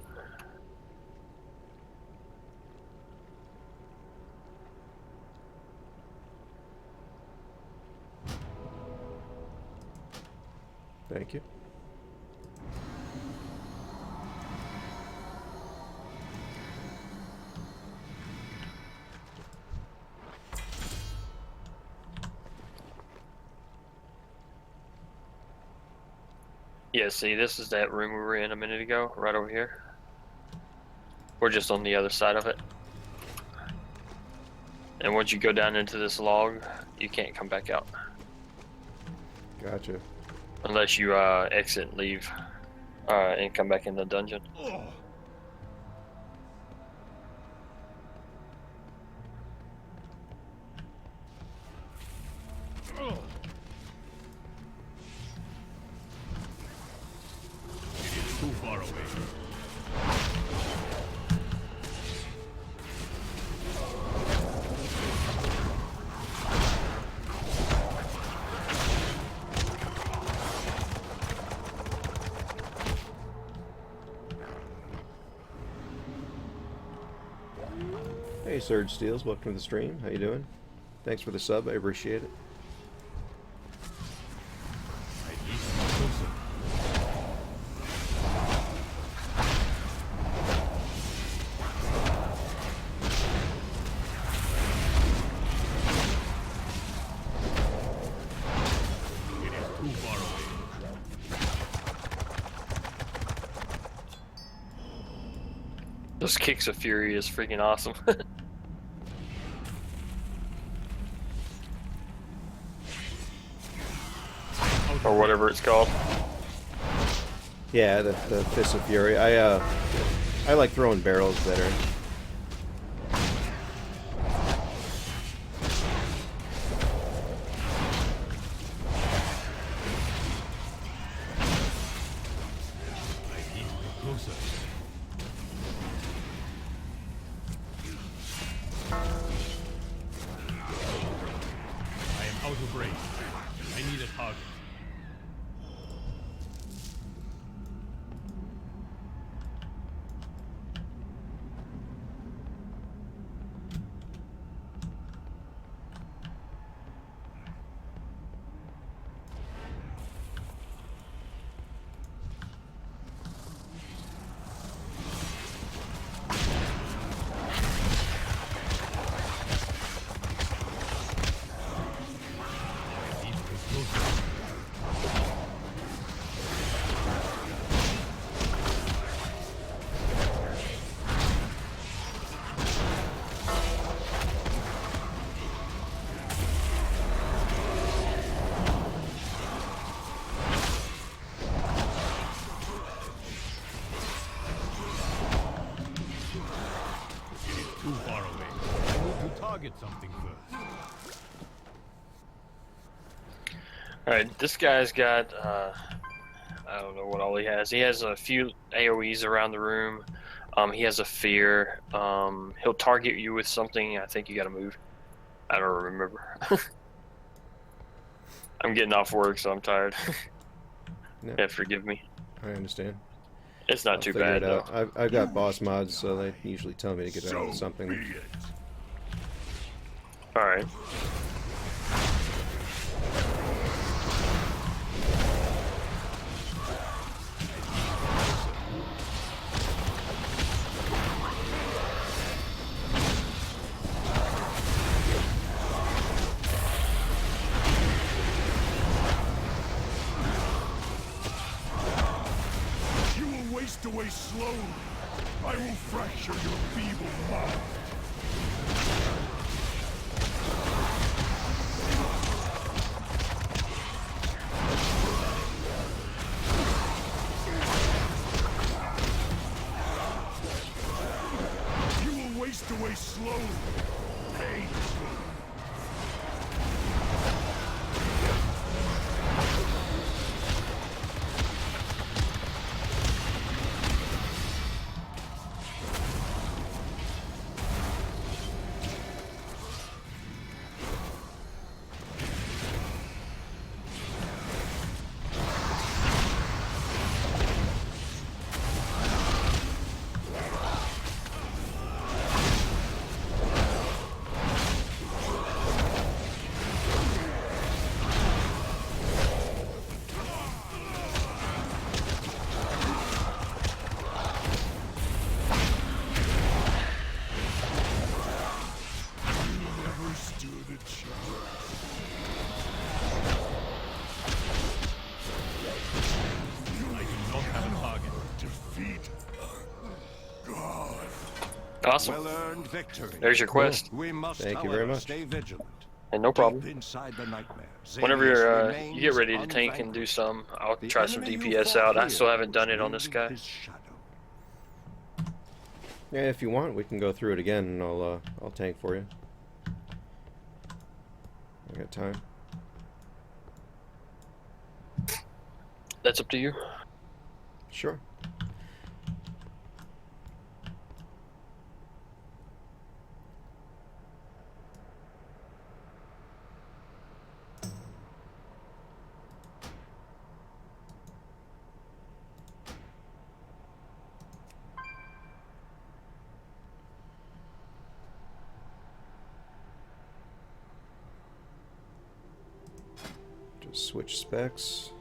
Thank you. Yeah, see, this is that room we were in a minute ago, right over here. We're just on the other side of it. And once you go down into this log, you can't come back out. Gotcha. Unless you exit and leave and come back in the dungeon. Oh. It is too far away. Hey, Surge Steels, welcome to the stream. How you doing? Thanks for the sub, I appreciate it. Those kicks of fury is freaking awesome. Or whatever it's called. Yeah, the Fist of Fury. I like throwing barrels better. I am out of range. I need a target. Too far away. I need to target something first. Alright, this guy's got, I don't know what all he has. He has a few AoEs around the room. He has a fear. He'll target you with something. I think you gotta move. I don't remember. I'm getting off work, so I'm tired. No. Yeah, forgive me. I understand. It's not I'll too figure bad, it out. though. I've got boss mods, so they usually tell me to get out of something. Alright. You will waste away slowly. I will fracture your feeble mind. You will waste away slowly. Painfully. Awesome. Well-earned victory. There's your quest. We must, Thank you however, very much. stay vigilant. And no problem. Deep inside the nightmare, Whenever Xadius you get ready to remains tank and do unvanquished. some, I'll The try some enemy you DPS fought out. I here still haven't done was it on this merely guy. his shadow. Yeah, if you want, we can go through it again, and I'll tank for you. I got time. That's up to you. Sure. Just switch specs.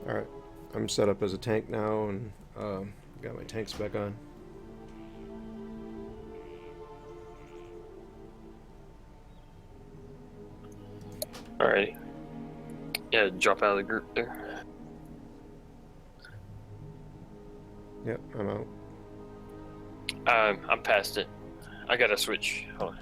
Alright, I'm set up as a tank now, and got my tank spec on. Alrighty. Yeah, drop out of the group there. Yep, I'm out. I'm past it. I gotta switch. Hold on.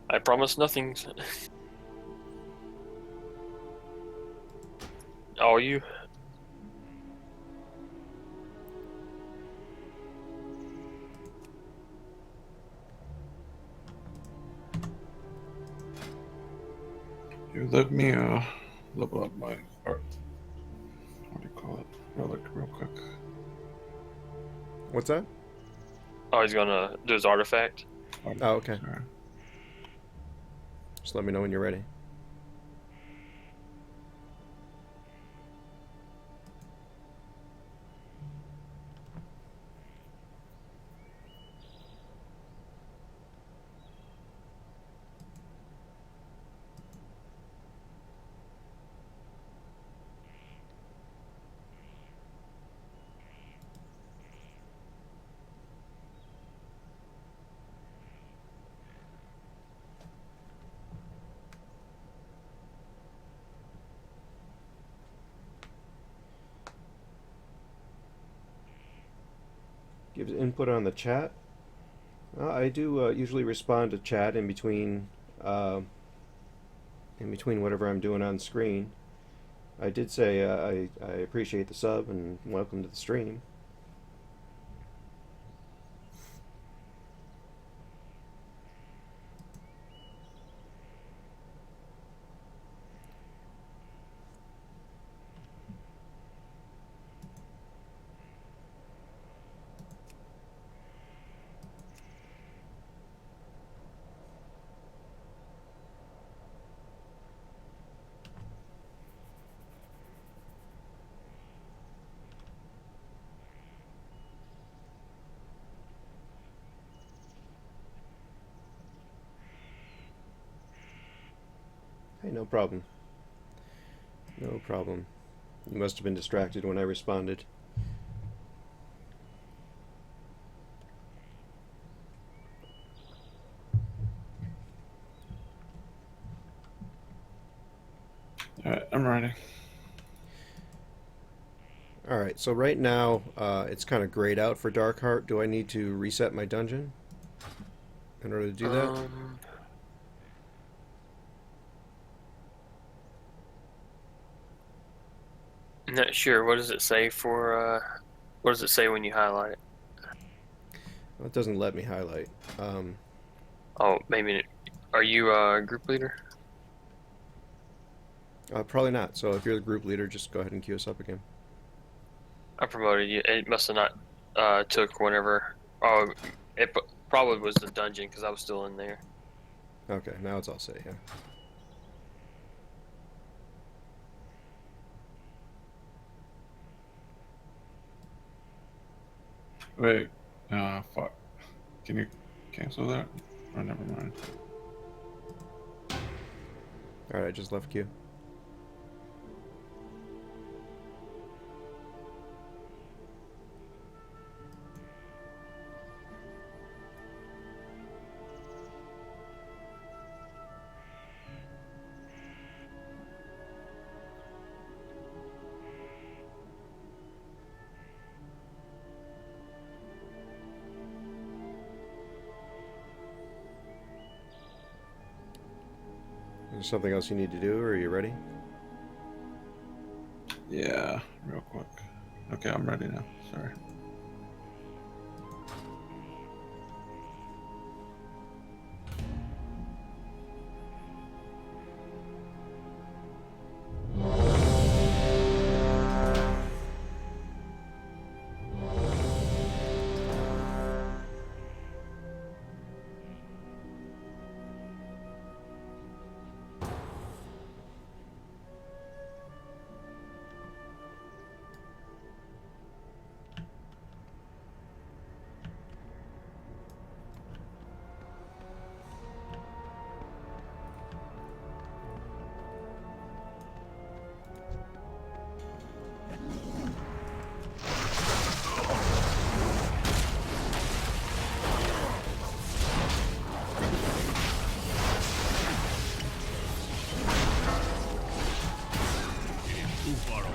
I promise nothing. Oh, you? You let me level up my art. What do you call it? Relic, real quick. What's that? Oh, he's gonna do his artifact. Oh, okay. Sorry. Just let me know when you're ready. Gives input on the chat. I do usually respond to chat in between whatever I'm doing on screen. I did say I appreciate the sub and welcome to the stream. Hey, no problem. No problem. You must have been distracted when I responded. Alright, I'm ready. Alright, so right now it's kind of grayed out for Darkheart. Do I need to reset my dungeon in order to do that? I'm not sure. What does it say for, what does it say when you highlight it? Well, it doesn't let me highlight. Oh, maybe. Are you a group leader? Probably not. So if you're the group leader, just go ahead and queue us up again. I promoted you. It must have not took whenever. Oh, it probably was the dungeon because I was still in there. Okay, now it's all set, yeah. Wait. Fuck. Can you cancel that? Oh, never mind. Alright, I just left queue. Is there something else you need to do, or are you ready? Yeah, real quick. Okay, I'm ready now. Sorry. Too far away.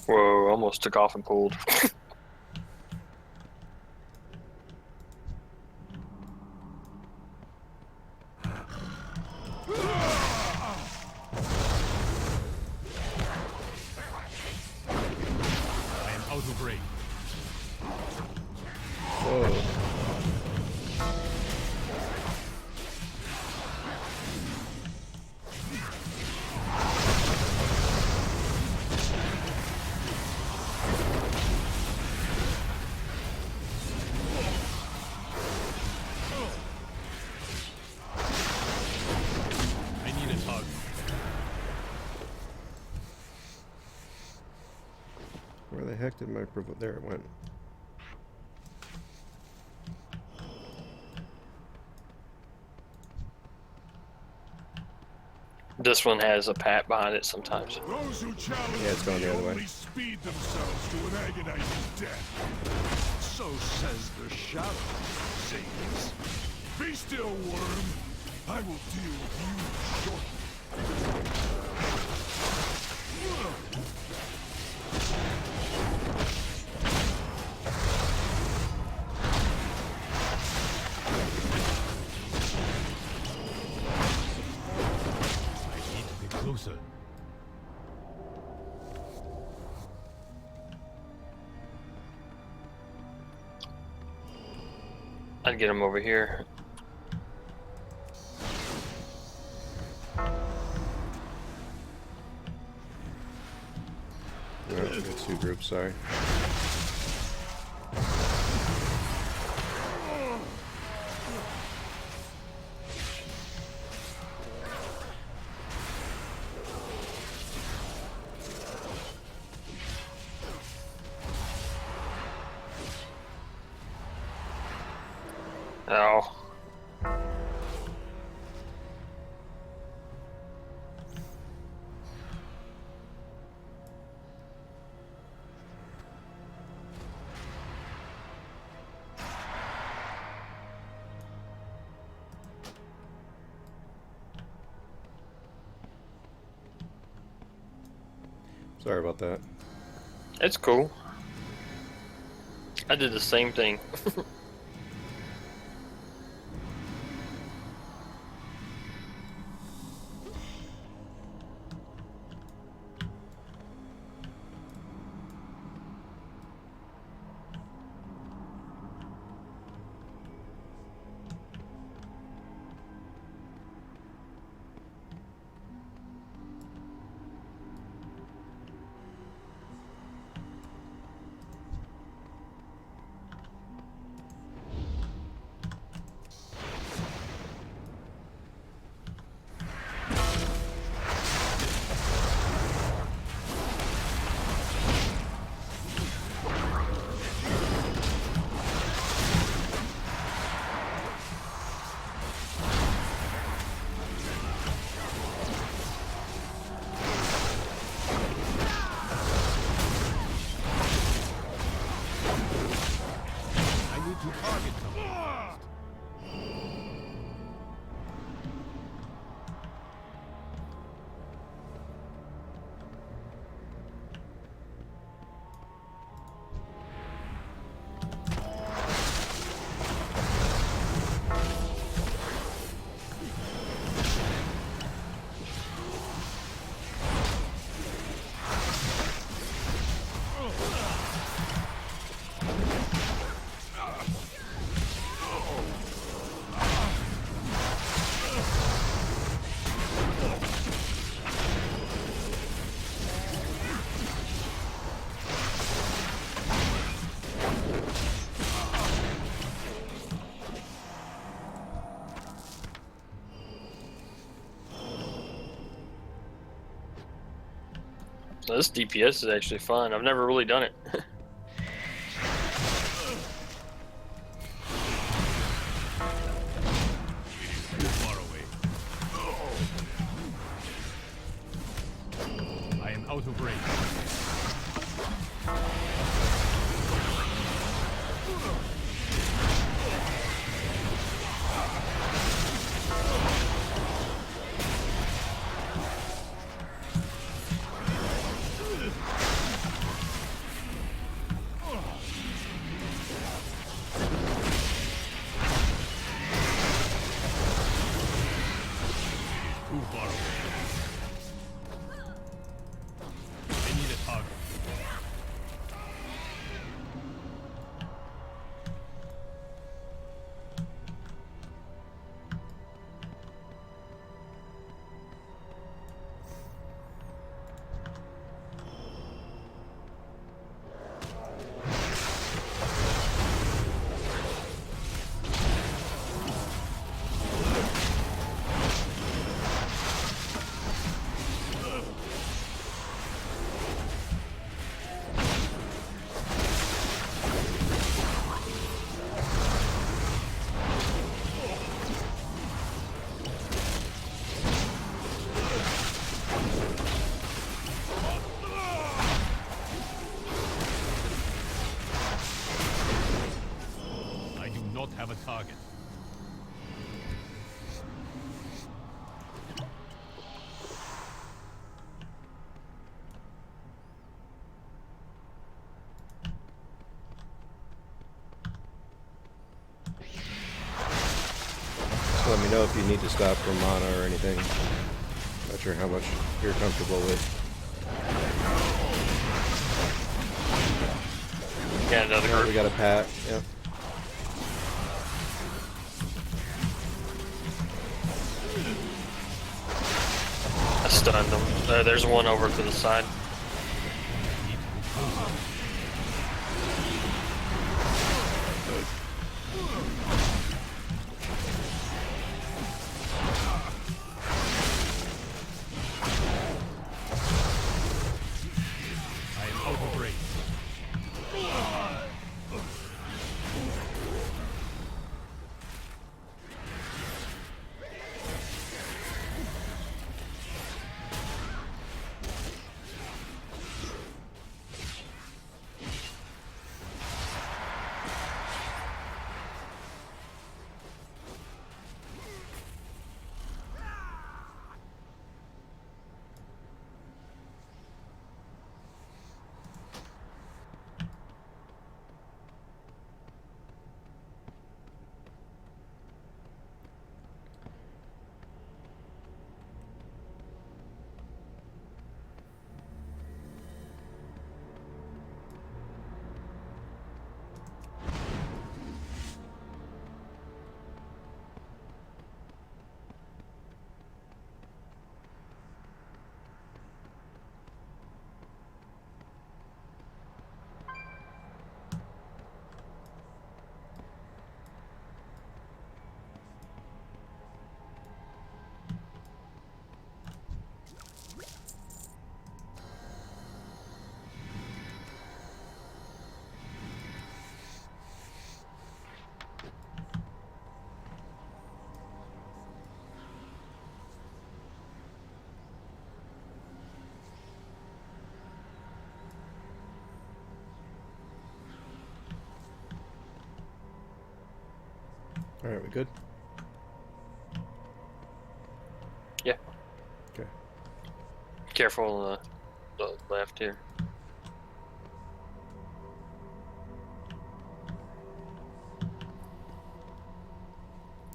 Whoa, almost took off and pulled. I am out of range. Whoa. I need a tug. Where the heck did my there it went. This one has a pat behind it sometimes. Those who challenge Yeah, it's going the other way. only speed themselves to an agonizing death. So says the shadow, Satan's. Be still, worm. I will deal with you shortly. I need to be closer. I'd get him over here. No, we got two groups, sorry. Oh. Sorry about that. It's cool. I did the same thing. This DPS is actually fun. I've never really done it. Too far away. I am out of range. Too far away. I need a target. I do not have a target. So let me know if you need to stop for mana or anything. Not sure how much you're comfortable with. Yeah, another Yeah, group. we got a pat. Yep. I stunned them. There's one over to the side. I am out of range. Alright, we good? Yeah. Okay. Careful on the left here.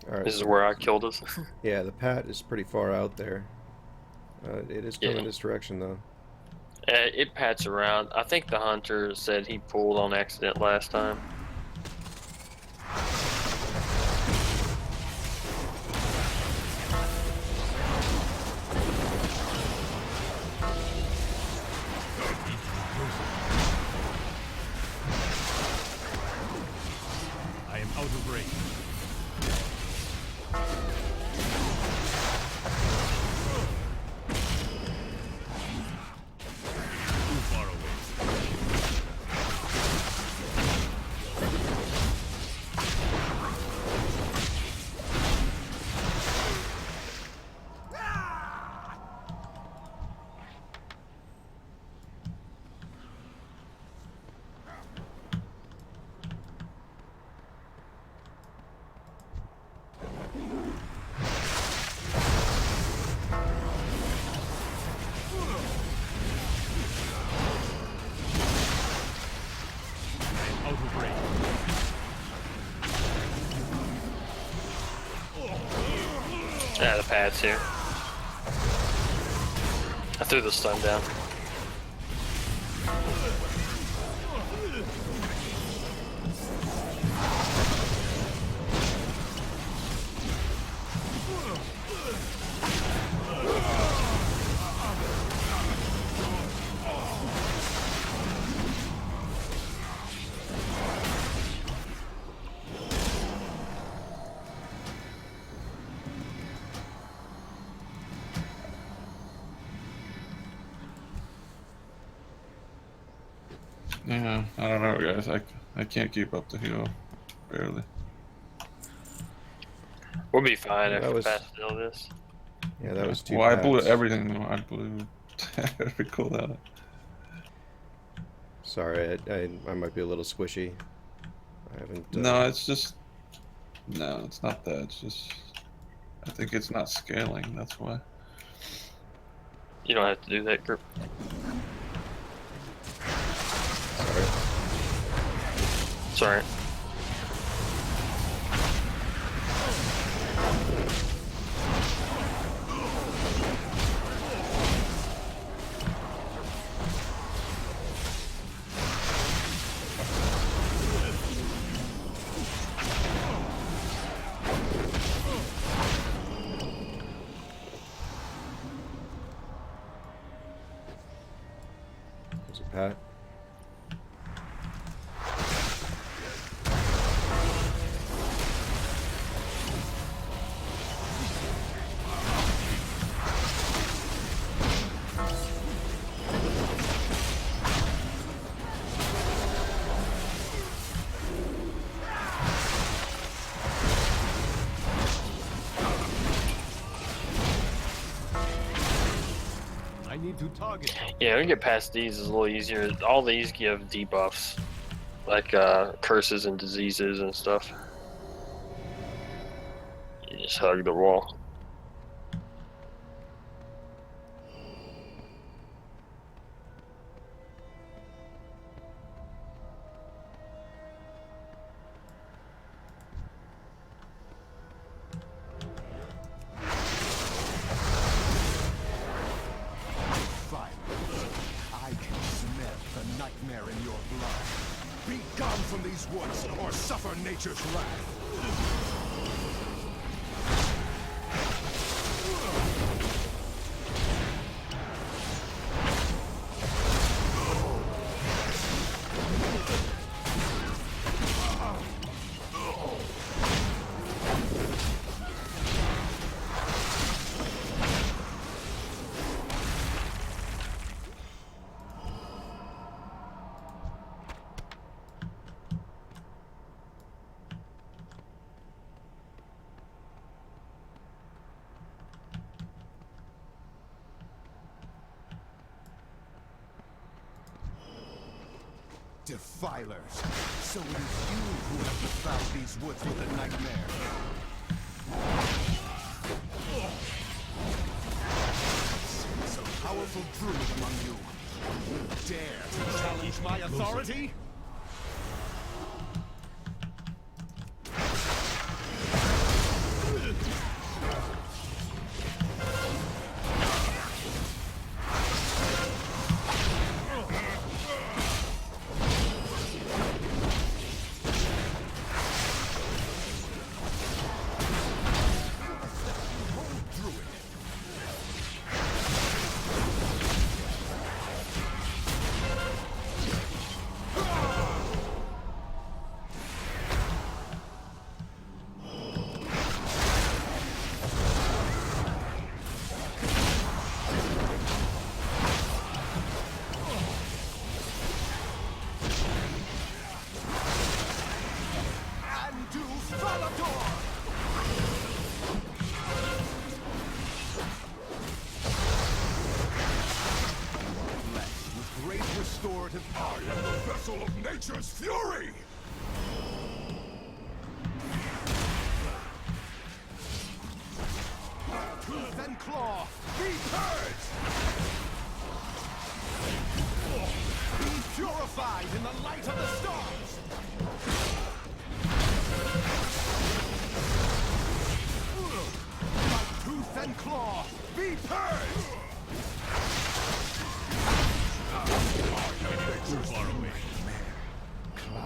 Alright. This is where I killed us. Yeah, the pat is pretty far out there. It is coming this direction, though. It pats around. I think the hunter said he pulled on accident last time. I am out of range. Pat's here. I threw the stun down. Yeah, I don't know, guys. I can't keep up the heal, barely. We'll be fine That if was- Pat still this. Yeah, that was 2 Well, I blew Pats. everything though. I blew every cooldown. Sorry, I might be a little squishy. I haven't. No, it's just no, it's not that. It's just I think it's not scaling. That's why. You don't have to do that, group. Sorry. Was it Pat? I need to target. Yeah, we get past these is a little easier. All these give debuffs, like curses and diseases and stuff. You just hug the wall. I can smell the nightmare in your blood. Be gone from these woods, or suffer nature's wrath. Defilers. So it is you who have befouled these woods with a nightmare. It's a powerful druid among you. You dare to challenge my authority? Restorative power. I am the vessel of nature's fury! Tooth and claw, be purged! Be purified in the light of the stars! My tooth and claw!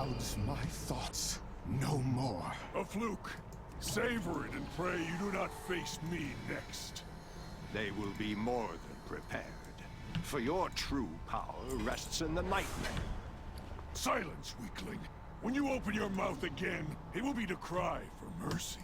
clouds my thoughts no more. A fluke. Savor it and pray you do not face me next. They will be more than prepared. For your true power rests in the nightmare. Silence, weakling. When you open your mouth again, it will be to cry for mercy.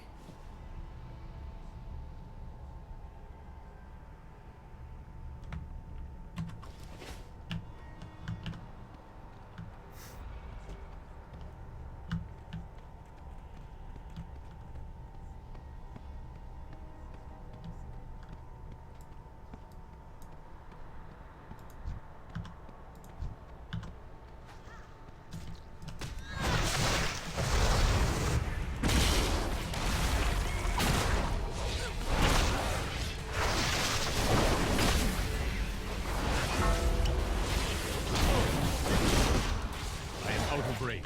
Break.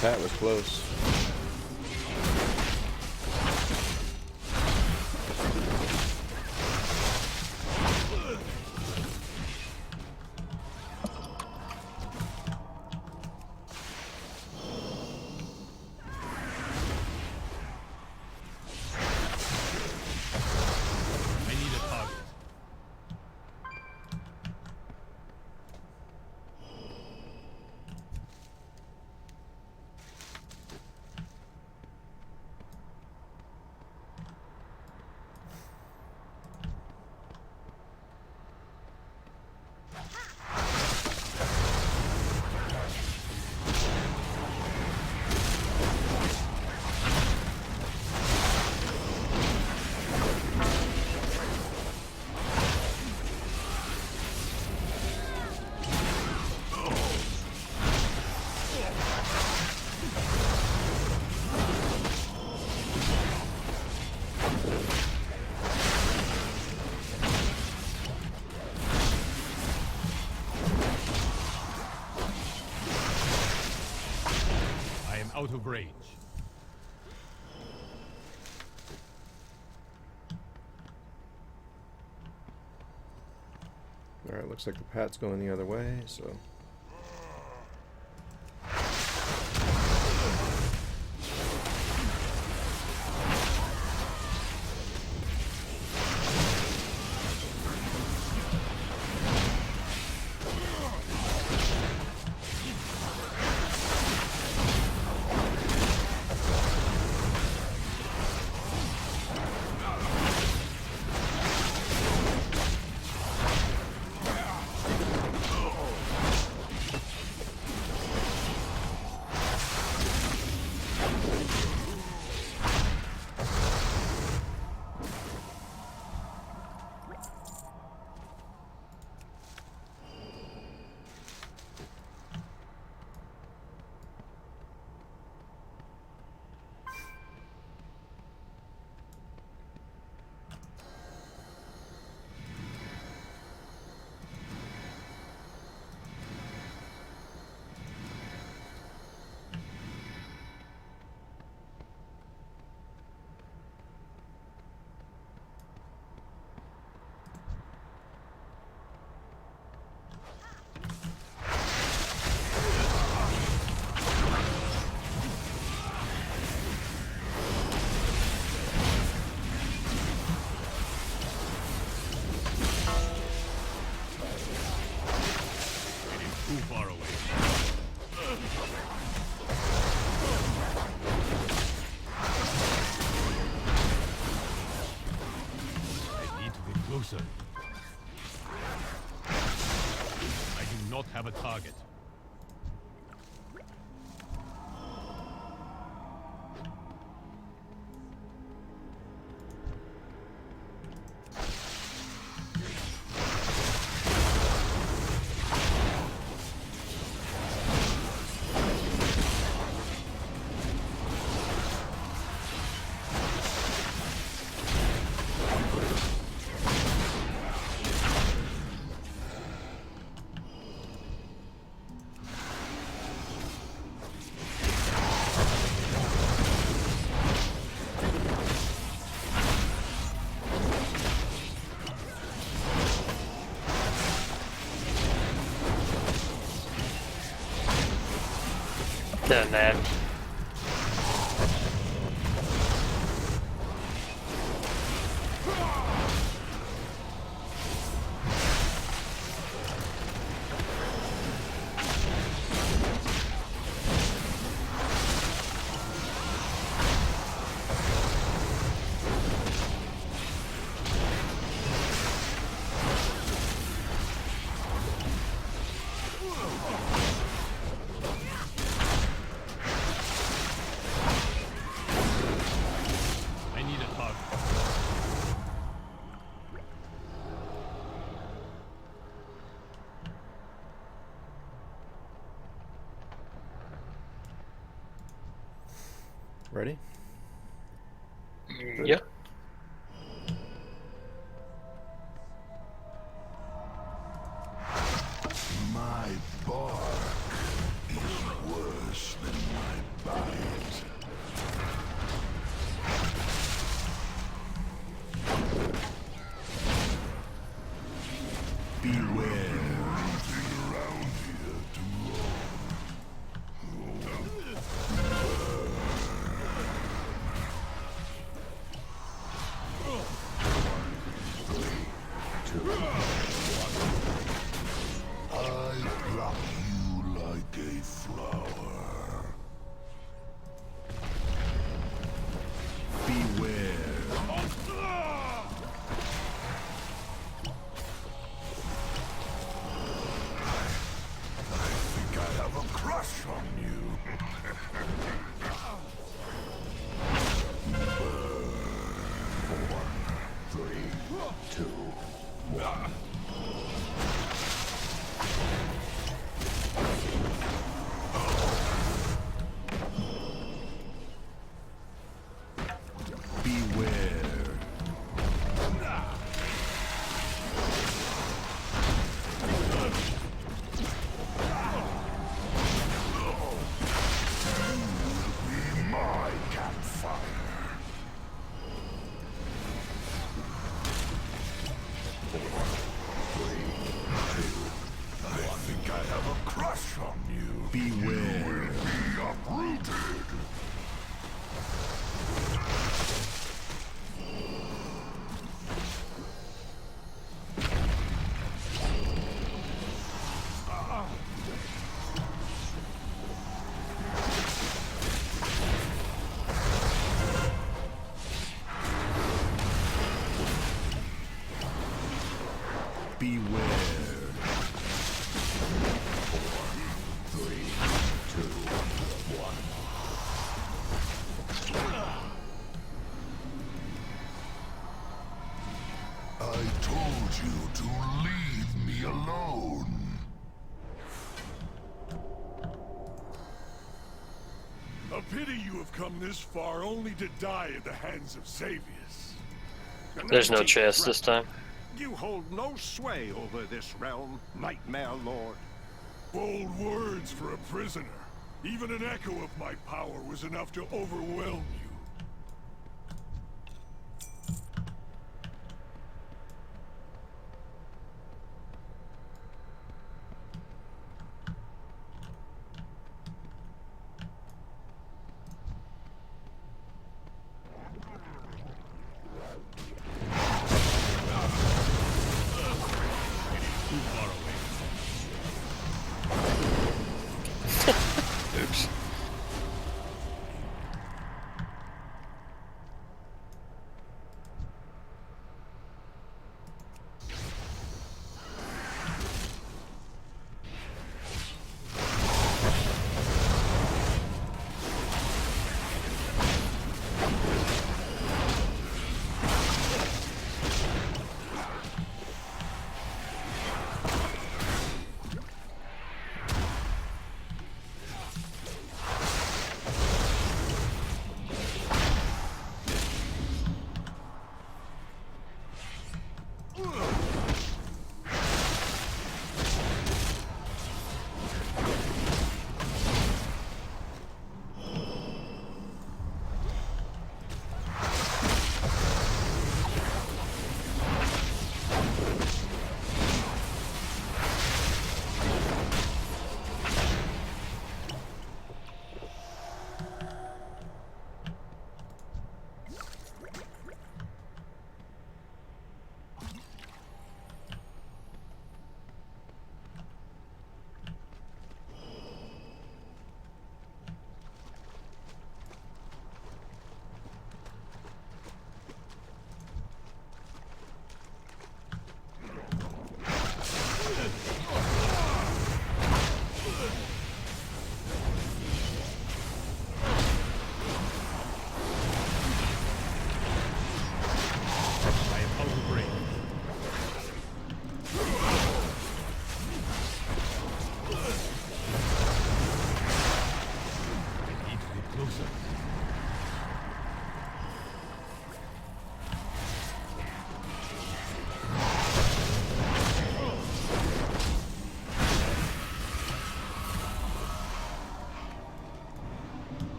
That was close. Out of range. Alright, looks like the pat's going the other way, so... closer. I do not have a target. Done that. Ready? Yep. My bark is worse than my bite. Beware. Nothing around here too I pluck you like a flower. Beware. I think I have a crush on you. Burn. 3, 2, 1. A pity you have come this far only to die at the hands of Xavius. There's no chest this time. You hold no sway over this realm, Nightmare Lord. Bold words for a prisoner. Even an echo of my power was enough to overwhelm you.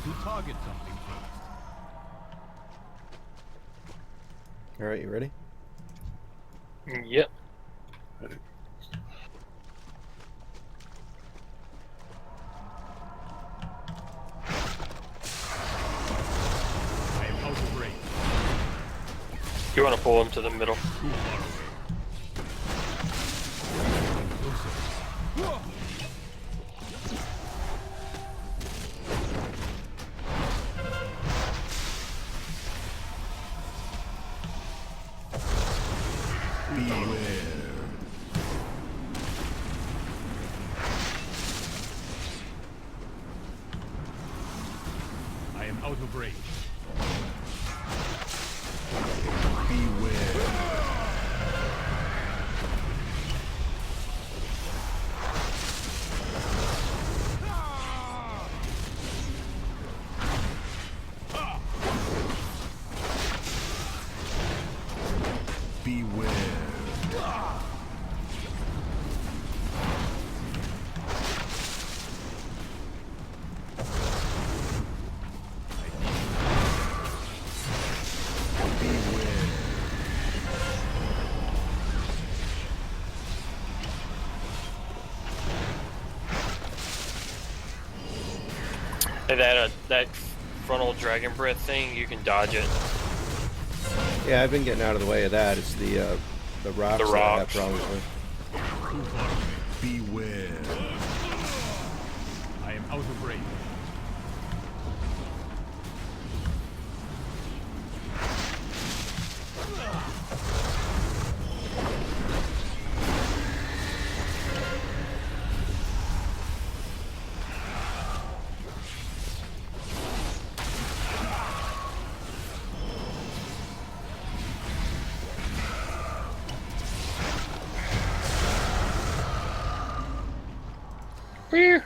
to target something first. Alright, you ready? Yep. I am out of range. You want to pull him to the middle? Too far away. Closer. I am out of range. Hey, that frontal dragon breath thing, you can dodge it. Yeah, I've been getting out of the way of that. It's the rocks, that I have problems with. Beware. I am out of range. Here.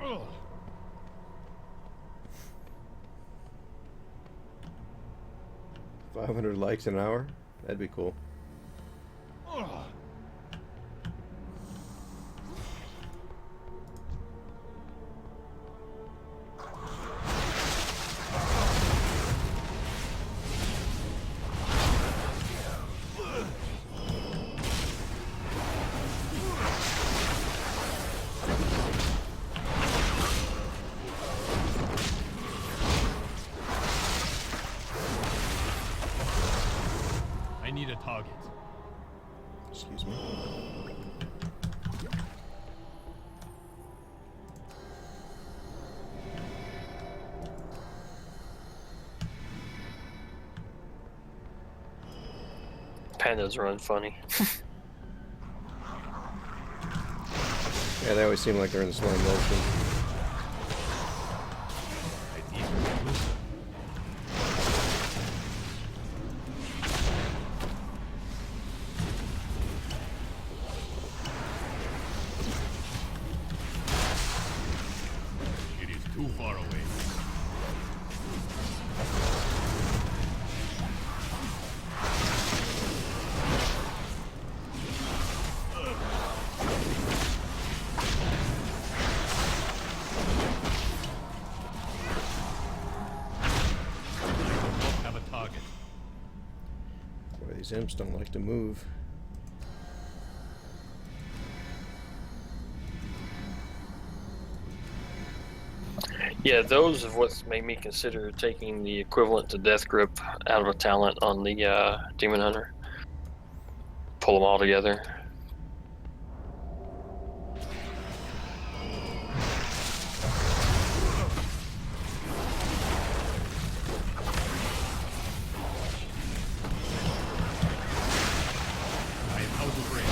Ugh. 500 likes an hour? That'd be cool. Ugh. I need a target. Excuse me. Pandas run funny. Yeah, they always seem like they're in slow motion. I need closer. It is too far away. Have a target. Boy, these imps don't like to move. Yeah, those are what's made me consider taking the equivalent to Death Grip out of a talent on the Demon Hunter. Pull them all together. I am out of range.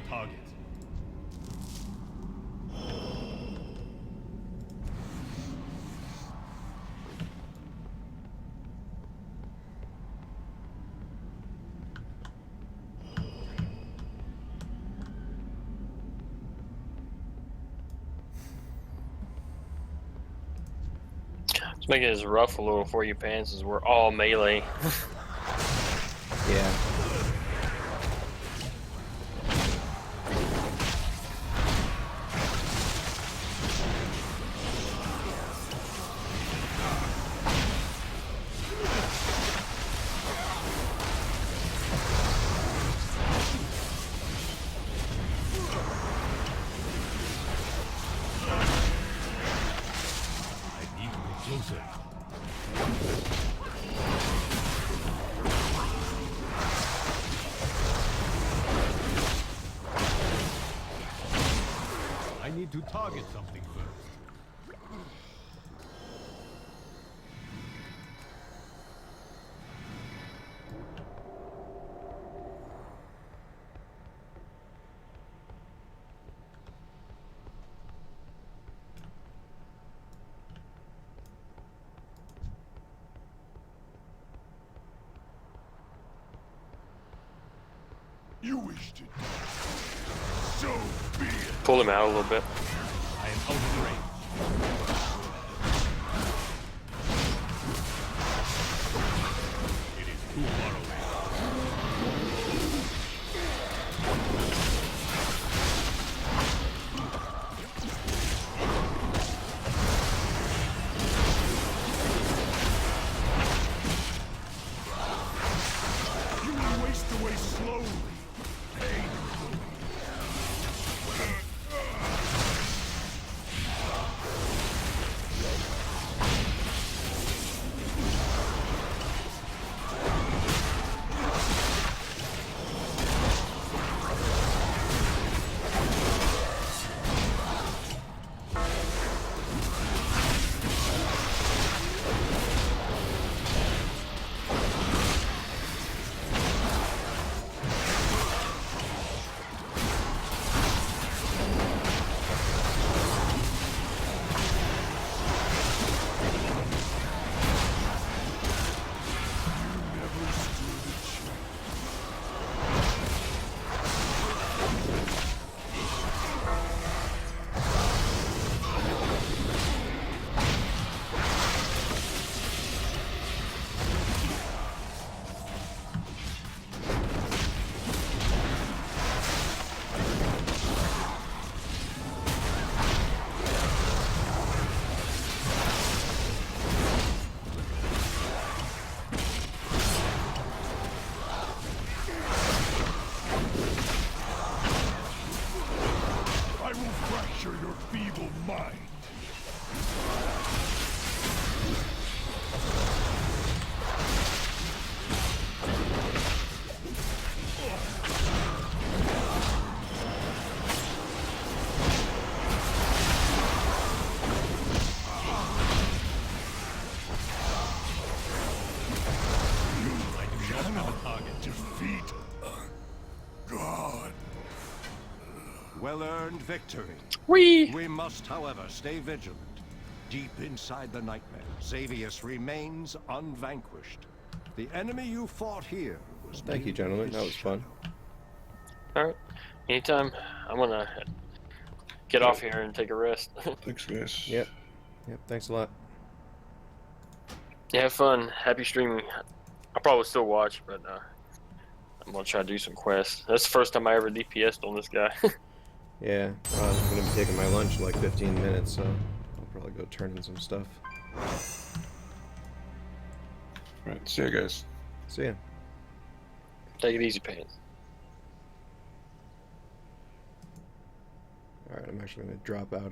target. Let's make it as rough a little for you, Pants, as we're all melee. Yeah. I need to go closer. I need to target something first. You wish to die. So be it. Pull him out a little bit. I am out of range. It is too far away. You will waste away slowly. Painfully. I will fracture your feeble mind. You cannot defeat God. Well-earned victory. Whee! We must, however, stay vigilant. Deep inside the nightmare, Xavius remains unvanquished. The enemy you fought here was Thank you, gentlemen. That was fun. Alright. Anytime. I'm gonna get off here and take a rest. Thanks, guys. Yep. Yep. Thanks a lot. Yeah, have fun. Happy streaming. I'll probably still watch, but I'm gonna try to do some quests. That's the first time I ever DPS'd on this guy. Yeah. I'm gonna be taking my lunch in like 15 minutes, so I'll probably go turn in some stuff. Alright, see ya, guys. See ya. Take it easy, Pants. Alright, I'm actually gonna drop out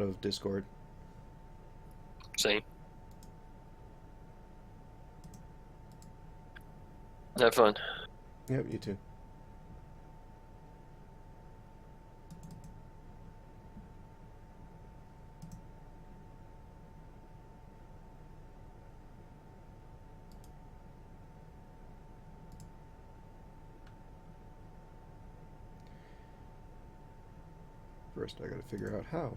of Discord. Same. Have fun. Yep, you too. First, I gotta figure out how.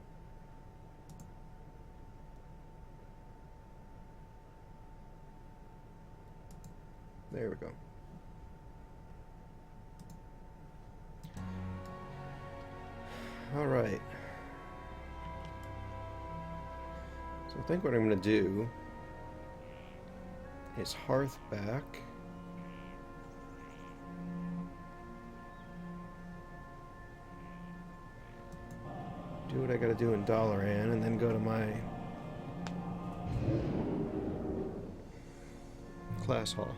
There we go. Alright. So I think what I'm going to do is hearth back. Do what I got to do in Dalaran and then go to my class hall.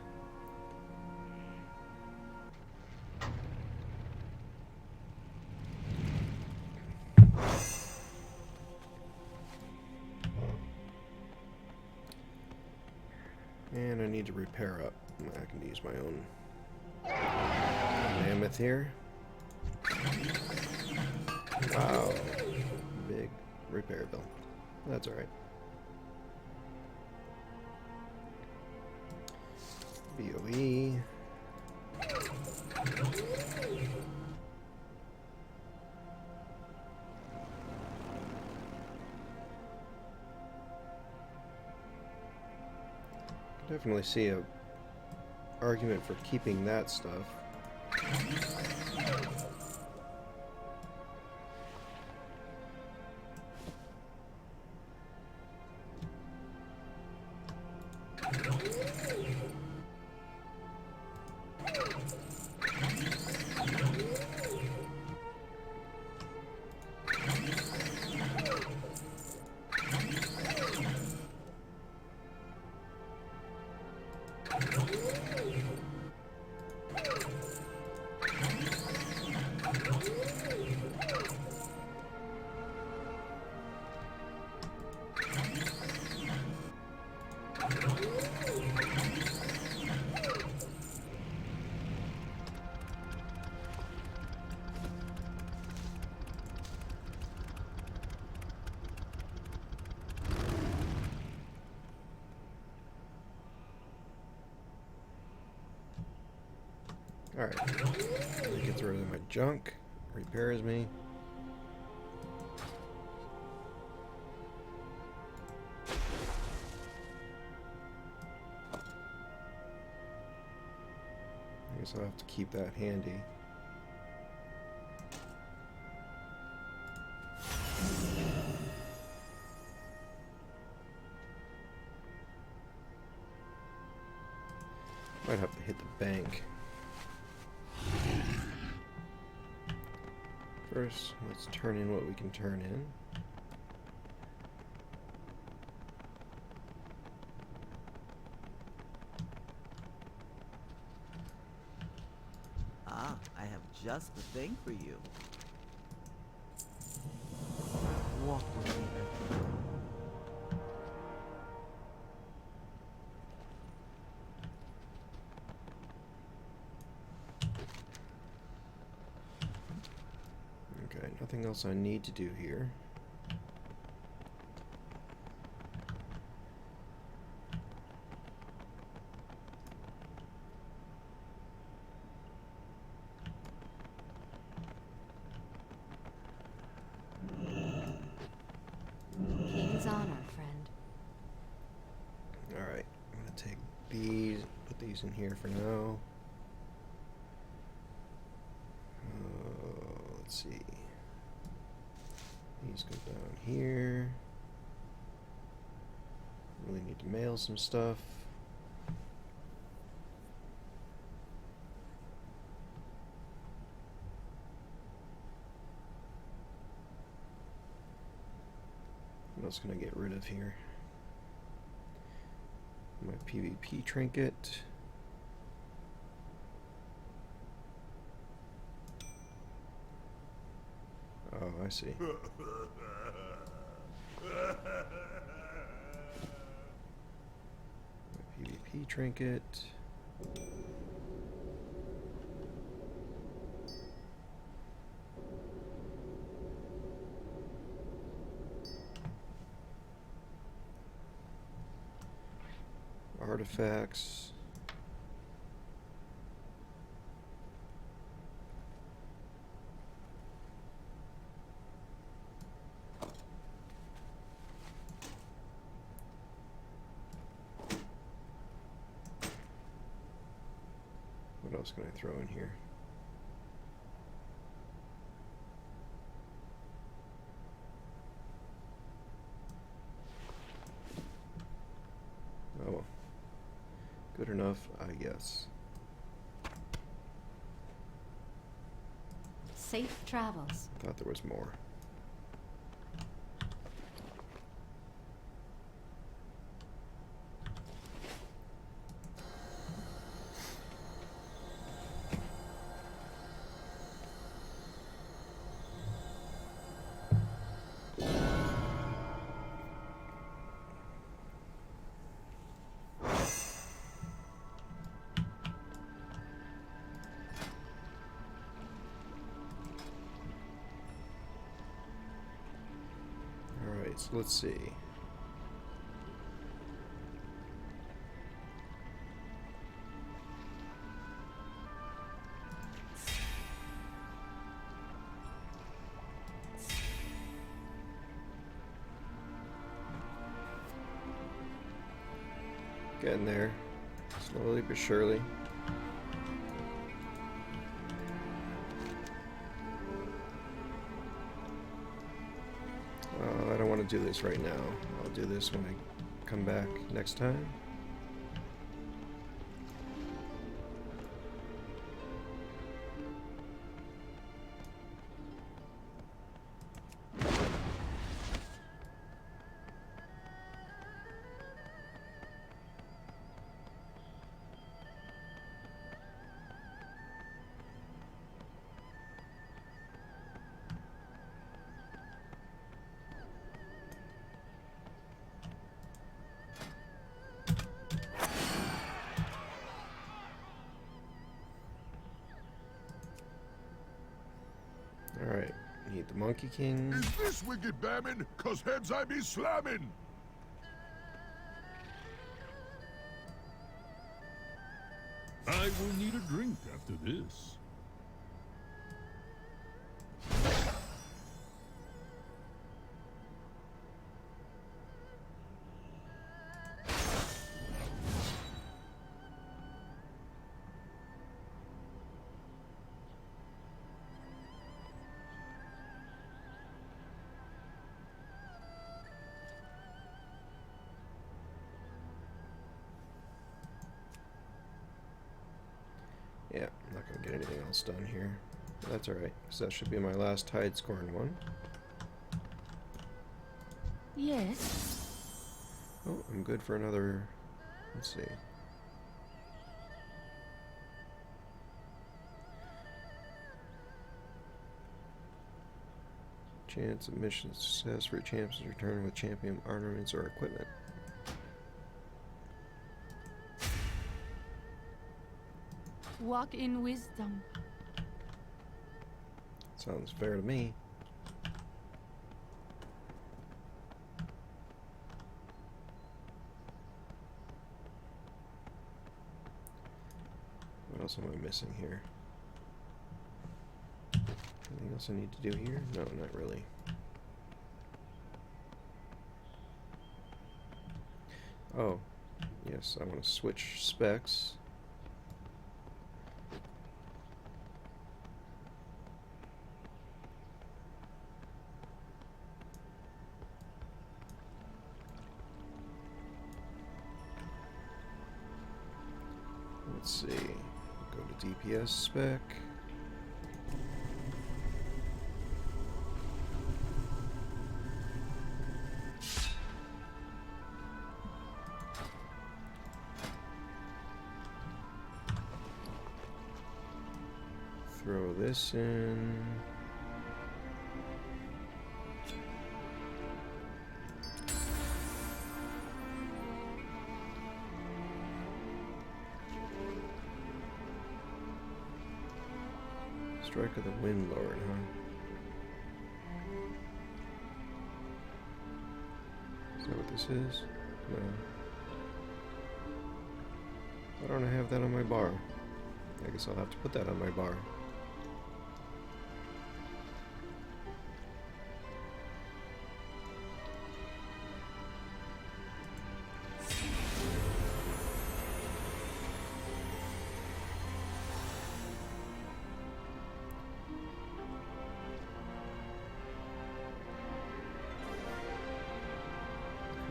And I need to repair up. I can use my own mammoth here. Wow. Big repair bill. That's alright. BOE. Definitely see a argument for keeping that stuff. Alright. Gets rid of my junk. Repairs me. I guess I'll have to keep that handy. Might have to hit the bank. First, let's turn in what we can turn in. Ah, I have just the thing for you. What will be better? Okay, nothing else I need to do here. King's honor, friend. Alright, I'm gonna take these, put these in here for now. Let's see. These go down here. Really need to mail some stuff. What else can I get rid of here? My PvP trinket. Oh, I see. My PvP trinket. Artifacts. What else can I throw in here? Oh, good enough, I guess. Safe travels. Thought there was more. So let's see. Getting there, slowly but surely. I don't want to do this right now. I'll do this when I come back next time. Alright, need the Monkey King. Is this wicked bamming? 'Cause heads I be slamming! I will need a drink after this. Yeah, I'm not going to get anything else done here. But that's alright, because that should be my last tide scoring one. Yes. Oh, I'm good for another... Let's see. Chance of mission success for champions to return with champion ornaments or equipment. Walk in wisdom. Sounds fair to me. What else am I missing here? Anything else I need to do here? No, not really. Oh, yes, I want to switch specs. Let's see, go to DPS spec. Throw this in. Strike of the Wind Lord, huh? Is that what this is? No. Why don't I have that on my bar? I guess I'll have to put that on my bar.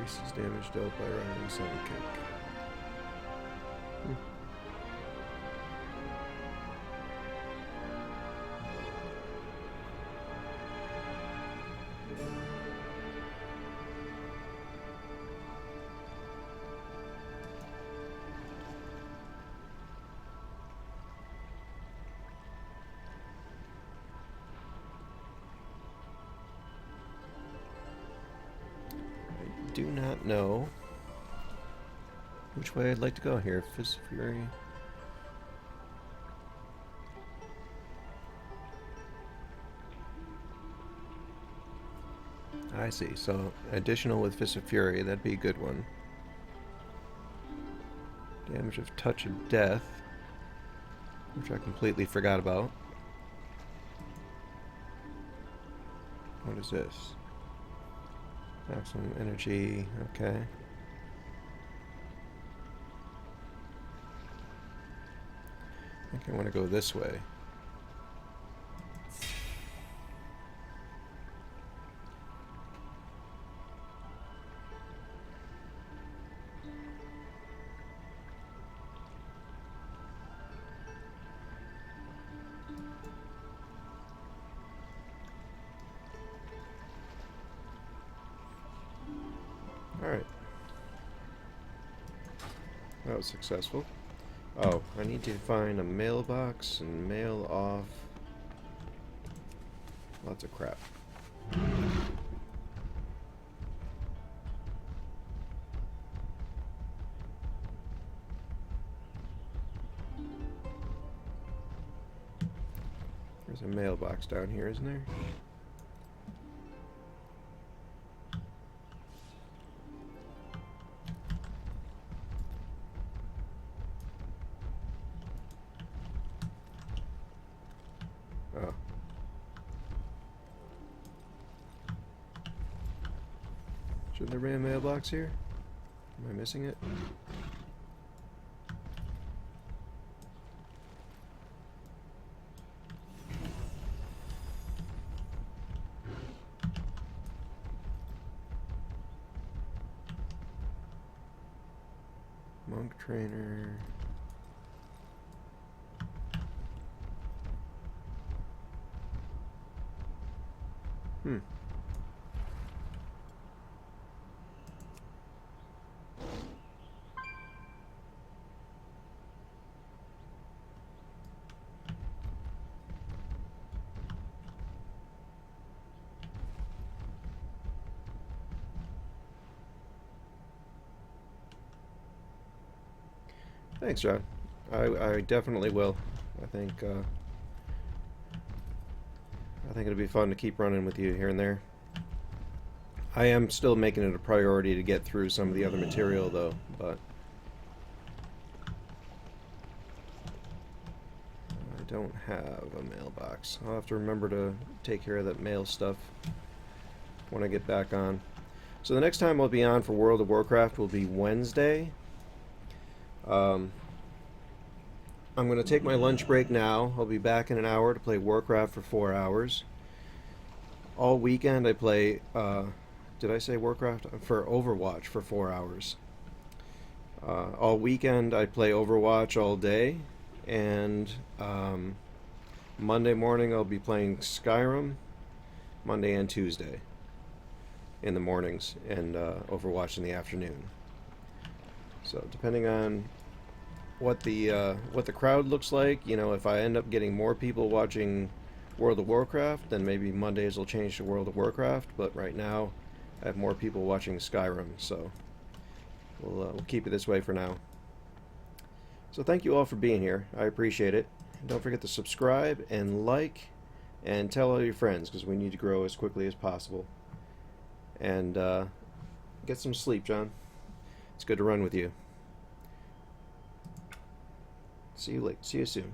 Increases damage dealt by rounding sidekick. Do not know which way I'd like to go here. Fist of Fury. I see. So additional with Fist of Fury, that'd be a good one. Damage of Touch of Death, which I completely forgot about. What is this? Maximum energy, okay. I think I want to go this way. Alright. That was successful. Oh, I need to find a mailbox and mail off lots of crap. There's a mailbox down here, isn't there? Oh. Shouldn't there be a mailbox here? Am I missing it? Monk trainer. Thanks, John. I definitely will. I think it'll be fun to keep running with you here and there. I am still making it a priority to get through some of the other material, though, but I don't have a mailbox. I'll have to remember to take care of that mail stuff when I get back on. So the next time I'll be on for World of Warcraft will be Wednesday. I'm going to take my lunch break now. I'll be back in an hour to play Warcraft for 4 hours. All weekend I play, did I say Warcraft? For Overwatch for 4 hours. All weekend I play Overwatch all day. And Monday morning I'll be playing Skyrim. Monday and Tuesday in the mornings, and Overwatch in the afternoon. So depending on what the crowd looks like, you know, if I end up getting more people watching World of Warcraft, then maybe Mondays will change to World of Warcraft. But right now, I have more people watching Skyrim, so we'll keep it this way for now. So thank you all for being here. I appreciate it. And don't forget to subscribe and like and tell all your friends, because we need to grow as quickly as possible. And get some sleep, John. It's good to run with you. See you soon.